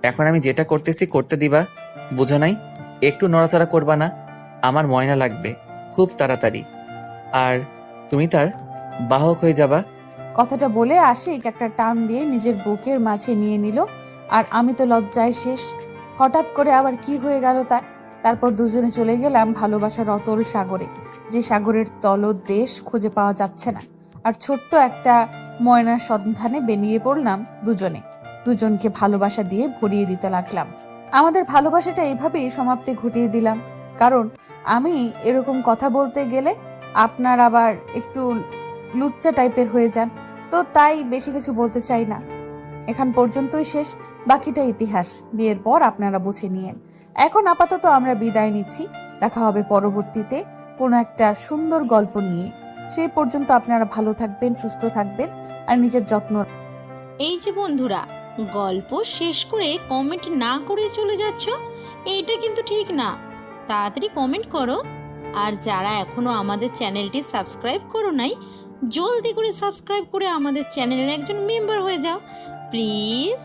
এখন আমি যেটা করতেছি করতে দিবা, বুঝো নাই? একটু নড়াচড়া করবা না, আমার ময়না লাগবে খুব তাড়াতাড়ি, আর তুমি তার বাহক হয়ে যাবা। কথাটা বলে আশিক একটা টান দিয়ে নিজের বুকের মাঝে নিয়ে নিল, আর আমি তো লজ্জায় শেষ। হঠাৎ করে আবার কি হয়ে গেল তার। তারপর দুজনে চলে গেলাম ভালোবাসার অতল সাগরে, যে সাগরের তলদেশ খুঁজে পাওয়া যাচ্ছে না। আর ছোট্ট একটা ময়নার সন্ধানে বেরিয়ে পড়লাম দুজনে। দুজনকে ভালোবাসা দিয়ে ভরিয়ে দিতে লাগলাম। আমাদের ভালোবাসাটা এইভাবেই সমাপ্তি ঘটিয়ে দিলাম, কারণ আমি এরকম কথা বলতে গেলে আপনার আবার একটু লুচ্চা টাইপের হয়ে যান, তো তাই বেশি কিছু বলতে চাই না। এখান পর্যন্তই শেষ, বাকিটা ইতিহাস বিয়ের পর আপনারা বুঝে নিয়েন। এখন আপাতত আমরা বিদায় নিচ্ছি, দেখা হবে পরবর্তীতে কোনো একটা সুন্দর গল্প নিয়ে। সেই পর্যন্ত আপনারা ভালো থাকবেন, সুস্থ থাকবেন, আর নিজের যত্ন। এই যে বন্ধুরা, গল্প শেষ করে কমেন্ট না করে চলে যাচ্ছ, এইটা কিন্তু ঠিক না। তাড়াতাড়ি কমেন্ট করো। আর যারা এখনও আমাদের চ্যানেলটি সাবস্ক্রাইব করো নাই, জলদি করে সাবস্ক্রাইব করে আমাদের চ্যানেলের একজন মেম্বার হয়ে যাও প্লিজ।